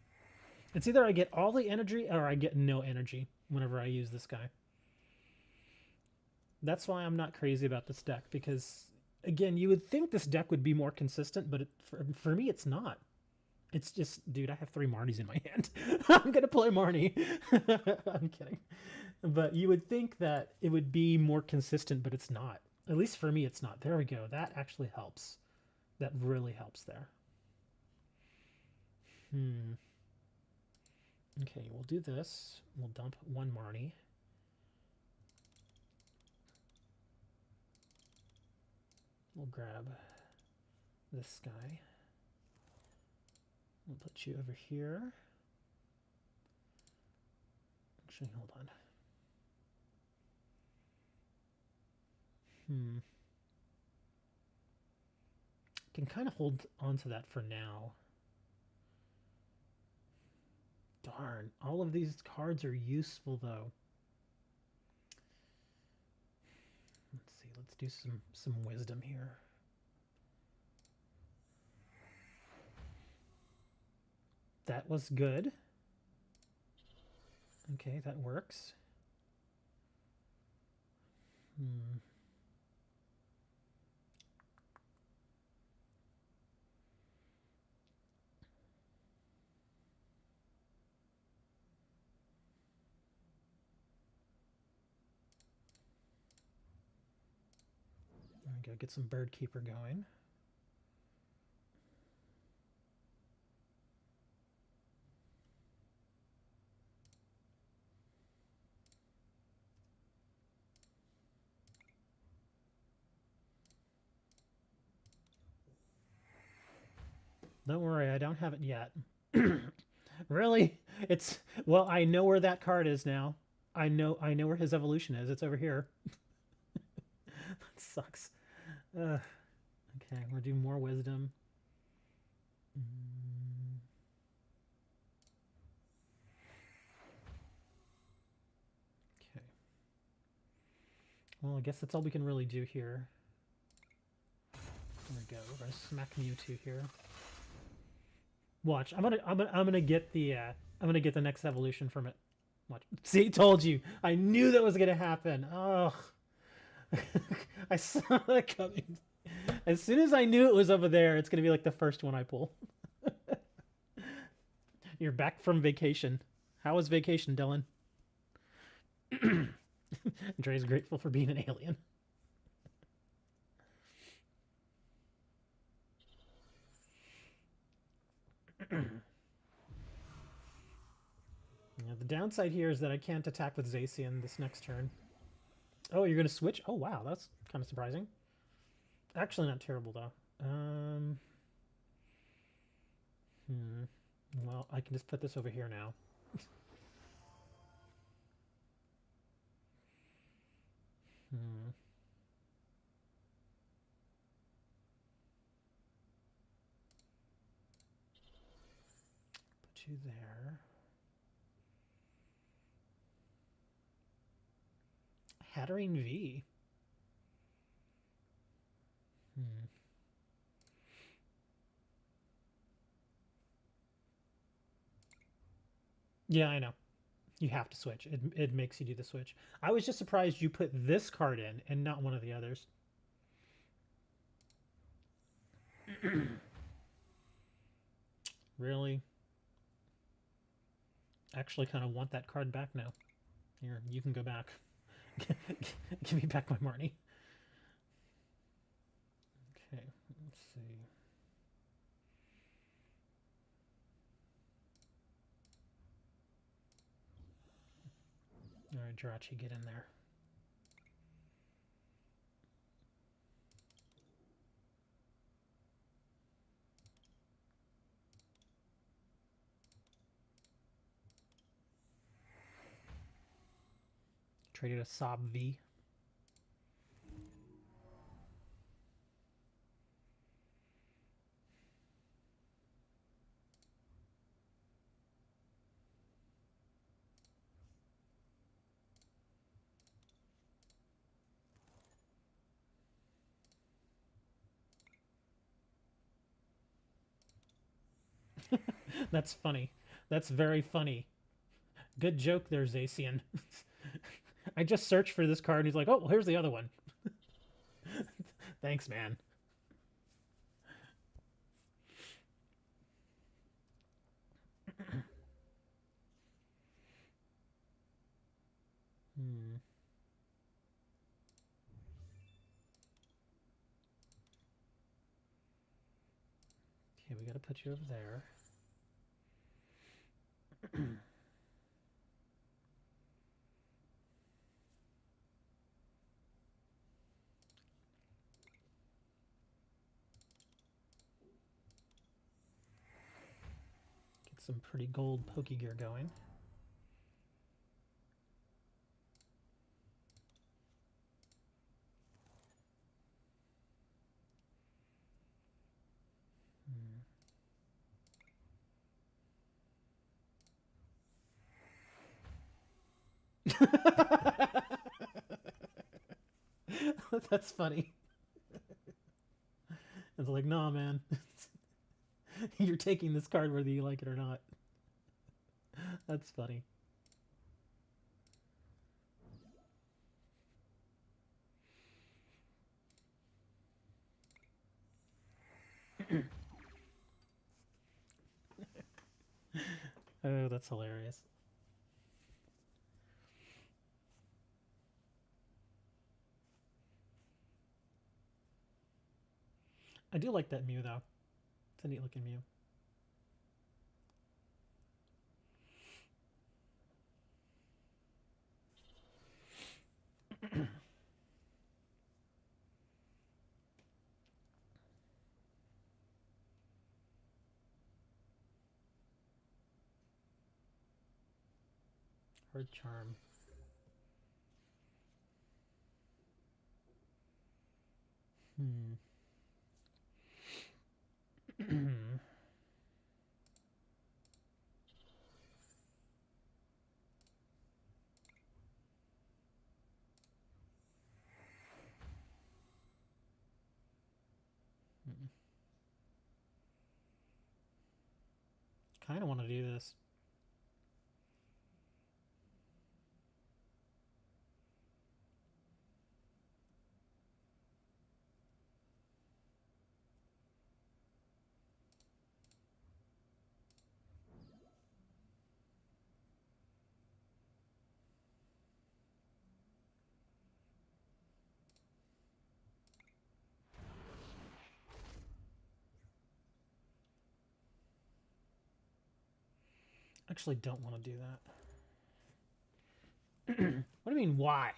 It's either I get all the energy or I get no energy whenever I use this guy. That's why I'm not crazy about this deck, because again, you would think this deck would be more consistent, but for me, it's not. It's just, dude, I have 3 Marnies in my hand. I'm gonna play Marnie. I'm kidding. But you would think that it would be more consistent, but it's not. At least for me, it's not. There we go. That actually helps. That really helps there. Okay, we'll do this. We'll dump 1 Marnie. We'll grab this guy. We'll put you over here. Actually, hold on. Can kind of hold on to that for now. Darn, all of these cards are useful though. Let's see, let's do some wisdom here. That was good. Okay, that works. There we go, get some Bird Keeper going. Don't worry, I don't have it yet. Really? It's well, I know where that card is now. I know where his evolution is. It's over here. That sucks. Okay, we'll do more wisdom. Okay. Well, I guess that's all we can really do here. There we go. We're gonna smack Mewtwo here. Watch. I'm gonna get the next evolution from it. Watch. See, told you. I knew that was gonna happen. Oh, I saw that coming. As soon as I knew it was over there, it's gonna be like the first one I pull. You're back from vacation. How was vacation, Dylan? Dre's grateful for being an alien. Yeah, the downside here is that I can't attack with Zacian this next turn. Oh, you're going to switch? Oh, wow, that's kind of surprising. Actually, not terrible, though. Well, I can just put this over here now. Put you there. Hatterene V. Yeah, I know. You have to switch. It makes you do the switch. I was just surprised you put this card in and not one of the others. Really? Actually kind of want that card back now. Here, you can go back. Give me back my Marnie. Okay, let's see. Alright, Jirachi, get in there. Traded a Sob V. That's funny. That's very funny. Good joke there, Zacian. I just searched for this card and he's like, oh, well, here's the other one. Thanks, man. Okay, we gotta put you over there. Get some pretty gold Pokegear going. That's funny. It's like, nah, man. You're taking this card whether you like it or not. That's funny. Oh, that's hilarious. I do like that Mew, though. It's a neat looking Mew. Hard charm. Kind of want to do this. Actually don't want to do that. What do you mean, why?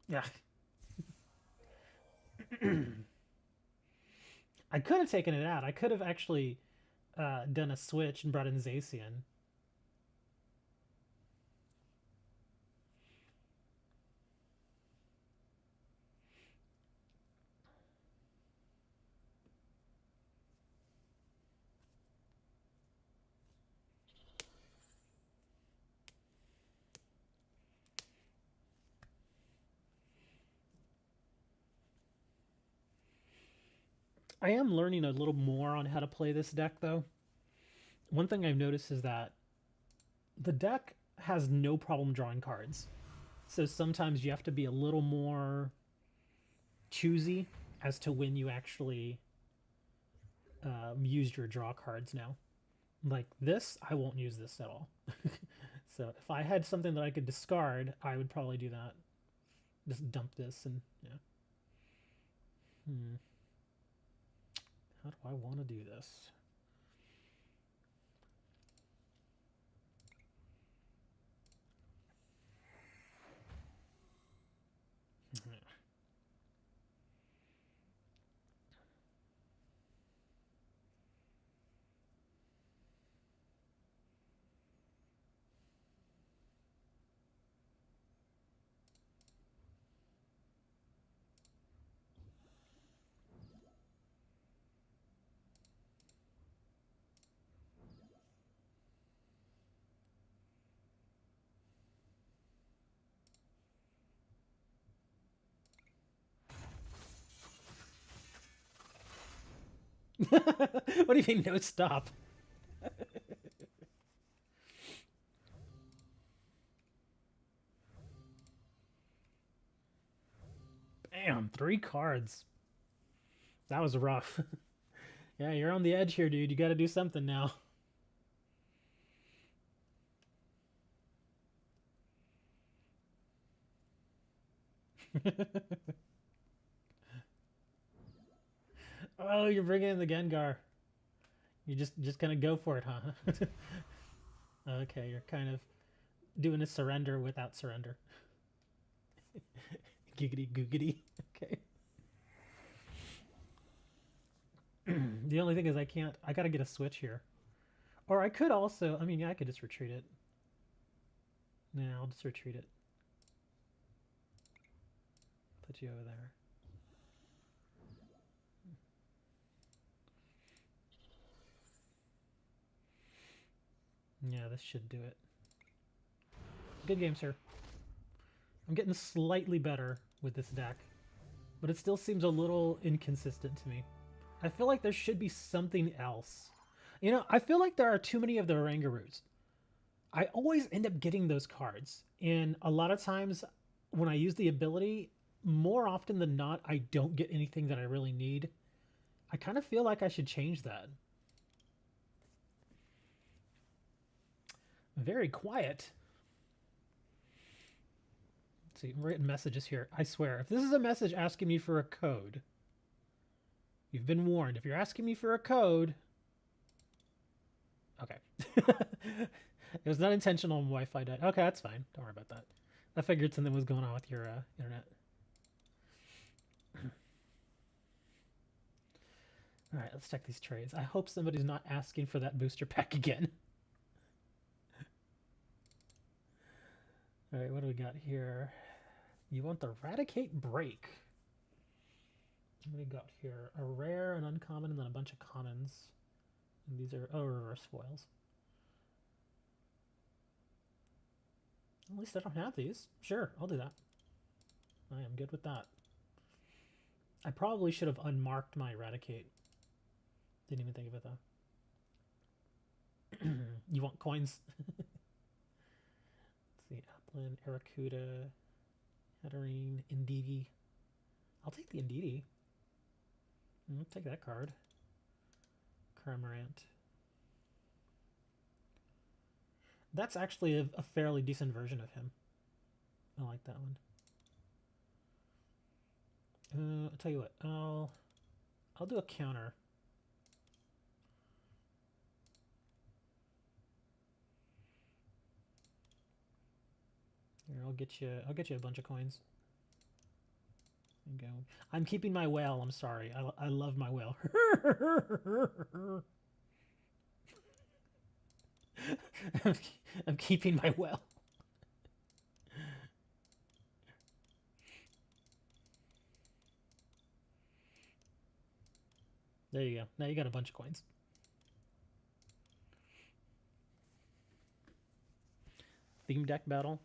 Yeah. I could have taken it out. I could have actually done a switch and brought in Zacian. I am learning a little more on how to play this deck, though. One thing I've noticed is that the deck has no problem drawing cards. So sometimes you have to be a little more choosy as to when you actually use your draw cards now. Like this, I won't use this at all. So if I had something that I could discard, I would probably do that. Just dump this and, yeah. How do I want to do this? What do you mean, no stop? Bam, 3 cards. That was rough. Yeah, you're on the edge here, dude. You got to do something now. Oh, you're bringing in the Gengar. You just gonna go for it, huh? Okay, you're kind of doing a surrender without surrender. Giggity googity. Okay. The only thing is I gotta get a switch here. Or I could also, I mean, yeah, I could just retreat it. No, I'll just retreat it. Put you over there. Yeah, this should do it. Good game, sir. I'm getting slightly better with this deck, but it still seems a little inconsistent to me. I feel like there should be something else. You know, I feel like there are too many of the Orangurus. I always end up getting those cards, and a lot of times when I use the ability, more often than not, I don't get anything that I really need. I kind of feel like I should change that. Very quiet. Let's see, I'm writing messages here. I swear, if this is a message asking me for a code, you've been warned. If you're asking me for a code... Okay. It was not intentional when Wi-Fi died. Okay, that's fine. Don't worry about that. I figured something was going on with your internet. Alright, let's check these trades. I hope somebody's not asking for that booster pack again. Alright, what do we got here? You want the Raticate Break. What do we got here? A rare, an uncommon, and then a bunch of commons. And these are, oh, reverse foils. At least I don't have these. Sure, I'll do that. I am good with that. I probably should have unmarked my Raticate. Didn't even think of it though. You want coins? Let's see, Applin, Arrokuda, Hatterene, Indeedee. I'll take the Indeedee. Take that card. Cramorant. That's actually a fairly decent version of him. I like that one. I'll tell you what. I'll do a counter. Here, I'll get you a bunch of coins. There you go. I'm keeping my whale. I'm sorry. I love my whale. I'm keeping my whale. There you go. Now you got a bunch of coins. Theme deck battle.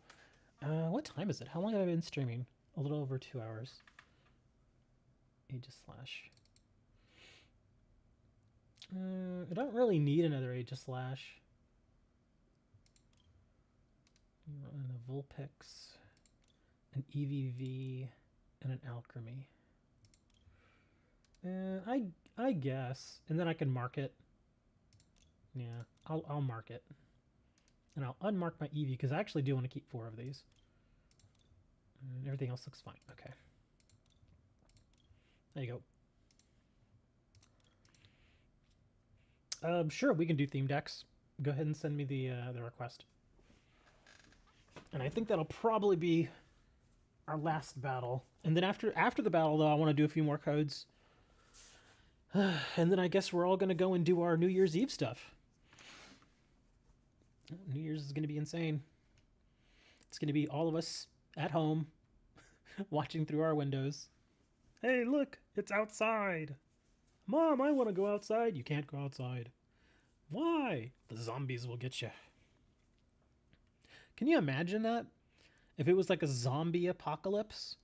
What time is it? How long have I been streaming? A little over 2 hours. Aegislash. I don't really need another Aegislash. And a Vulpix, an EVV, and an Alchemy. I guess, and then I can mark it. Yeah, I'll mark it, and I'll unmark my Eevee because I actually do want to keep 4 of these. And everything else looks fine. Okay, there you go. Sure, we can do theme decks. Go ahead and send me the request. And I think that'll probably be our last battle. And then after the battle, though, I want to do a few more codes. And then I guess we're all going to go and do our New Year's Eve stuff. New Year's is going to be insane. It's going to be all of us at home watching through our windows. Hey, look, it's outside. Mom, I want to go outside. You can't go outside. Why? The zombies will get you. Can you imagine that? If it was like a zombie apocalypse?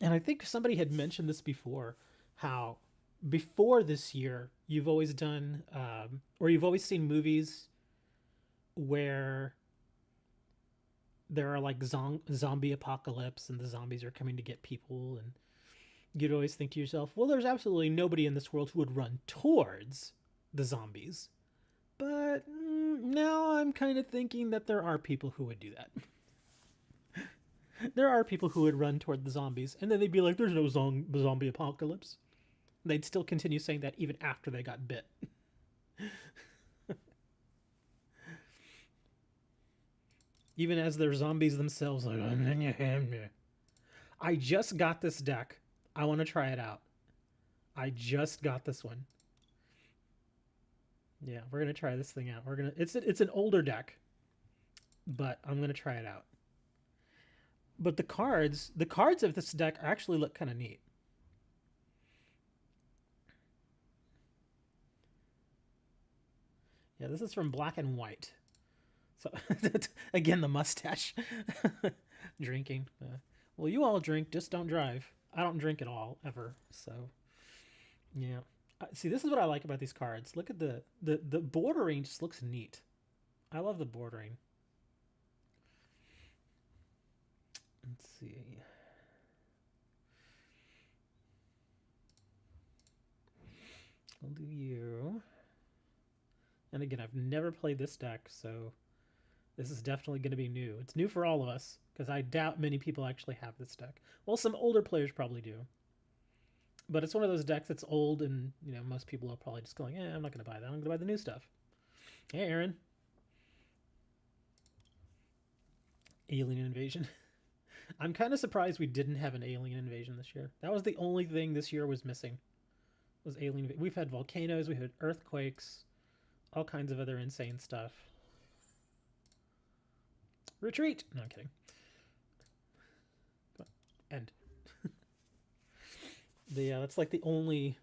And I think somebody had mentioned this before, how before this year, you've always done, or you've always seen movies where there are like zombie apocalypse and the zombies are coming to get people. And you'd always think to yourself, well, there's absolutely nobody in this world who would run towards the zombies. But now I'm kind of thinking that there are people who would do that. There are people who would run toward the zombies, and then they'd be like, there's no zombie apocalypse. They'd still continue saying that even after they got bit. Even as they're zombies themselves. Like, I just got this deck. I want to try it out. I just got this one. Yeah, we're gonna try this thing out. It's an older deck, but I'm gonna try it out. But the cards of this deck actually look kind of neat. Yeah, this is from Black and White. So again, the mustache. Drinking. Well, you all drink, just don't drive. I don't drink at all ever. So yeah. See, this is what I like about these cards. Look at the bordering just looks neat. I love the bordering. Let's see. I'll do you. And again, I've never played this deck, so this is definitely going to be new. It's new for all of us, because I doubt many people actually have this deck. Well, some older players probably do. But it's one of those decks that's old, and most people are probably just going, I'm not going to buy that. I'm going to buy the new stuff. Hey, Aaron. Alien invasion. I'm kind of surprised we didn't have an alien invasion this year. That was the only thing this year was missing. Was alien. We've had volcanoes, we've had earthquakes, all kinds of other insane stuff. Retreat! No, I'm kidding. End. Yeah, that's like the only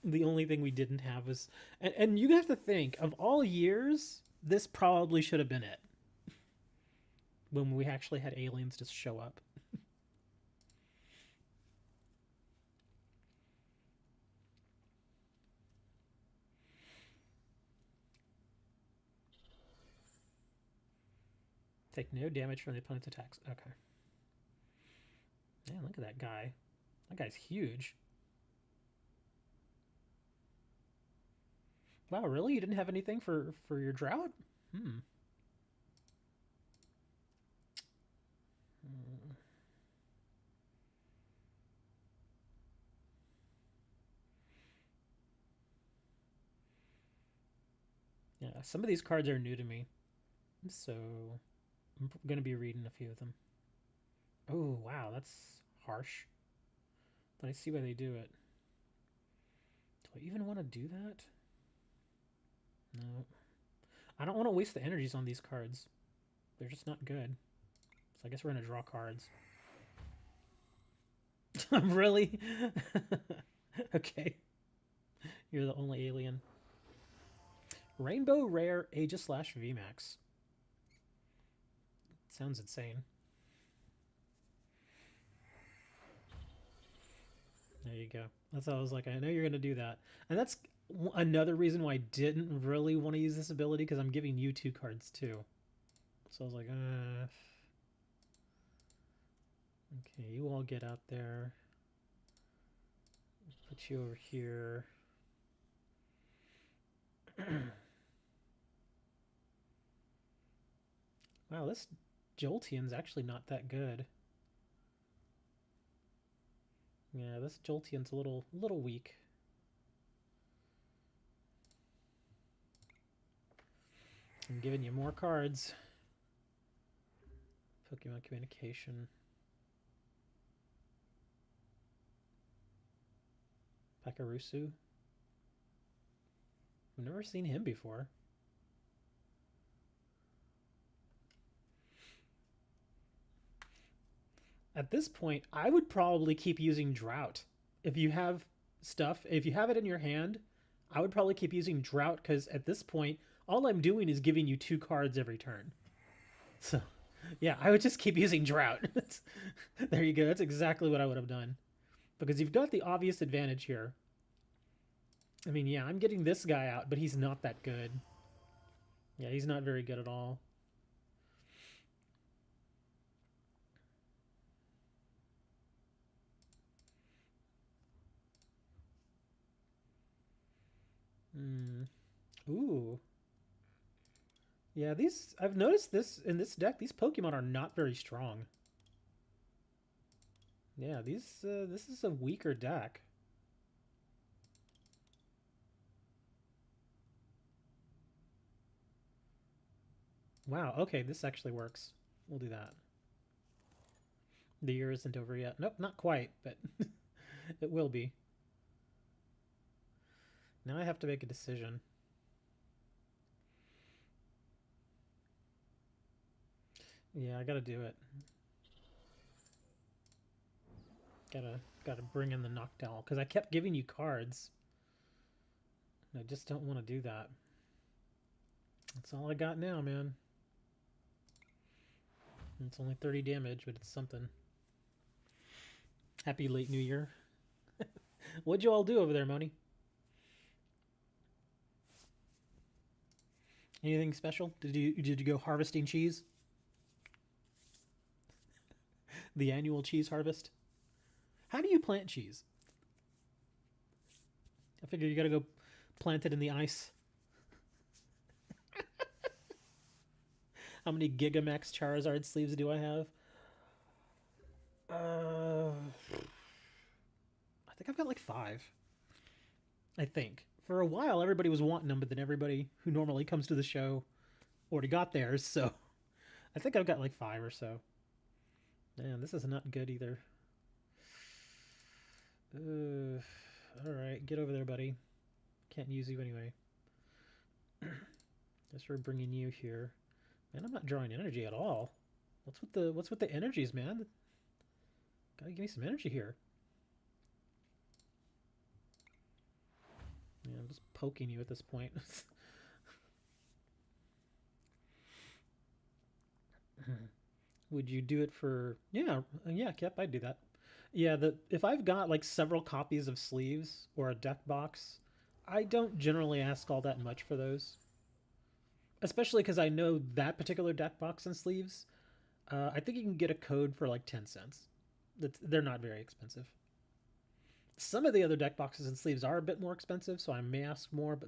thing we didn't have was, and you have to think of all years, this probably should have been it. When we actually had aliens just show up. Take no damage from the opponent's attacks. Okay. Man, look at that guy. That guy's huge. Wow, really? You didn't have anything for your drought? Hmm. Yeah, some of these cards are new to me, so I'm gonna be reading a few of them. Oh, wow, that's harsh. But I see why they do it. Do I even want to do that? No. I don't want to waste the energies on these cards. They're just not good. So I guess we're going to draw cards. Really? Okay. You're the only alien. Rainbow Rare Aegis / VMAX. Sounds insane. There you go. That's how I was like, I know you're going to do that. And that's another reason why I didn't really want to use this ability, because I'm giving you 2 cards too. So I was like, okay, you all get out there. Put you over here. Wow, this Jolteon's actually not that good. Yeah, this Jolteon's a little weak. I'm giving you more cards. Pokemon Communication. Pakarusu. I've never seen him before. At this point, I would probably keep using Drought. If you have stuff, if you have it in your hand, I would probably keep using Drought, because at this point, all I'm doing is giving you 2 cards every turn. So, yeah, I would just keep using Drought. There you go. That's exactly what I would have done. Because you've got the obvious advantage here. I mean, yeah, I'm getting this guy out, but he's not that good. Yeah, he's not very good at all. Ooh. Yeah, these, I've noticed this in this deck, these Pokemon are not very strong. Yeah, these this is a weaker deck. Wow, okay, this actually works. We'll do that. The year isn't over yet. Nope, not quite, but it will be. Now I have to make a decision. Yeah, I gotta do it. Gotta bring in the Noctowl, because I kept giving you cards. I just don't want to do that. That's all I got now, man. It's only 30 damage, but it's something. Happy late New Year. What'd you all do over there, Moni? Anything special? Did you go harvesting cheese? The annual cheese harvest? How do you plant cheese? I figure you gotta go plant it in the ice. How many Gigamax Charizard sleeves do I have? I think I've got like 5. I think. For a while, everybody was wanting them, but then everybody who normally comes to the show already got theirs, so I think I've got like 5 or so. Man, this is not good either. Alright, get over there, buddy. Can't use you anyway. Guess we're bringing you here. Man, I'm not drawing energy at all. What's with the energies, man? Gotta give me some energy here. Yeah, I'm just poking you at this point. Would you do it for... Yeah, Kep, I'd do that. Yeah, if I've got like several copies of sleeves or a deck box, I don't generally ask all that much for those. Especially because I know that particular deck box and sleeves, I think you can get a code for like 10 cents. They're not very expensive. Some of the other deck boxes and sleeves are a bit more expensive, so I may ask more, but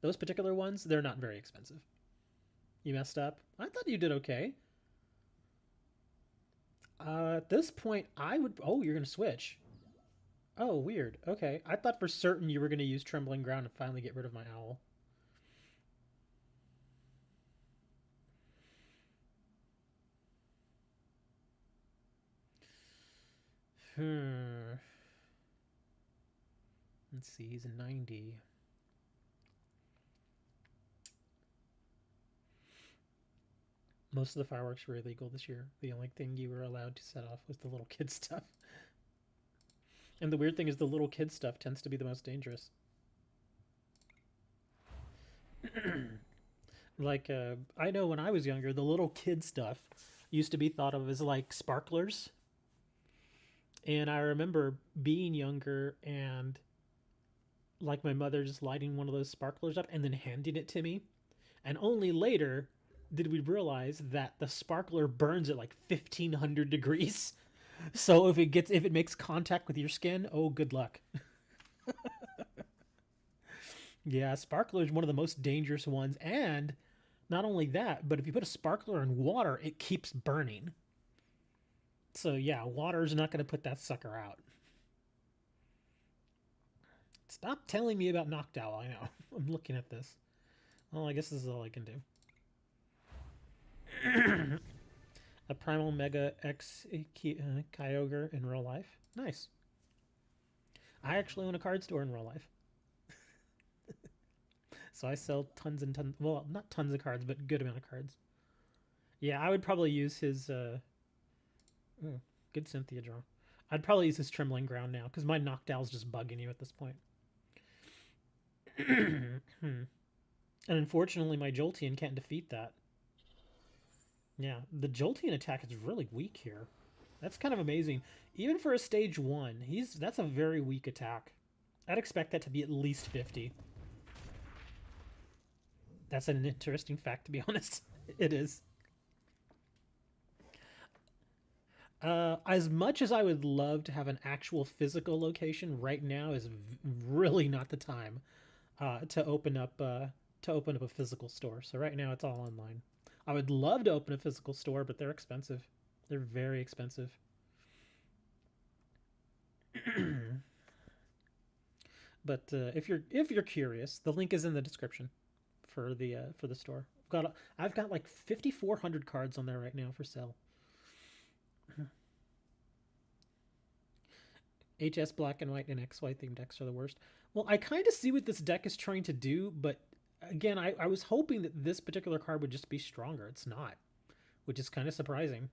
those particular ones, they're not very expensive. You messed up? I thought you did okay. At this point, I would... Oh, you're going to switch. Oh, weird. Okay. I thought for certain you were going to use Trembling Ground and finally get rid of my owl. Let's see, he's a 90. Most of the fireworks were illegal this year. The only thing you were allowed to set off was the little kid stuff. And the weird thing is the little kid stuff tends to be the most dangerous. Like, I know when I was younger, the little kid stuff used to be thought of as like sparklers. And I remember being younger and like my mother just lighting one of those sparklers up and then handing it to me. And only later did we realize that the sparkler burns at like 1500 degrees. So if it makes contact with your skin, oh, good luck. Yeah, sparkler is one of the most dangerous ones, and not only that, but if you put a sparkler in water, it keeps burning. So yeah, water's not going to put that sucker out. Stop telling me about Noctowl. I know. I'm looking at this. Well, I guess this is all I can do. A Primal Mega X Kyogre in real life. Nice. I actually own a card store in real life. So I sell tons and tons... Well, not tons of cards, but good amount of cards. Yeah, I would probably use his... good Cynthia draw. I'd probably use his Trembling Ground now, because my Noctowl's just bugging you at this point. And unfortunately, my Jolteon can't defeat that. Yeah, the Jolteon attack is really weak here. That's kind of amazing. Even for a stage 1, that's a very weak attack. I'd expect that to be at least 50. That's an interesting fact, to be honest. It is. As much as I would love to have an actual physical location, right now is really not the time to open up a physical store. So right now it's all online. I would love to open a physical store, but they're expensive. They're very expensive. But if you're curious, the link is in the description for the store. I've got like 5,400 cards on there right now for sale. HS Black and White and XY themed decks are the worst. Well, I kind of see what this deck is trying to do, but again, I was hoping that this particular card would just be stronger. It's not, which is kind of surprising.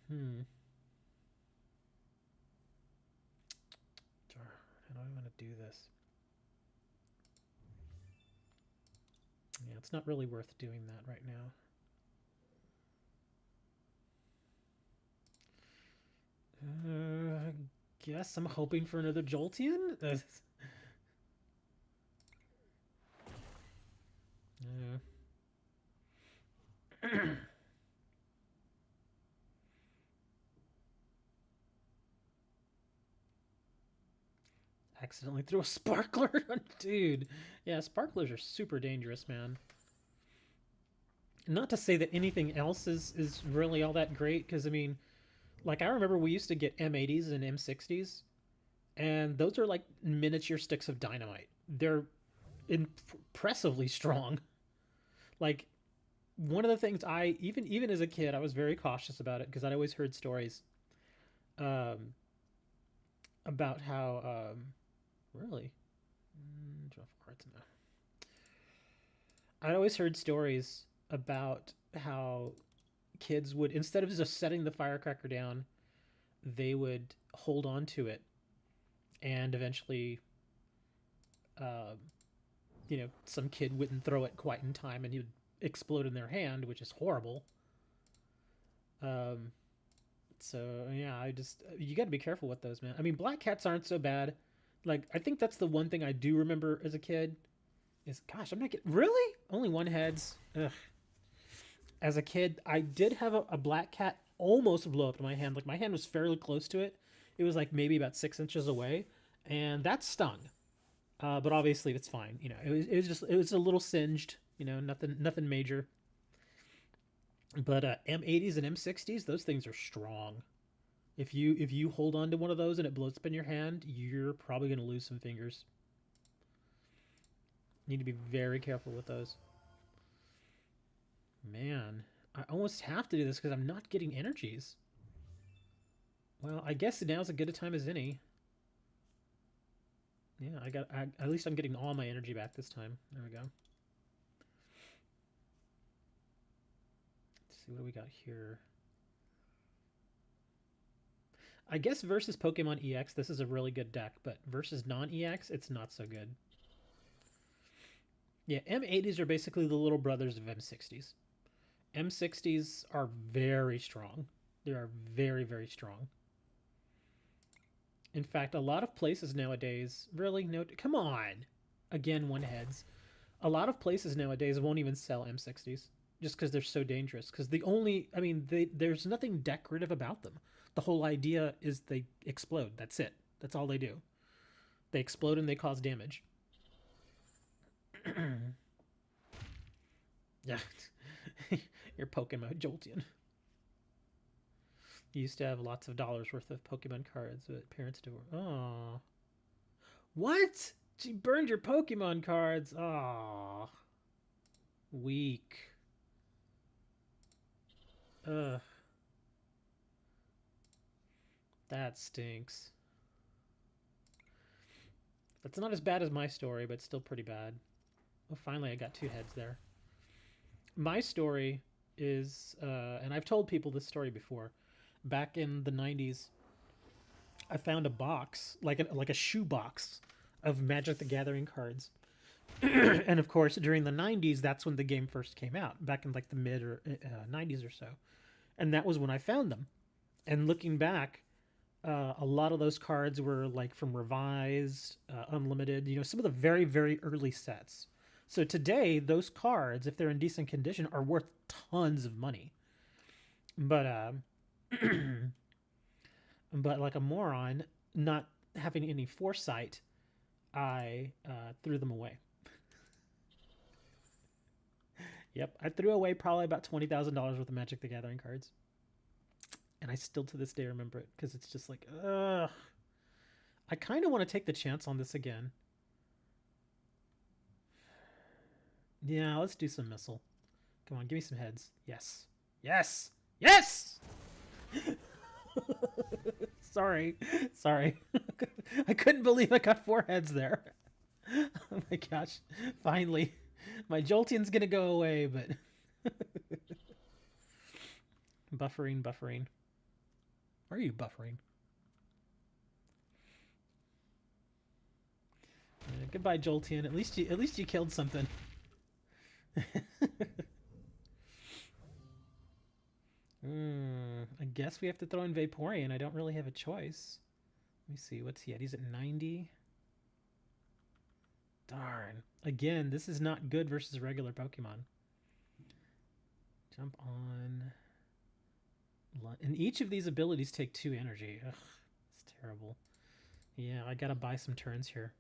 How do I want to do this? Yeah, it's not really worth doing that right now. I guess I'm hoping for another Jolteon. Accidentally threw a sparkler. Dude. Yeah, sparklers are super dangerous, man. Not to say that anything else is really all that great, because, I mean, like, I remember we used to get M80s and M60s, and those are like miniature sticks of dynamite. They're impressively strong. Like, one of the things I even as a kid I was very cautious about it because I'd always heard stories um, about how really draw cards now. I'd always heard stories about how kids would, instead of just setting the firecracker down, they would hold on to it and eventually uh, some kid wouldn't throw it quite in time and he would explode in their hand, which is horrible. um, so yeah, I just, you got to be careful with those, man. I mean, black cats aren't so bad. Like, I think that's the one thing I do remember as a kid is, gosh, I'm not getting, really only one heads. Ugh. As a kid, I did have a black cat almost blow up in my hand. Like, my hand was fairly close to it. It was like maybe about 6 inches away, and that stung. But obviously, it's fine. It was a little singed. Nothing major. But M80s and M60s, those things are strong. If you hold on to one of those and it blows up in your hand, you're probably gonna lose some fingers. You need to be very careful with those. Man, I almost have to do this because I'm not getting energies. Well, I guess now's as good a time as any. Yeah, at least I'm getting all my energy back this time. There we go. Let's see what do we got here. I guess versus Pokemon EX, this is a really good deck, but versus non-EX, it's not so good. Yeah, M80s are basically the little brothers of M60s. M60s are very strong. They are very, very strong. In fact, a lot of places nowadays, really, no, come on. Again, one heads. A lot of places nowadays won't even sell M60s just because they're so dangerous. Because there's nothing decorative about them. The whole idea is they explode. That's it. That's all they do. They explode and they cause damage. Yeah. You're Pokemon Jolteon. You used to have lots of dollars worth of Pokemon cards, but parents do. Oh. What? She burned your Pokemon cards. Oh. Weak. Ugh. That stinks. That's not as bad as my story, but still pretty bad. Oh, finally I got two heads there. My story is, and I've told people this story before. Back in the 90s, I found a box, like a shoe box, of Magic the Gathering cards. And of course, during the 90s, that's when the game first came out, back in like the mid or 90s or so. And that was when I found them. And looking back, a lot of those cards were like from Revised, Unlimited, some of the very, very early sets. So today, those cards, if they're in decent condition, are worth tons of money. But but like a moron, not having any foresight, I threw them away. Yep, I threw away probably about $20,000 worth of Magic the Gathering cards, and I still to this day remember it because it's just like, ugh. I kind of want to take the chance on this again. Yeah, let's do some missile. Come on, give me some heads. Yes, yes, yes. Sorry. I couldn't believe I got four heads there. Oh my gosh. Finally. My Jolteon's gonna go away, but... buffering. Why are you buffering? Goodbye, Jolteon. At least you killed something. I guess we have to throw in Vaporeon. I don't really have a choice. Let me see. What's he at? He's at 90. Darn. Again, this is not good versus regular Pokemon. Jump on. And each of these abilities take 2 energy. Ugh, it's terrible. Yeah, I gotta buy some turns here.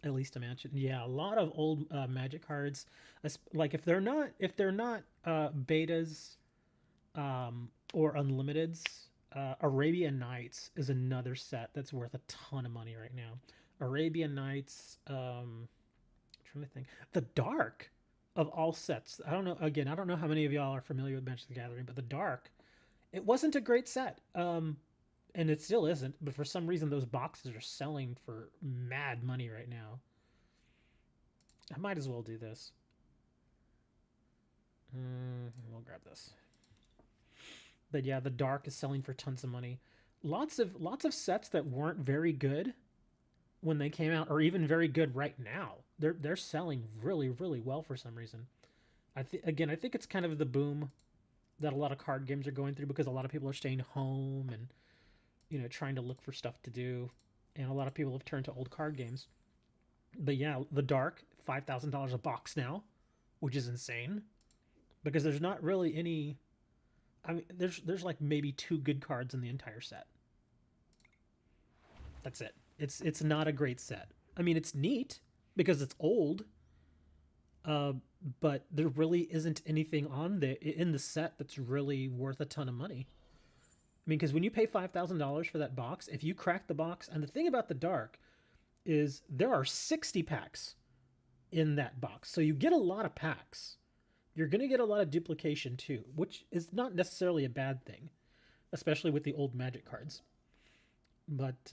At least imagine. Yeah, a lot of old Magic cards, like if they're not betas or unlimiteds, Arabian Nights is another set that's worth a ton of money right now. Arabian Nights, trying trying to think. The Dark, of all sets, I don't know. Again, I don't know how many of y'all are familiar with Magic the Gathering, but the Dark, it wasn't a great set. And it still isn't. But for some reason, those boxes are selling for mad money right now. I might as well do this. We'll grab this. But yeah, the Dark is selling for tons of money. Lots of sets that weren't very good when they came out, or even very good right now. They're selling really, really well for some reason. I think it's kind of the boom that a lot of card games are going through, because a lot of people are staying home and, you know, trying to look for stuff to do, and a lot of people have turned to old card games. But yeah, the Dark, $5,000 a box now, which is insane, because there's not really any. I mean, there's like maybe 2 good cards in the entire set. That's it. It's not a great set. I mean, it's neat because it's old, but there really isn't anything on there in the set that's really worth a ton of money. I mean, because when you pay $5,000 for that box, if you crack the box, and the thing about the Dark is there are 60 packs in that box, so you get a lot of packs. You're going to get a lot of duplication too, which is not necessarily a bad thing, especially with the old Magic cards. But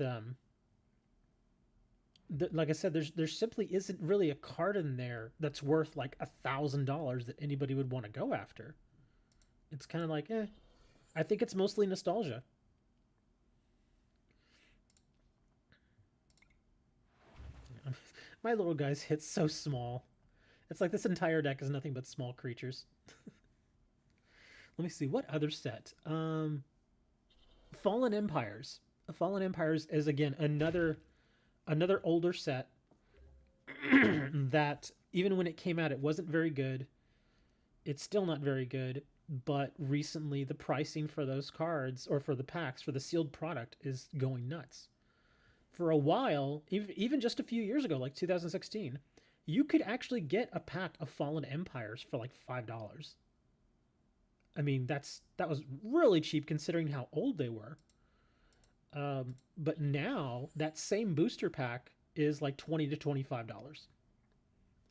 like I said, there simply isn't really a card in there that's worth like $1,000 that anybody would want to go after. It's kind of like, eh. I think it's mostly nostalgia. My little guy's hit so small. It's like this entire deck is nothing but small creatures. Let me see, what other set? Fallen Empires. Fallen Empires is again another older set that even when it came out, it wasn't very good. It's still not very good, but recently the pricing for those cards, or for the packs, for the sealed product, is going nuts. For a while, even just a few years ago, like 2016, you could actually get a pack of Fallen Empires for like $5. I mean, that was really cheap considering how old they were. But now that same booster pack is like $20 to $25.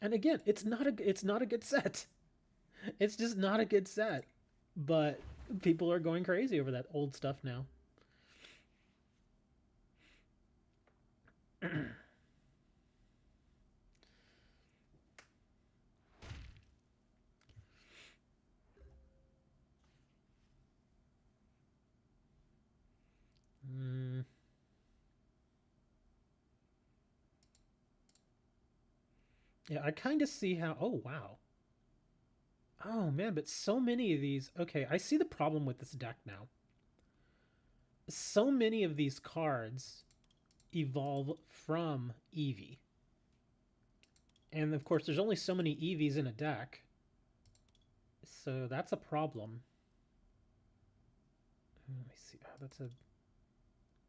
And again, it's not a good set. It's just not a good set. But people are going crazy over that old stuff now. Yeah, I kind of see how. Oh, wow. Oh, man, but so many of these. Okay, I see the problem with this deck now. So many of these cards evolve from Eevee. And of course, there's only so many Eevees in a deck. So that's a problem. Let me see. Oh, that's a.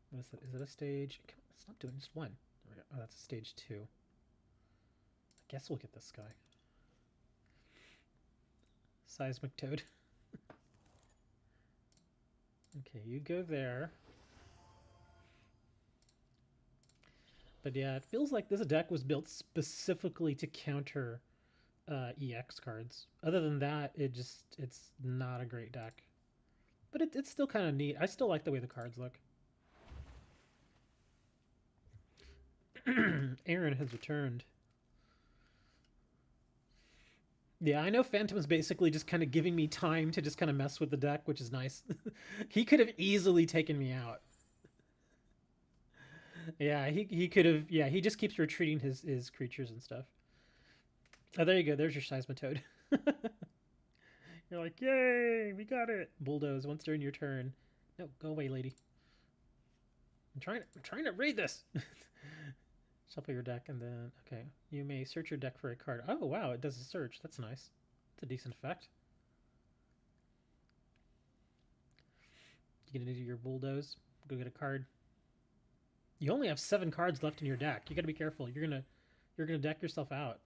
What is that? Is it a stage? It's not doing just one. There we go. Oh, that's a stage 2. I guess we'll get this guy. Seismic Toad. Okay, you go there. But yeah, it feels like this deck was built specifically to counter EX cards. Other than that, it's not a great deck. But it's still kind of neat. I still like the way the cards look. Aaron has returned. Yeah, I know Phantom's basically just kind of giving me time to just kind of mess with the deck, which is nice. He could have easily taken me out. Yeah, he could have. Yeah, he just keeps retreating his creatures and stuff. Oh, there you go. There's your Seismitoad. You're like, yay, we got it. Bulldoze once during your turn. No, go away, lady. I'm trying to read this. Shuffle your deck, and then okay, you may search your deck for a card. Oh wow, it does a search. That's nice. It's a decent effect. You gonna do your Bulldoze? Go get a card. You only have 7 cards left in your deck. You gotta be careful. You're gonna deck yourself out.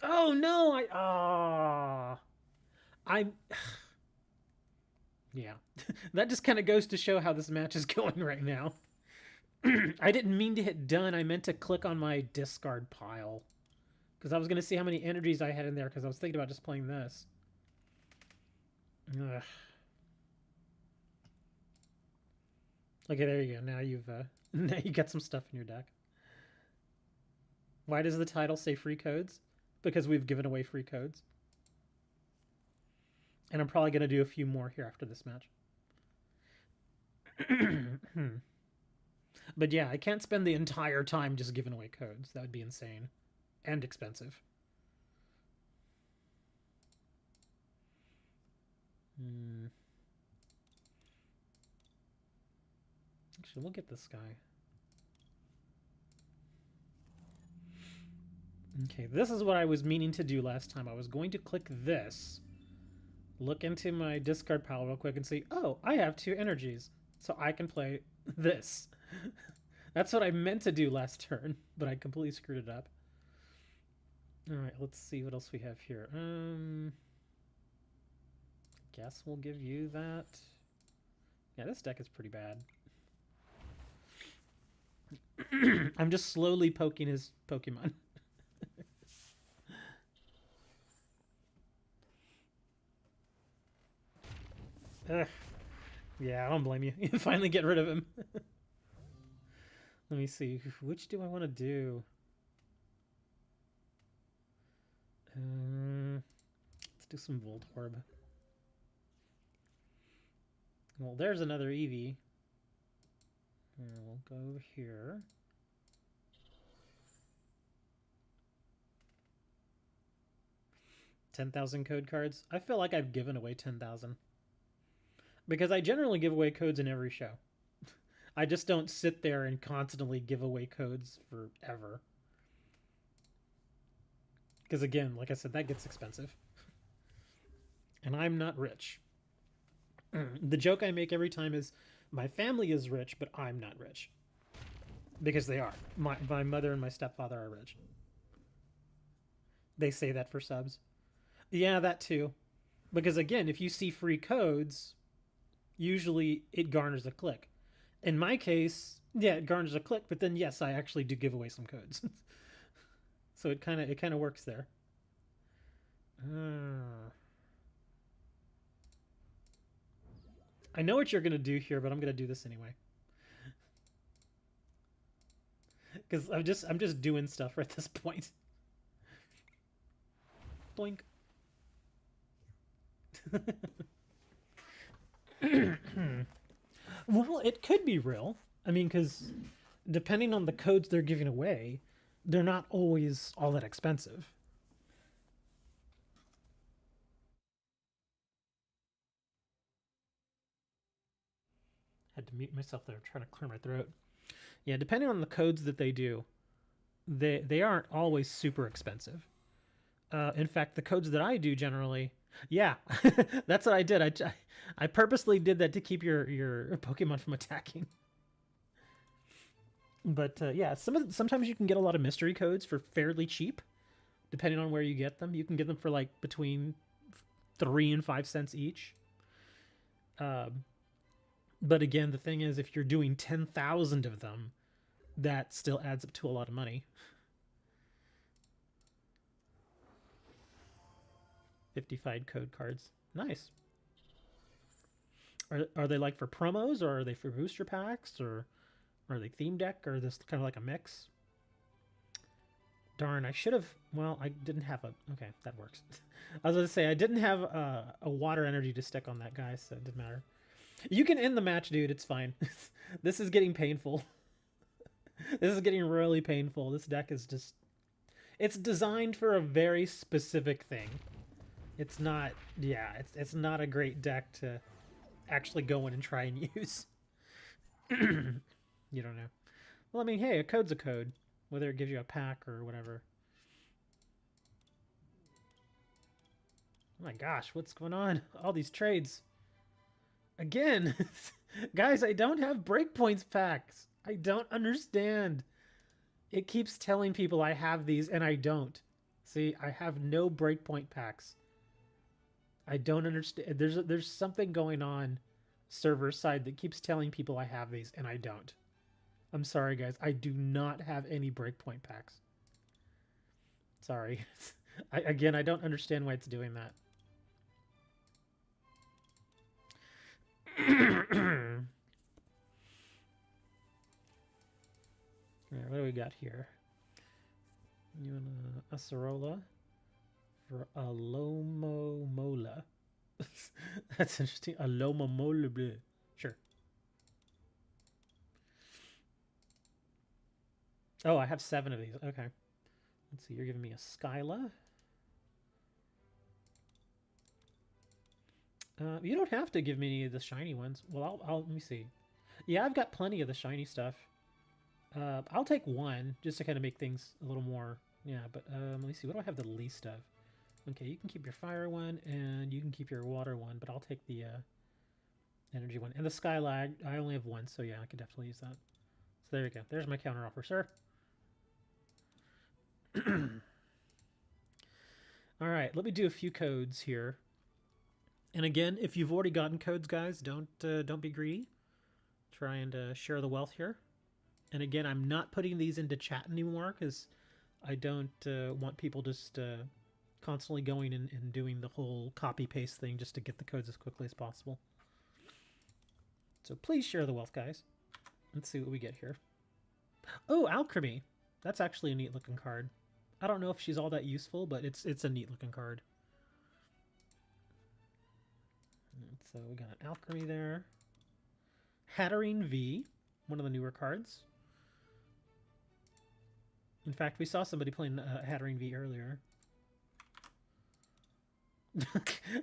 Oh no! I'm Yeah. That just kind of goes to show how this match is going right now. I didn't mean to hit done. I meant to click on my discard pile. Because I was going to see how many energies I had in there, because I was thinking about just playing this. Ugh. Okay, there you go. Now you've now you got some stuff in your deck. Why does the title say free codes? Because we've given away free codes. And I'm probably going to do a few more here after this match. But yeah, I can't spend the entire time just giving away codes. That would be insane. And expensive. Actually, look at this guy. Okay, this is what I was meaning to do last time. I was going to click this, look into my discard pile real quick and see, oh, I have 2 energies, so I can play this. That's what I meant to do last turn, but I completely screwed it up. Alright, let's see what else we have here. Guess we'll give you that. Yeah, this deck is pretty bad. I'm just slowly poking his Pokemon. Ugh. Yeah, I don't blame you. You finally get rid of him. Let me see. Which do I want to do? Let's do some Voltorb. Well, there's another Eevee. We'll go over here. $10,000 code cards. I feel like I've given away 10,000. Because I generally give away codes in every show. I just don't sit there and constantly give away codes forever. Because again, like I said, that gets expensive. And I'm not rich. The joke I make every time is, my family is rich, but I'm not rich. Because they are. My mother and my stepfather are rich. They say that for subs. Yeah, that too. Because again, if you see free codes, usually it garners a click. In my case, yeah, it garners a click, but then yes, I actually do give away some codes. So it kind of works there. I know what you're gonna do here, but I'm gonna do this anyway. Because I'm just doing stuff at this point. Boink. Well, it could be real. I mean, because depending on the codes they're giving away, they're not always all that expensive. Had to mute myself there, trying to clear my throat. Yeah, depending on the codes that they do, they aren't always super expensive. In fact, the codes that I do generally, yeah, that's what I did. I purposely did that to keep your Pokemon from attacking. But yeah, sometimes you can get a lot of mystery codes for fairly cheap, depending on where you get them. You can get them for like between 3 and 5 cents each. But again, the thing is, if you're doing 10,000 of them, that still adds up to a lot of money. 55 code cards. Nice. Are they like for promos, or are they for booster packs, or are they theme deck, or this kind of like a mix? Darn, I should have... Well, I didn't have a... Okay, that works. I was going to say, I didn't have a water energy to stick on that guy, so it didn't matter. You can end the match, dude. It's fine. This is getting painful. This is getting really painful. This deck is just... It's designed for a very specific thing. It's not... Yeah, it's not a great deck to actually go in and try and use. You don't know. Well, I mean, hey, a code's a code. Whether it gives you a pack or whatever. Oh my gosh, what's going on? All these trades. Again, guys, I don't have breakpoints packs. I don't understand. It keeps telling people I have these and I don't. See, I have no breakpoint packs. I don't understand. There's something going on server side that keeps telling people I have these and I don't. I'm sorry guys. I do not have any breakpoint packs. Sorry. Again, I don't understand why it's doing that. Alright, what do we got here? You want a Acerola for a Lomomola. That's interesting. A Lomomola. Sure. Oh, I have 7 of these. Okay. Let's see. You're giving me a Skyla. You don't have to give me any of the shiny ones. Well, I'll let me see. Yeah, I've got plenty of the shiny stuff. I'll take 1 just to kind of make things a little more. Yeah, but let me see. What do I have the least of? Okay, you can keep your fire one and you can keep your water one, but I'll take the energy one. And the Skylag, I only have 1, so yeah, I could definitely use that. So there you go. There's my counter offer, sir. All right, let me do a few codes here. And again, if you've already gotten codes, guys, don't be greedy. Try and share the wealth here. And again, I'm not putting these into chat anymore because I don't want people just constantly going and doing the whole copy-paste thing just to get the codes as quickly as possible. So please share the wealth, guys. Let's see what we get here. Oh, Alchemy. That's actually a neat-looking card. I don't know if she's all that useful, but it's a neat-looking card. So we got an Alchemy there. Hatterene V, one of the newer cards. In fact, we saw somebody playing Hatterene V earlier.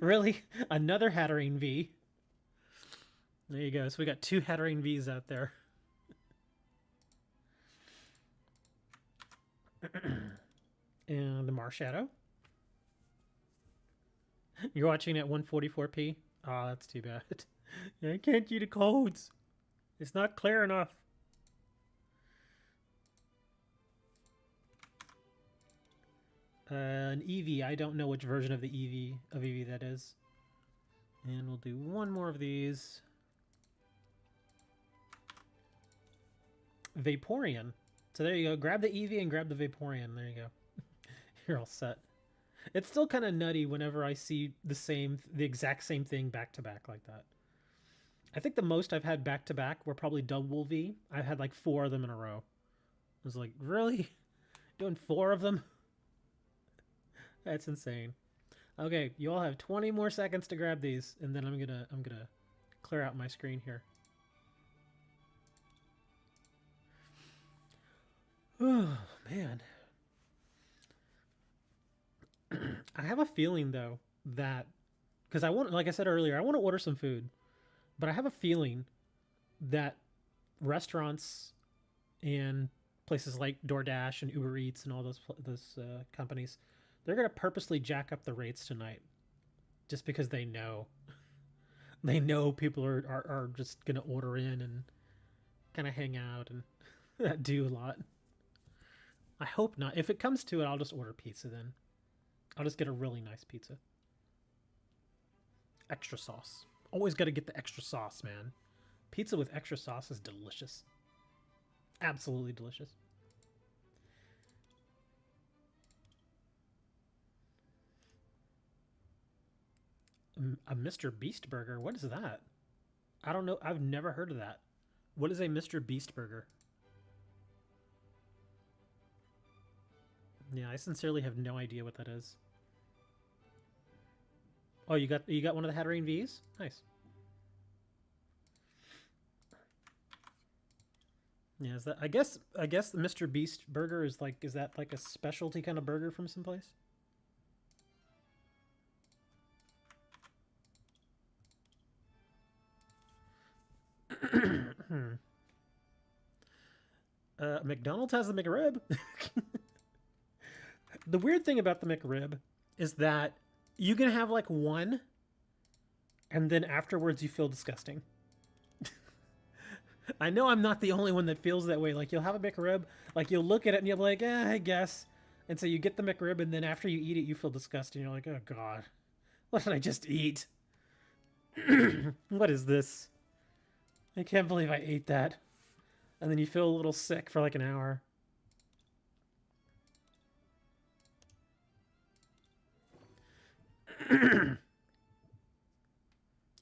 Really? Another Hatterene V? There you go. So we got 2 Hatterene Vs out there. And the Marshadow. You're watching at 144p? Oh, that's too bad. I can't see the codes. It's not clear enough. An Eevee. I don't know which version of the Eevee that is. And we'll do 1 more of these. Vaporeon. So there you go. Grab the Eevee and grab the Vaporeon. There you go. You're all set. It's still kind of nutty whenever I see the exact same thing back to back like that. I think the most I've had back to back were probably Double V. I've had like 4 of them in a row. I was like, really? Doing 4 of them? That's insane. Okay, you all have 20 more seconds to grab these, and then I'm gonna clear out my screen here. Oh man. I have a feeling though that because like I said earlier, I want to order some food, but I have a feeling that restaurants and places like DoorDash and Uber Eats and all those companies, they're gonna purposely jack up the rates tonight, just because they know people are just gonna order in and kind of hang out and do a lot. I hope not. If it comes to it, I'll just order pizza then. I'll just get a really nice pizza. Extra sauce. Always got to get the extra sauce, man. Pizza with extra sauce is delicious. Absolutely delicious. A Mr. Beast burger? What is that? I don't know. I've never heard of that. What is a Mr. Beast burger? Yeah, I sincerely have no idea what that is. Oh, you got one of the Hatterene V's? Nice. Yeah, is that I guess the Mr. Beast burger is that like a specialty kind of burger from someplace? McDonald's has the McRib. The weird thing about the McRib is that you can have like 1 and then afterwards you feel disgusting. I know I'm not the only one that feels that way. Like, you'll have a McRib, like, you'll look at it and you'll be like, I guess. And so you get the McRib, and then after you eat it, you feel disgusting. You're like, oh, God. What did I just eat? What is this? I can't believe I ate that. And then you feel a little sick for like an hour.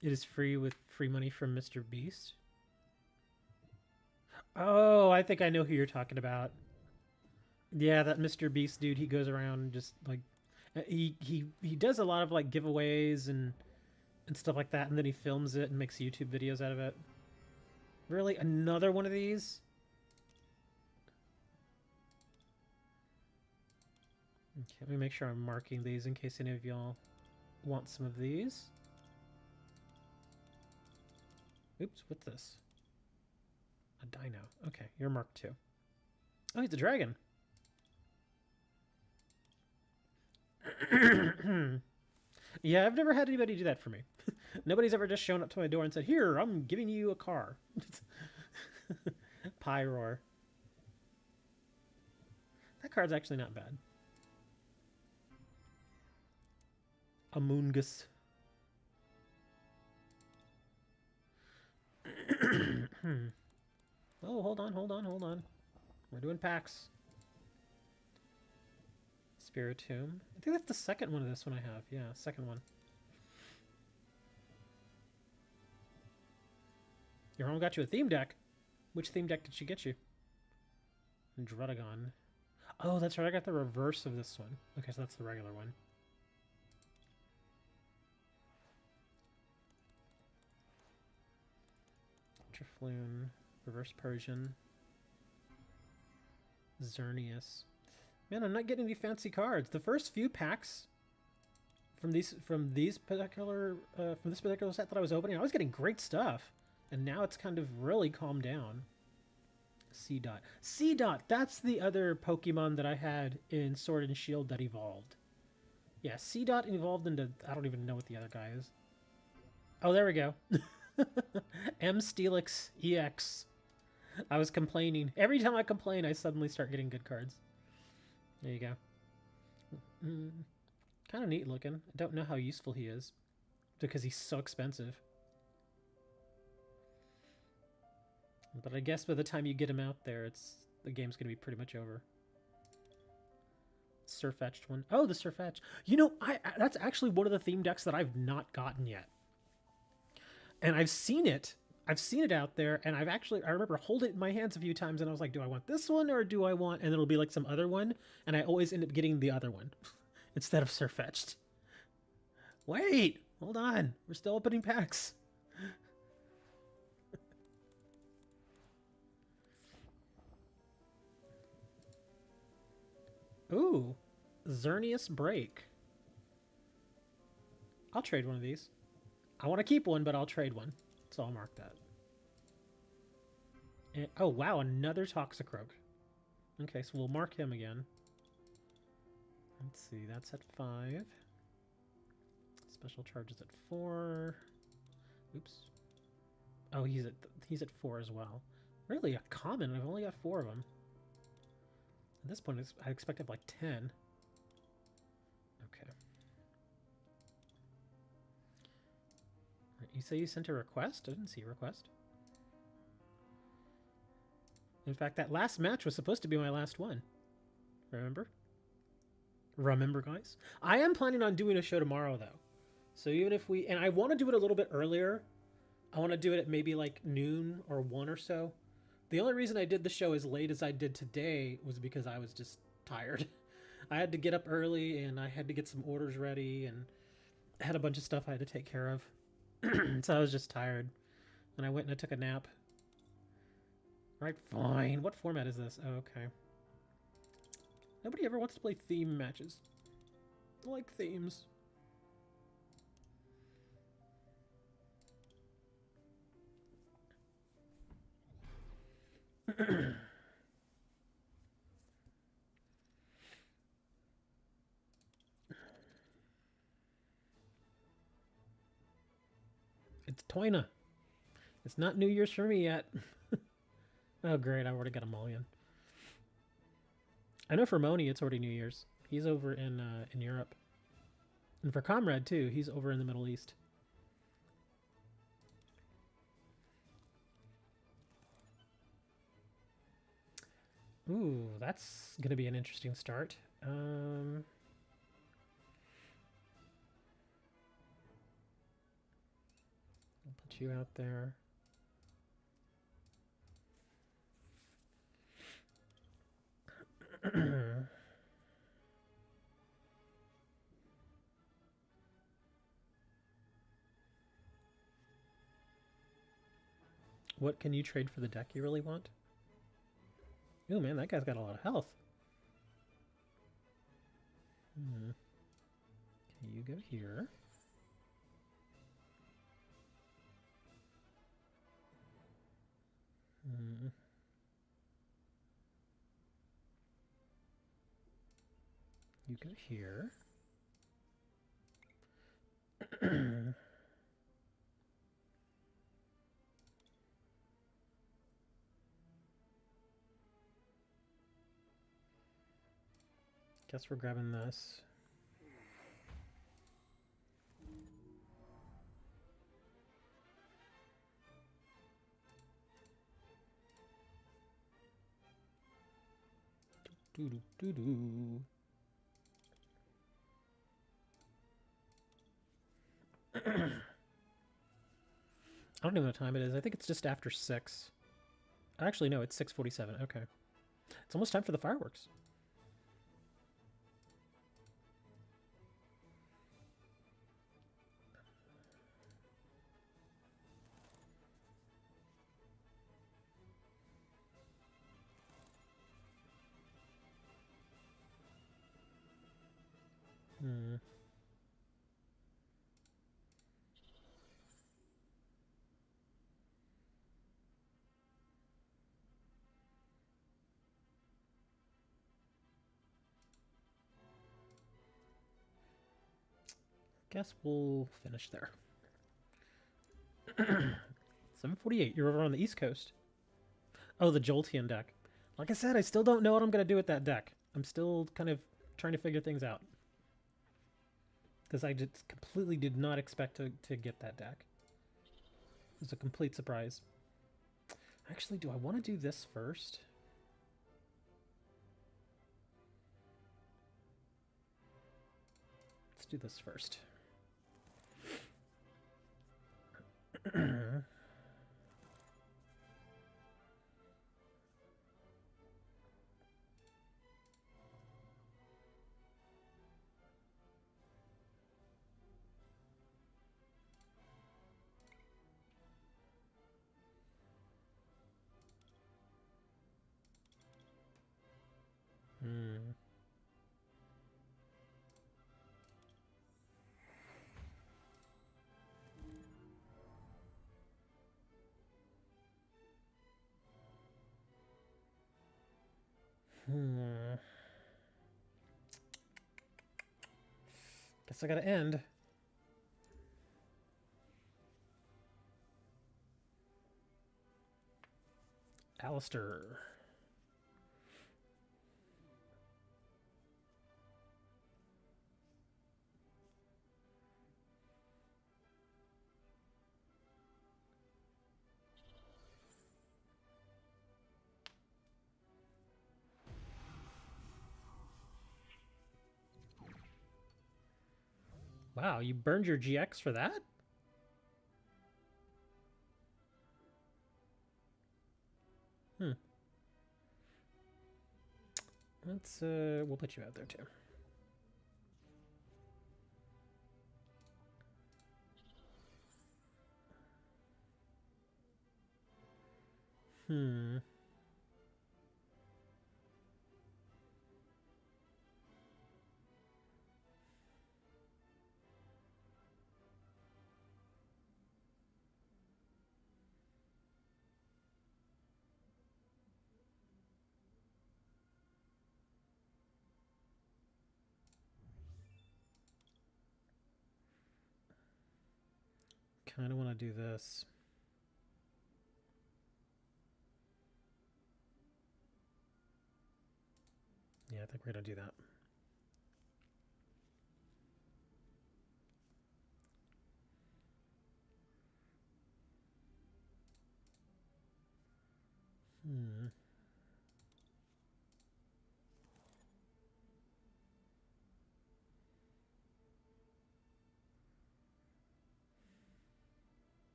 It is free with free money from Mr. Beast. Oh, I think I know who you're talking about. Yeah, that Mr. Beast dude, he goes around and just like he does a lot of like giveaways and stuff like that, and then he films it and makes YouTube videos out of it. Really? Another one of these? Okay, let me make sure I'm marking these in case any of y'all want some of these. Oops, what's this? A dino. Okay, you're marked too. Oh, he's a dragon. Yeah, I've never had anybody do that for me. Nobody's ever just shown up to my door and said, "Here, I'm giving you a car." Pyroar. That card's actually not bad. Amoongus. Oh, hold on. We're doing packs. Spiritomb. I think that's the second one of this one I have. Yeah, second one. Your mom got you a theme deck. Which theme deck did she get you? Drudagon. Oh, that's right. I got the reverse of this one. Okay, so that's the regular one. Ultrafloon. Reverse Persian. Xerneas. Man, I'm not getting any fancy cards. The first few packs from this particular set that I was opening, I was getting great stuff, and now it's kind of really calmed down. Seedot. Seedot. That's the other Pokemon that I had in Sword and Shield that evolved. Yeah, Seedot evolved into, I don't even know what the other guy is. Oh, there we go. M. Steelix EX. I was complaining. Every time I complain, I suddenly start getting good cards. There you go. Kind of neat looking. I don't know how useful he is because he's so expensive. But I guess by the time you get him out there, the game's going to be pretty much over. Sirfetch'd one. Oh, the Sirfetch'd. You know, that's actually one of the theme decks that I've not gotten yet. And I've seen it. I've seen it out there, and I remember holding it in my hands a few times, and I was like, do I want this one, or do I want, and it'll be like some other one, and I always end up getting the other one, instead of Sirfetch'd. Wait, hold on, we're still opening packs. Ooh, Xerneas Break. I'll trade one of these. I want to keep one, but I'll trade one. So I'll mark that. And, oh, wow, another Toxicroak. Okay, so we'll mark him again. Let's see, that's at 5. Special charges at 4. Oops. Oh, he's at 4 as well. Really, a common? I've only got 4 of them. At this point, I expect to have like 10. Okay. You say you sent a request? I didn't see a request. In fact, that last match was supposed to be my last one. Remember? Remember, guys? I am planning on doing a show tomorrow, though. So even if and I want to do it a little bit earlier. I want to do it at maybe like noon or 1 or so. The only reason I did the show as late as I did today was because I was just tired. I had to get up early, and I had to get some orders ready, and I had a bunch of stuff I had to take care of. So I was just tired. And I went and I took a nap. Right, fine. What format is this? Oh, okay. Nobody ever wants to play theme matches. I like themes. It's Toyna. It's not New Year's for me yet. Oh, great. I already got a mulligan. I know for Moni, it's already New Year's. He's over in Europe. And for Comrade, too, he's over in the Middle East. Ooh, that's going to be an interesting start. I'll put you out there. What can you trade for the deck you really want? Ooh, man, that guy's got a lot of health. Okay, you go here. You go here. Guess we're grabbing this. Doo-doo-doo-doo. I don't know what time it is. I think it's just after 6. Actually, no, it's 6:47. Okay. It's almost time for the fireworks. Guess we'll finish there. 7:48. You're over on the East Coast. Oh, the Jolteon deck. Like I said, I still don't know what I'm going to do with that deck. I'm still kind of trying to figure things out. Because I just completely did not expect to get that deck. It was a complete surprise. Actually, do I want to do this first? Let's do this first. Guess I gotta end. Alistair. Wow, you burned your GX for that? Let's, we'll put you out there too. Kind of want to do this. Yeah, I think we're going to do that.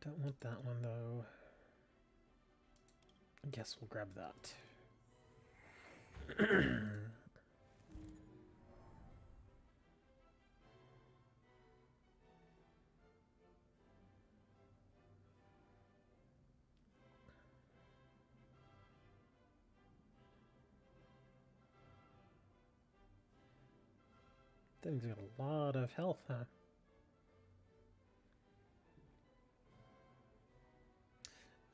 Don't want that one, though. I guess we'll grab that. Thing's got a lot of health, huh?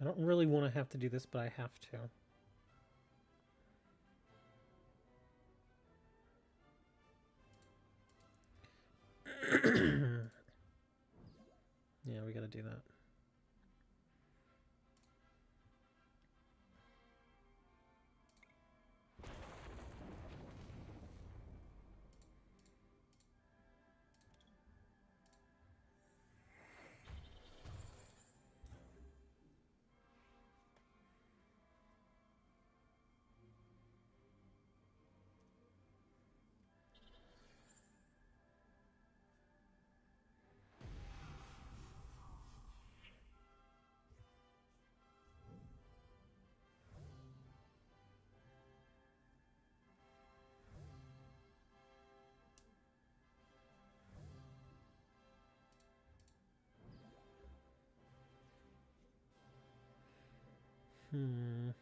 I don't really want to have to do this, but I have to. Yeah, we gotta do that. Hmm.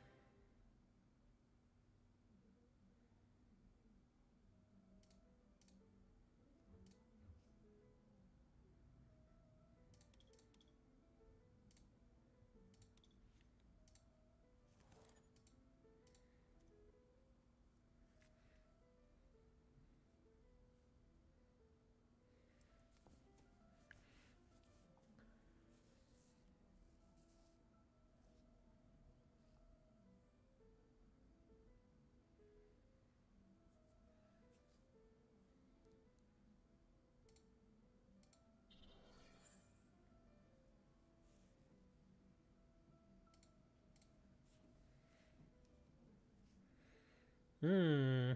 Hmm.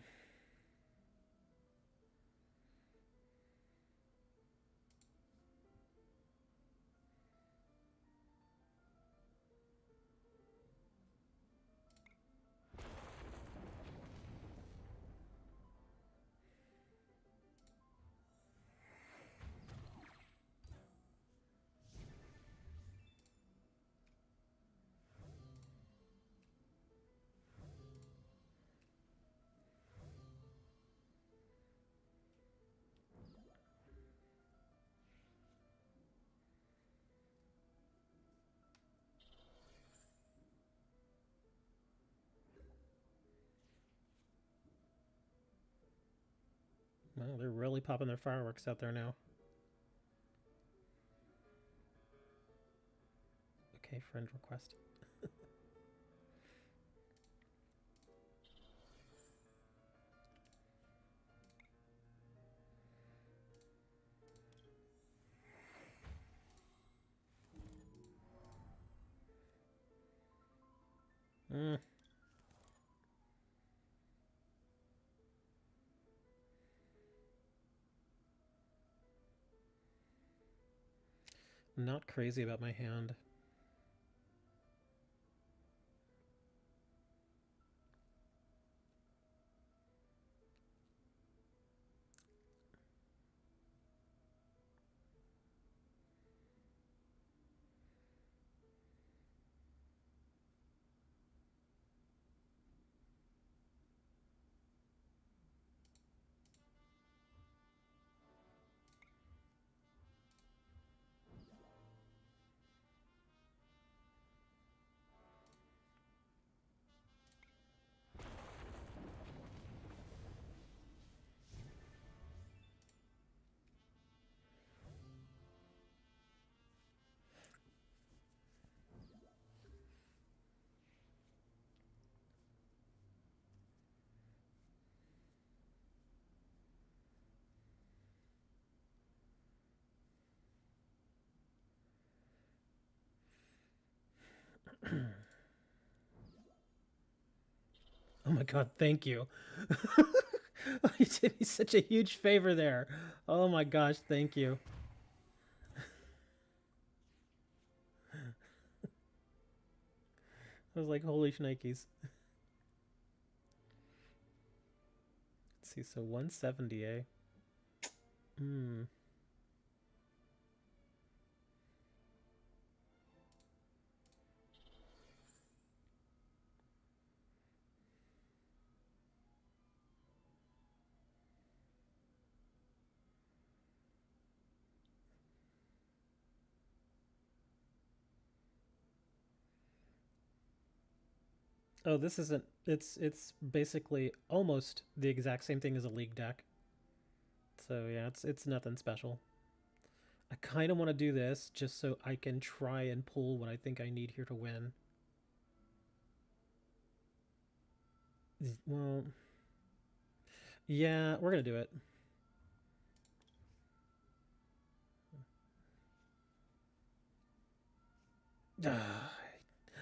Well, they're really popping their fireworks out there now. Okay, friend request. Hmm. Not crazy about my hand. Oh my god, thank you. You did me such a huge favor there. Oh my gosh, thank you. I was like, holy shnikes. Let's see, so 170, eh? Hmm. Oh, this isn't. It's basically almost the exact same thing as a league deck. So yeah, it's nothing special. I kind of want to do this just so I can try and pull what I think I need here to win. Well, yeah, we're gonna do it.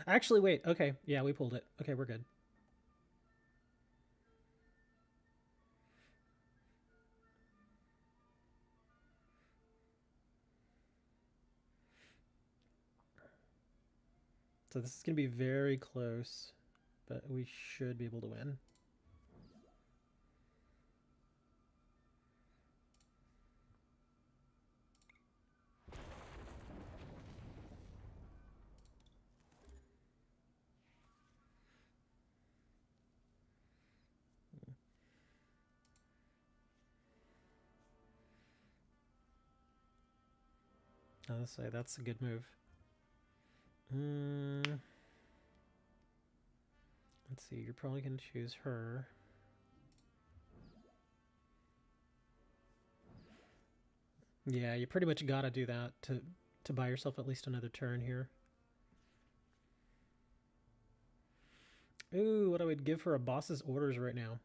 Actually, wait. Okay, yeah, we pulled it. Okay, we're good. So this is gonna be very close, but we should be able to win. I'll say that's a good move. Let's see, you're probably going to choose her. Yeah, you pretty much gotta do that to buy yourself at least another turn here. Ooh, what I would give her a boss's orders right now.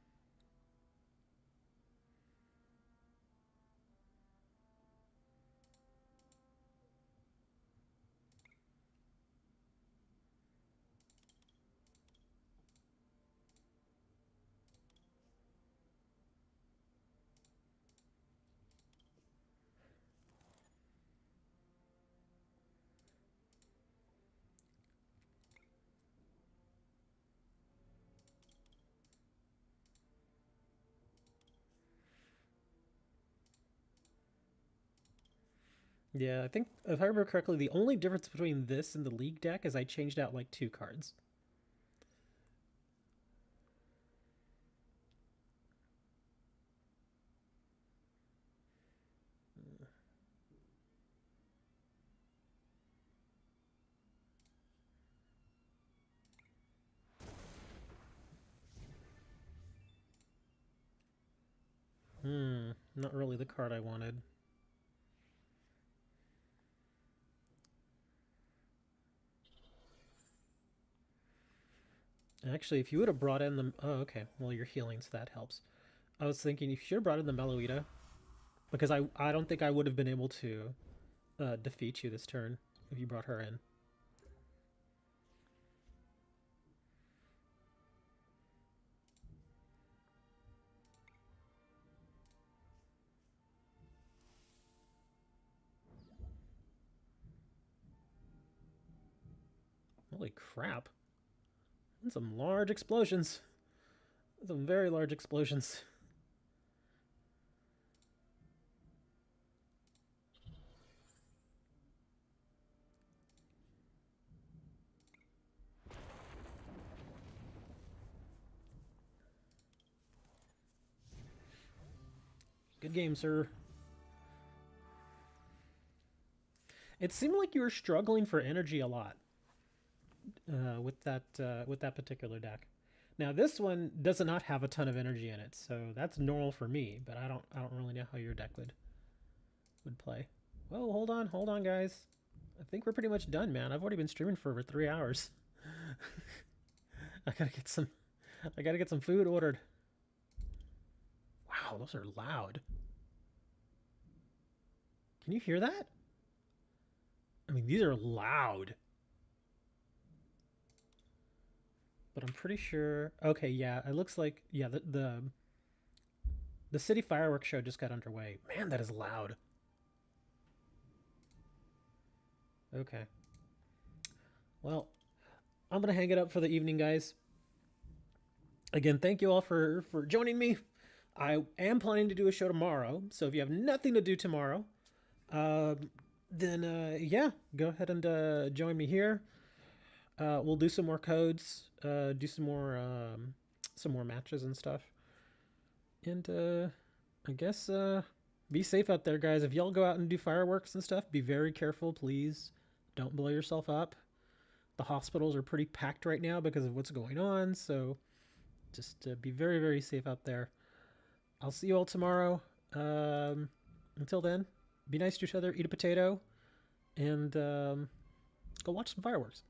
Yeah, I think if I remember correctly, the only difference between this and the League deck is I changed out like 2 cards. Not really the card I wanted. Actually, if you would have brought in the... Oh, okay. Well, you're healing, so that helps. I was thinking you should have brought in the Meloita, because I don't think I would have been able to defeat you this turn if you brought her in. Holy crap. And some large explosions. Some very large explosions. Good game, sir. It seemed like you were struggling for energy a lot with that particular deck. Now this one does not have a ton of energy in it, so that's normal for me. But I don't really know how your deck would play. Whoa, hold on, guys. I think we're pretty much done, man. I've already been streaming for over 3 hours. I gotta get some food ordered. Wow, those are loud. Can you hear that? I mean, these are loud. But I'm pretty sure. Okay, yeah, it looks like the city fireworks show just got underway. Man, that is loud. Okay. Well, I'm gonna hang it up for the evening, guys. Again, thank you all for joining me. I am planning to do a show tomorrow, so if you have nothing to do tomorrow, then yeah, go ahead and join me here. We'll do some more codes, do some more matches and stuff, and I guess be safe out there, guys. If y'all go out and do fireworks and stuff, be very careful, please. Don't blow yourself up. The hospitals are pretty packed right now because of what's going on, so just be very, very safe out there. I'll see you all tomorrow. Until then, be nice to each other, eat a potato, and go watch some fireworks.